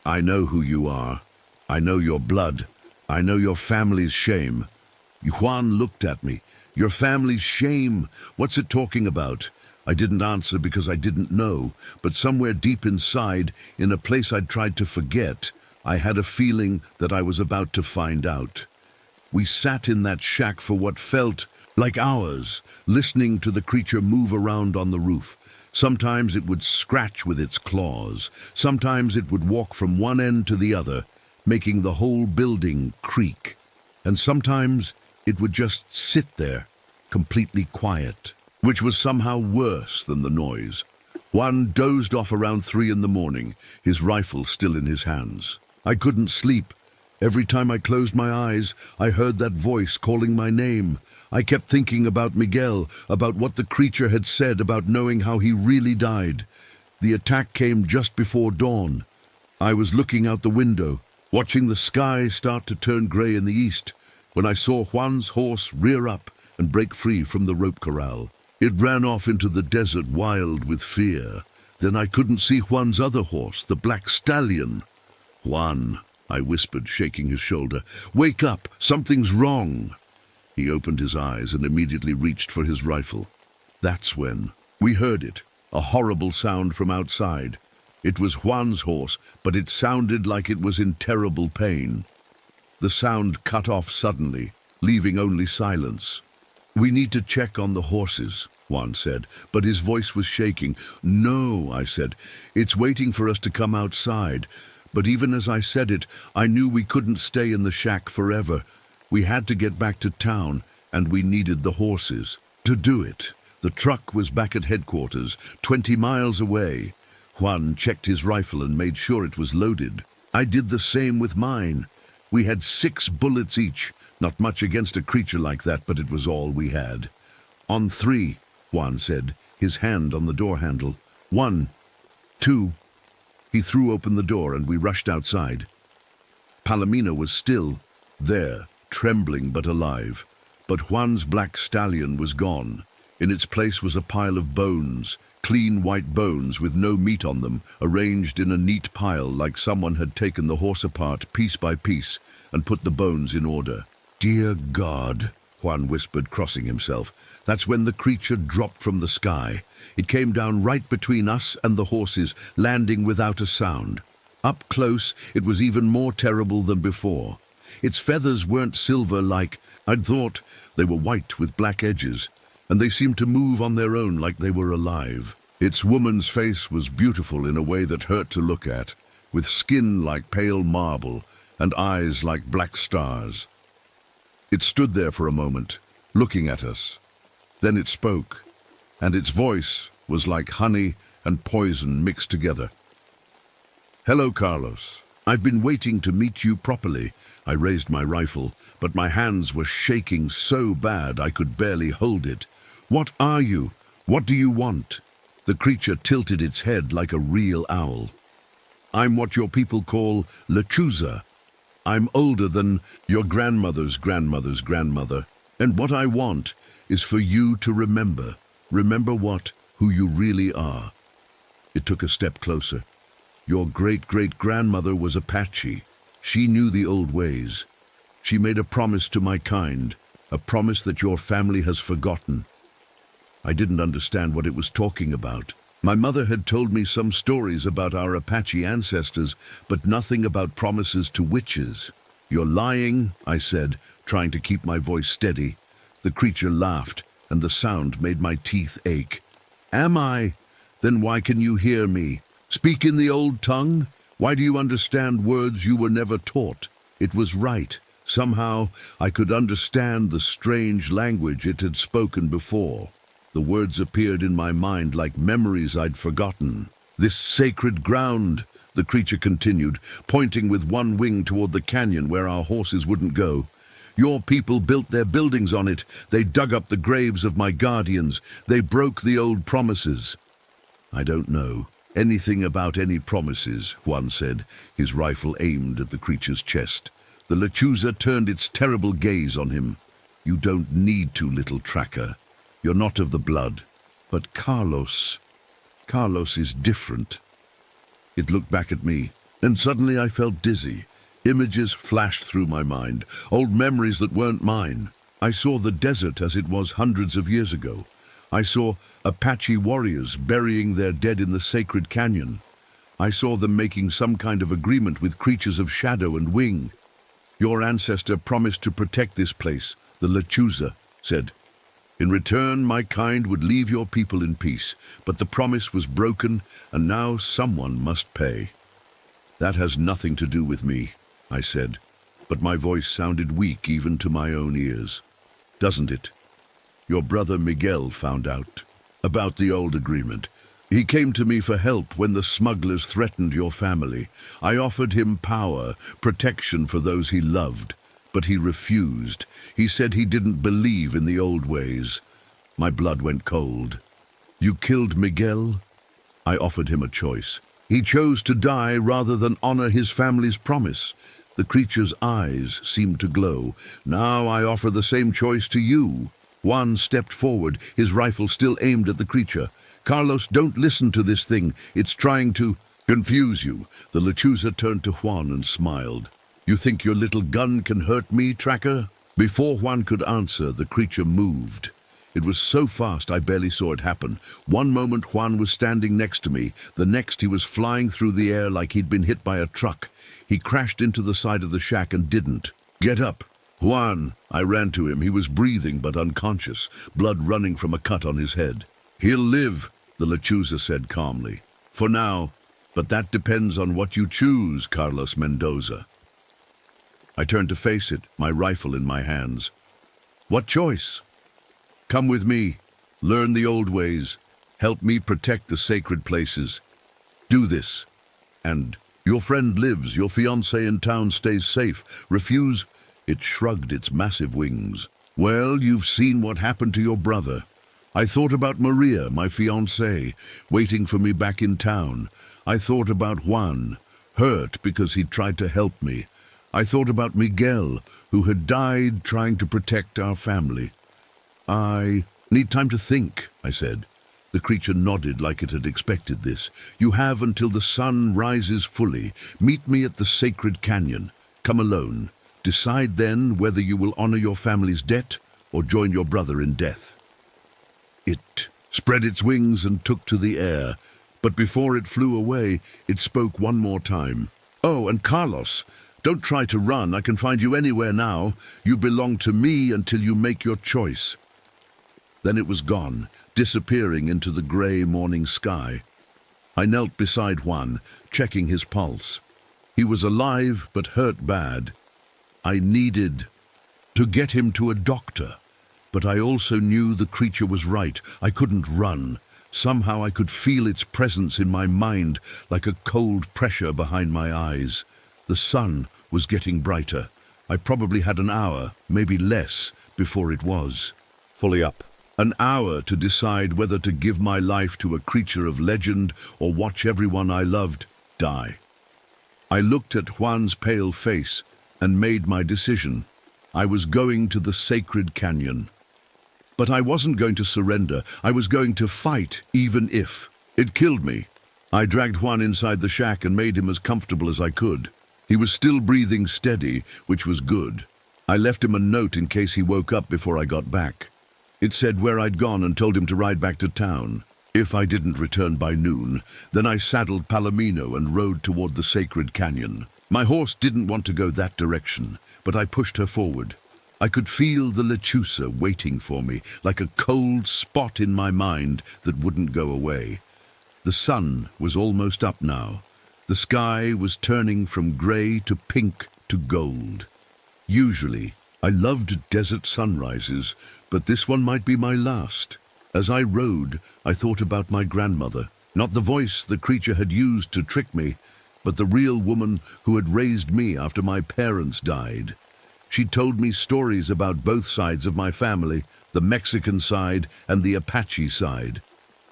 "I know who you are. I know your blood. I know your family's shame." Juan looked at me. "Your family's shame? What's it talking about?" I didn't answer because I didn't know, but somewhere deep inside, in a place I'd tried to forget, I had a feeling that I was about to find out. We sat in that shack for what felt like hours, listening to the creature move around on the roof. Sometimes it would scratch with its claws. Sometimes it would walk from one end to the other, making the whole building creak. And sometimes it would just sit there, completely quiet, which was somehow worse than the noise. Juan dozed off around 3 in the morning, his rifle still in his hands. I couldn't sleep. Every time I closed my eyes, I heard that voice calling my name. I kept thinking about Miguel, about what the creature had said about knowing how he really died. The attack came just before dawn. I was looking out the window, watching the sky start to turn gray in the east, when I saw Juan's horse rear up and break free from the rope corral. It ran off into the desert wild with fear. Then I couldn't see Juan's other horse, the black stallion. "Juan," I whispered, shaking his shoulder. "Wake up! Something's wrong!" He opened his eyes and immediately reached for his rifle. That's when we heard it, a horrible sound from outside. It was Juan's horse, but it sounded like it was in terrible pain. The sound cut off suddenly, leaving only silence. "We need to check on the horses," Juan said, but his voice was shaking. "No," I said, "it's waiting for us to come outside." But even as I said it, I knew we couldn't stay in the shack forever. We had to get back to town, and we needed the horses. To do it, the truck was back at headquarters, 20 miles away. Juan checked his rifle and made sure it was loaded. I did the same with mine. We had 6 bullets each, not much against a creature like that, but it was all we had. "On 3, Juan said, his hand on the door handle. 1, 2. He threw open the door and we rushed outside. Palomino was still there, trembling but alive. But Juan's black stallion was gone. In its place was a pile of bones, clean white bones with no meat on them, arranged in a neat pile like someone had taken the horse apart piece by piece and put the bones in order. "Dear God," Juan whispered, crossing himself. That's when the creature dropped from the sky. It came down right between us and the horses, landing without a sound. Up close, it was even more terrible than before. Its feathers weren't silver like I'd thought. They were white with black edges, and they seemed to move on their own like they were alive. Its woman's face was beautiful in a way that hurt to look at, with skin like pale marble and eyes like black stars. It stood there for a moment, looking at us. Then it spoke, and its voice was like honey and poison mixed together. "Hello, Carlos. I've been waiting to meet you properly. I raised my rifle, but my hands were shaking so bad I could barely hold it. What are you? What do you want? The creature tilted its head like a real owl. I'm what your people call lechuza. I'm older than your grandmother's grandmother's grandmother. And what I want is for you to remember. Remember what? Who you really are. It took a step closer. Your great-great-grandmother was Apache. She knew the old ways. She made a promise to my kind, a promise that your family has forgotten. I didn't understand what it was talking about. My mother had told me some stories about our Apache ancestors, but nothing about promises to witches. You're lying, I said, trying to keep my voice steady. The creature laughed, and the sound made my teeth ache. Am I? Then why can you hear me? Speak in the old tongue? Why do you understand words you were never taught? It was right. Somehow I could understand the strange language it had spoken before. The words appeared in my mind like memories I'd forgotten. This sacred ground, the creature continued, pointing with one wing toward the canyon where our horses wouldn't go. Your people built their buildings on it. They dug up the graves of my guardians. They broke the old promises. I don't know anything about any promises, Juan said, his rifle aimed at the creature's chest. The lechuza turned its terrible gaze on him. You don't need to, little tracker. You're not of the blood. But Carlos is different. It looked back at me, and suddenly I felt dizzy. Images flashed through my mind, old memories that weren't mine. I saw the desert as it was hundreds of years ago. I saw Apache warriors burying their dead in the sacred canyon. I saw them making some kind of agreement with creatures of shadow and wing. Your ancestor promised to protect this place, the lechuza said. In return, my kind would leave your people in peace, but the promise was broken, and now someone must pay. That has nothing to do with me, I said, but my voice sounded weak even to my own ears. Doesn't it? Your brother Miguel found out about the old agreement. He came to me for help when the smugglers threatened your family. I offered him power, protection for those he loved. But he refused. He said he didn't believe in the old ways. My blood went cold. You killed Miguel? I offered him a choice. He chose to die rather than honor his family's promise. The creature's eyes seemed to glow. Now I offer the same choice to you. Juan stepped forward, his rifle still aimed at the creature. Carlos, don't listen to this thing. It's trying to confuse you. The lechuza turned to Juan and smiled. You think your little gun can hurt me, tracker? Before Juan could answer, the creature moved. It was so fast I barely saw it happen. One moment Juan was standing next to me. The next he was flying through the air like he'd been hit by a truck. He crashed into the side of the shack and didn't. Get up. Juan. I ran to him. He was breathing but unconscious, blood running from a cut on his head. He'll live, the lechuza said calmly. For now. But that depends on what you choose, Carlos Mendoza. I turned to face it, my rifle in my hands. What choice? Come with me. Learn the old ways. Help me protect the sacred places. Do this. And your friend lives. Your fiancé in town stays safe. Refuse. It shrugged its massive wings. Well, you've seen what happened to your brother. I thought about Maria, my fiancée, waiting for me back in town. I thought about Juan, hurt because he tried to help me. I thought about Miguel, who had died trying to protect our family. I need time to think, I said. The creature nodded like it had expected this. You have until the sun rises fully. Meet me at the sacred canyon. Come alone. Decide then whether you will honor your family's debt or join your brother in death. It spread its wings and took to the air, but before it flew away, it spoke one more time. Oh, and Carlos, don't try to run. I can find you anywhere now. You belong to me until you make your choice. Then it was gone, disappearing into the gray morning sky. I knelt beside Juan, checking his pulse. He was alive, but hurt bad. I needed to get him to a doctor, but I also knew the creature was right. I couldn't run. Somehow I could feel its presence in my mind like a cold pressure behind my eyes. The sun was getting brighter. I probably had an hour, maybe less, before it was. Fully up. An hour to decide whether to give my life to a creature of legend or watch everyone I loved die. I looked at Juan's pale face and made my decision. I was going to the sacred canyon. But I wasn't going to surrender. I was going to fight, even if it killed me. I dragged Juan inside the shack and made him as comfortable as I could. He was still breathing steady, which was good. I left him a note in case he woke up before I got back. It said where I'd gone and told him to ride back to town. If I didn't return by noon, then I saddled Palomino and rode toward the sacred canyon. My horse didn't want to go that direction, but I pushed her forward. I could feel the lechuza waiting for me, like a cold spot in my mind that wouldn't go away. The sun was almost up now. The sky was turning from gray to pink to gold. Usually, I loved desert sunrises, but this one might be my last. As I rode, I thought about my grandmother. Not the voice the creature had used to trick me, but the real woman who had raised me after my parents died. She told me stories about both sides of my family, the Mexican side and the Apache side.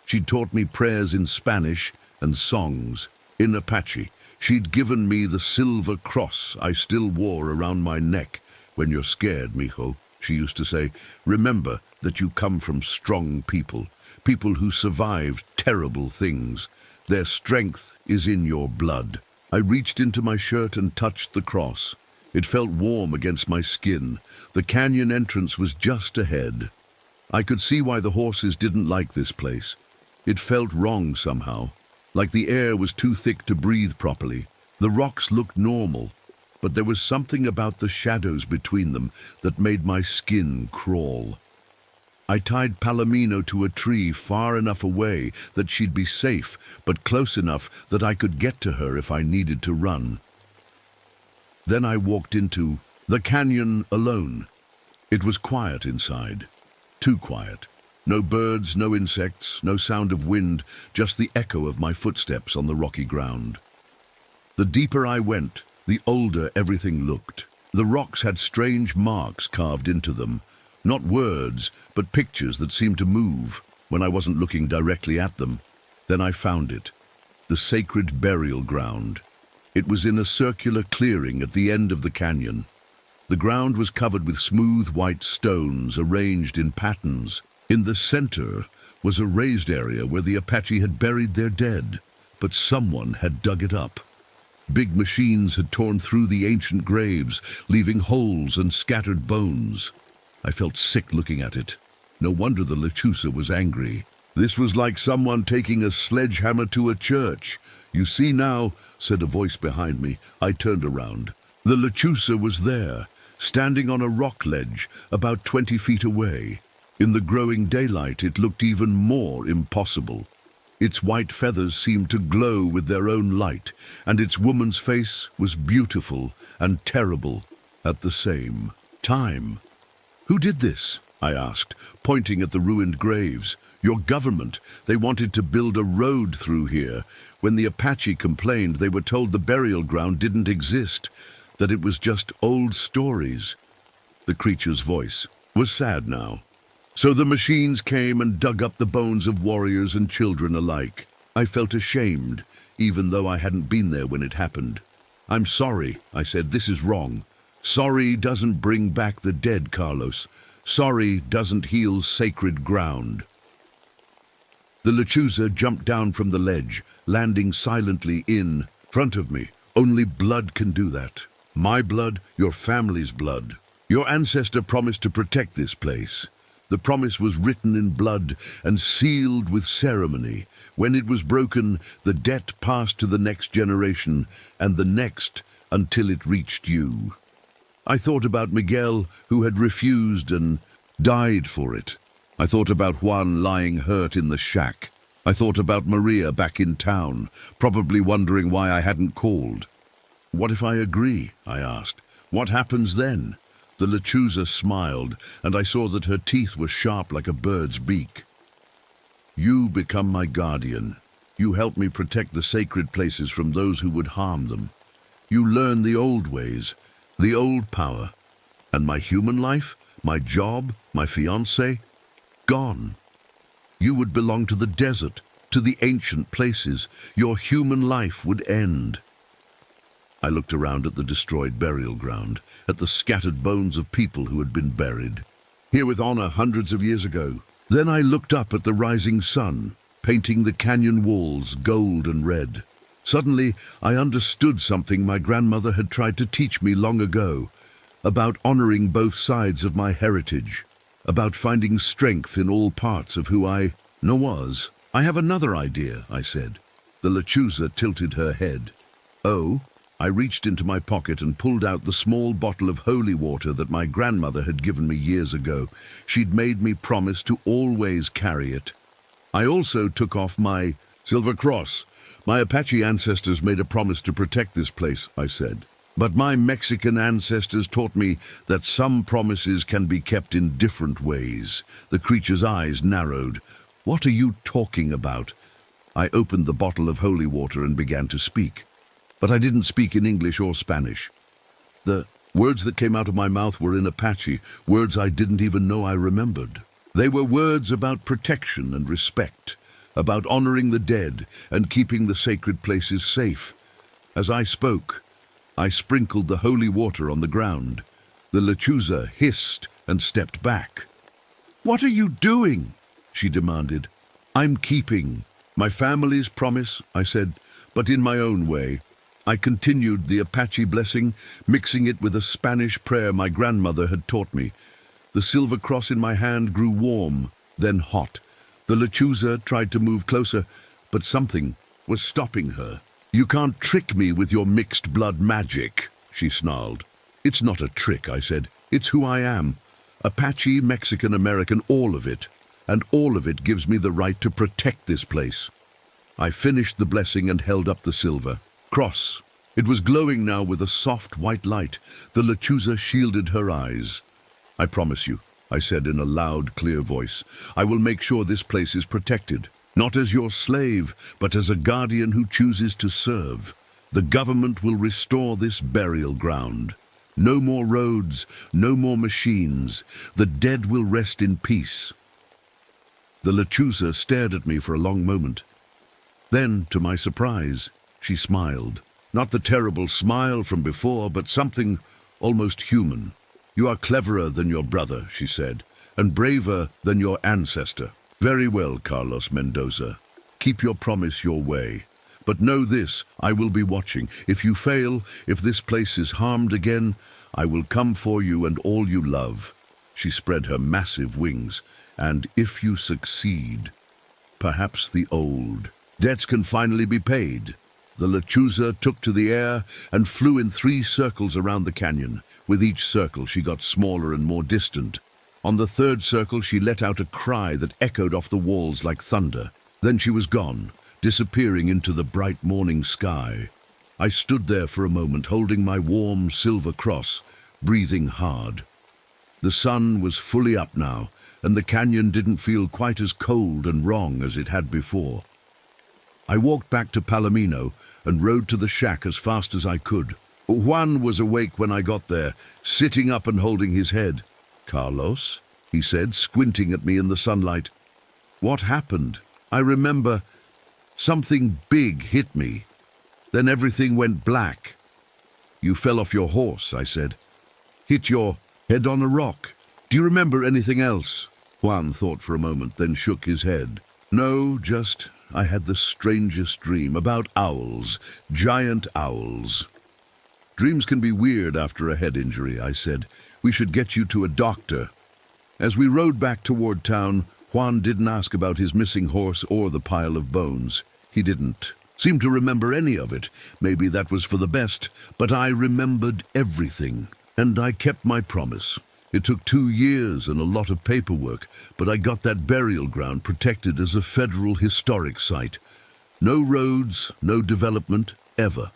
She taught me prayers in Spanish and songs. In Apache, she'd given me the silver cross I still wore around my neck. When you're scared, mijo, she used to say, remember that you come from strong people, people who survived terrible things. Their strength is in your blood. I reached into my shirt and touched the cross. It felt warm against my skin. The canyon entrance was just ahead. I could see why the horses didn't like this place. It felt wrong somehow, like the air was too thick to breathe properly. The rocks looked normal, but there was something about the shadows between them that made my skin crawl. I tied Palomino to a tree far enough away that she'd be safe, but close enough that I could get to her if I needed to run. Then I walked into the canyon alone. It was quiet inside, too quiet. No birds, no insects, no sound of wind, just the echo of my footsteps on the rocky ground. The deeper I went, the older everything looked. The rocks had strange marks carved into them, not words, but pictures that seemed to move when I wasn't looking directly at them. Then I found it, the sacred burial ground. It was in a circular clearing at the end of the canyon. The ground was covered with smooth white stones arranged in patterns. In the center was a raised area where the Apache had buried their dead, but someone had dug it up. Big machines had torn through the ancient graves, leaving holes and scattered bones. I felt sick looking at it. No wonder the lechuza was angry. This was like someone taking a sledgehammer to a church. You see now, said a voice behind me. I turned around. The lechuza was there, standing on a rock ledge about 20 feet away. In the growing daylight, it looked even more impossible. Its white feathers seemed to glow with their own light, and its woman's face was beautiful and terrible at the same time. Who did this? I asked, pointing at the ruined graves. Your government. They wanted to build a road through here. When the Apache complained, they were told the burial ground didn't exist, that it was just old stories. The creature's voice was sad now. So the machines came and dug up the bones of warriors and children alike. I felt ashamed, even though I hadn't been there when it happened. I'm sorry, I said, this is wrong. Sorry doesn't bring back the dead, Carlos. Sorry doesn't heal sacred ground. The lechuza jumped down from the ledge, landing silently in front of me. Only blood can do that. My blood, your family's blood. Your ancestor promised to protect this place. The promise was written in blood and sealed with ceremony. When it was broken, the debt passed to the next generation and the next until it reached you. I thought about Miguel, who had refused and died for it. I thought about Juan lying hurt in the shack. I thought about Maria back in town, probably wondering why I hadn't called. What if I agree? I asked. What happens then? The lechuza smiled, and I saw that her teeth were sharp like a bird's beak. You become my guardian. You help me protect the sacred places from those who would harm them. You learn the old ways, the old power. And my human life, my job, my fiancé, gone. You would belong to the desert, to the ancient places. Your human life would end. I looked around at the destroyed burial ground, at the scattered bones of people who had been buried, here with honor hundreds of years ago. Then I looked up at the rising sun, painting the canyon walls gold and red. Suddenly, I understood something my grandmother had tried to teach me long ago, about honoring both sides of my heritage, about finding strength in all parts of who I was. I have another idea, I said. The lechuza tilted her head. Oh? I reached into my pocket and pulled out the small bottle of holy water that my grandmother had given me years ago. She'd made me promise to always carry it. I also took off my silver cross. My Apache ancestors made a promise to protect this place, I said. But my Mexican ancestors taught me that some promises can be kept in different ways. The creature's eyes narrowed. What are you talking about? I opened the bottle of holy water and began to speak. But I didn't speak in English or Spanish. The words that came out of my mouth were in Apache, words I didn't even know I remembered. They were words about protection and respect, about honoring the dead and keeping the sacred places safe. As I spoke, I sprinkled the holy water on the ground. The lechuza hissed and stepped back. "What are you doing?" she demanded. "I'm keeping my family's promise," I said, but in my own way. I continued the Apache blessing, mixing it with a Spanish prayer my grandmother had taught me. The silver cross in my hand grew warm, then hot. The lechuza tried to move closer, but something was stopping her. "You can't trick me with your mixed blood magic," she snarled. "It's not a trick," I said. "It's who I am. Apache, Mexican, American, all of it. And all of it gives me the right to protect this place." I finished the blessing and held up the silver cross. It was glowing now with a soft white light. The lechuza shielded her eyes. "I promise you," I said in a loud, clear voice, "I will make sure this place is protected, not as your slave, but as a guardian who chooses to serve. The government will restore this burial ground. No more roads, no more machines. The dead will rest in peace." The lechuza stared at me for a long moment. Then, to my surprise, she smiled. Not the terrible smile from before, but something almost human. "You are cleverer than your brother," she said, "and braver than your ancestor. Very well, Carlos Mendoza. Keep your promise your way. But know this, I will be watching. If you fail, if this place is harmed again, I will come for you and all you love." She spread her massive wings. "And if you succeed, perhaps the old debts can finally be paid." The lechuza took to the air and flew in 3 circles around the canyon. With each circle, she got smaller and more distant. On the 3rd circle, she let out a cry that echoed off the walls like thunder. Then she was gone, disappearing into the bright morning sky. I stood there for a moment, holding my warm silver cross, breathing hard. The sun was fully up now, and the canyon didn't feel quite as cold and wrong as it had before. I walked back to Palomino and rode to the shack as fast as I could. Juan was awake when I got there, sitting up and holding his head. "Carlos?" he said, squinting at me in the sunlight. "What happened?" I remember something big hit me. Then everything went black. "You fell off your horse," I said. "Hit your head on a rock. Do you remember anything else?" Juan thought for a moment, then shook his head. "No, just I had the strangest dream about owls, giant owls." "Dreams can be weird after a head injury," I said. "We should get you to a doctor." As we rode back toward town, Juan didn't ask about his missing horse or the pile of bones. He didn't seem to remember any of it. Maybe that was for the best, but I remembered everything, and I kept my promise. It took 2 years and a lot of paperwork, but I got that burial ground protected as a federal historic site. No roads, no development, ever.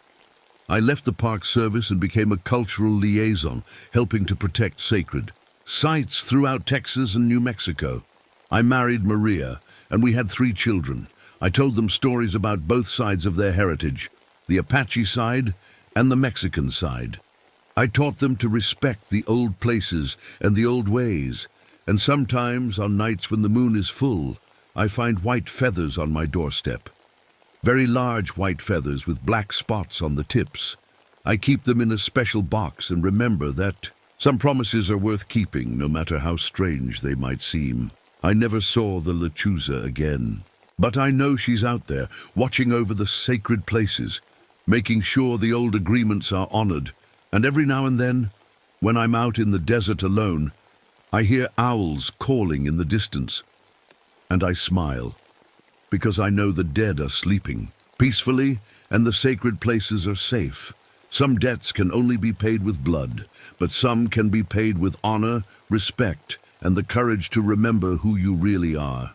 I left the Park Service and became a cultural liaison, helping to protect sacred sites throughout Texas and New Mexico. I married Maria, and we had 3 children. I told them stories about both sides of their heritage, the Apache side and the Mexican side. I taught them to respect the old places and the old ways, and sometimes on nights when the moon is full, I find white feathers on my doorstep. Very large white feathers with black spots on the tips. I keep them in a special box and remember that some promises are worth keeping, no matter how strange they might seem. I never saw the lechuza again, but I know she's out there, watching over the sacred places, making sure the old agreements are honored. And every now and then, when I'm out in the desert alone, I hear owls calling in the distance, and I smile, because I know the dead are sleeping peacefully and the sacred places are safe. Some debts can only be paid with blood, but some can be paid with honor, respect, and the courage to remember who you really are.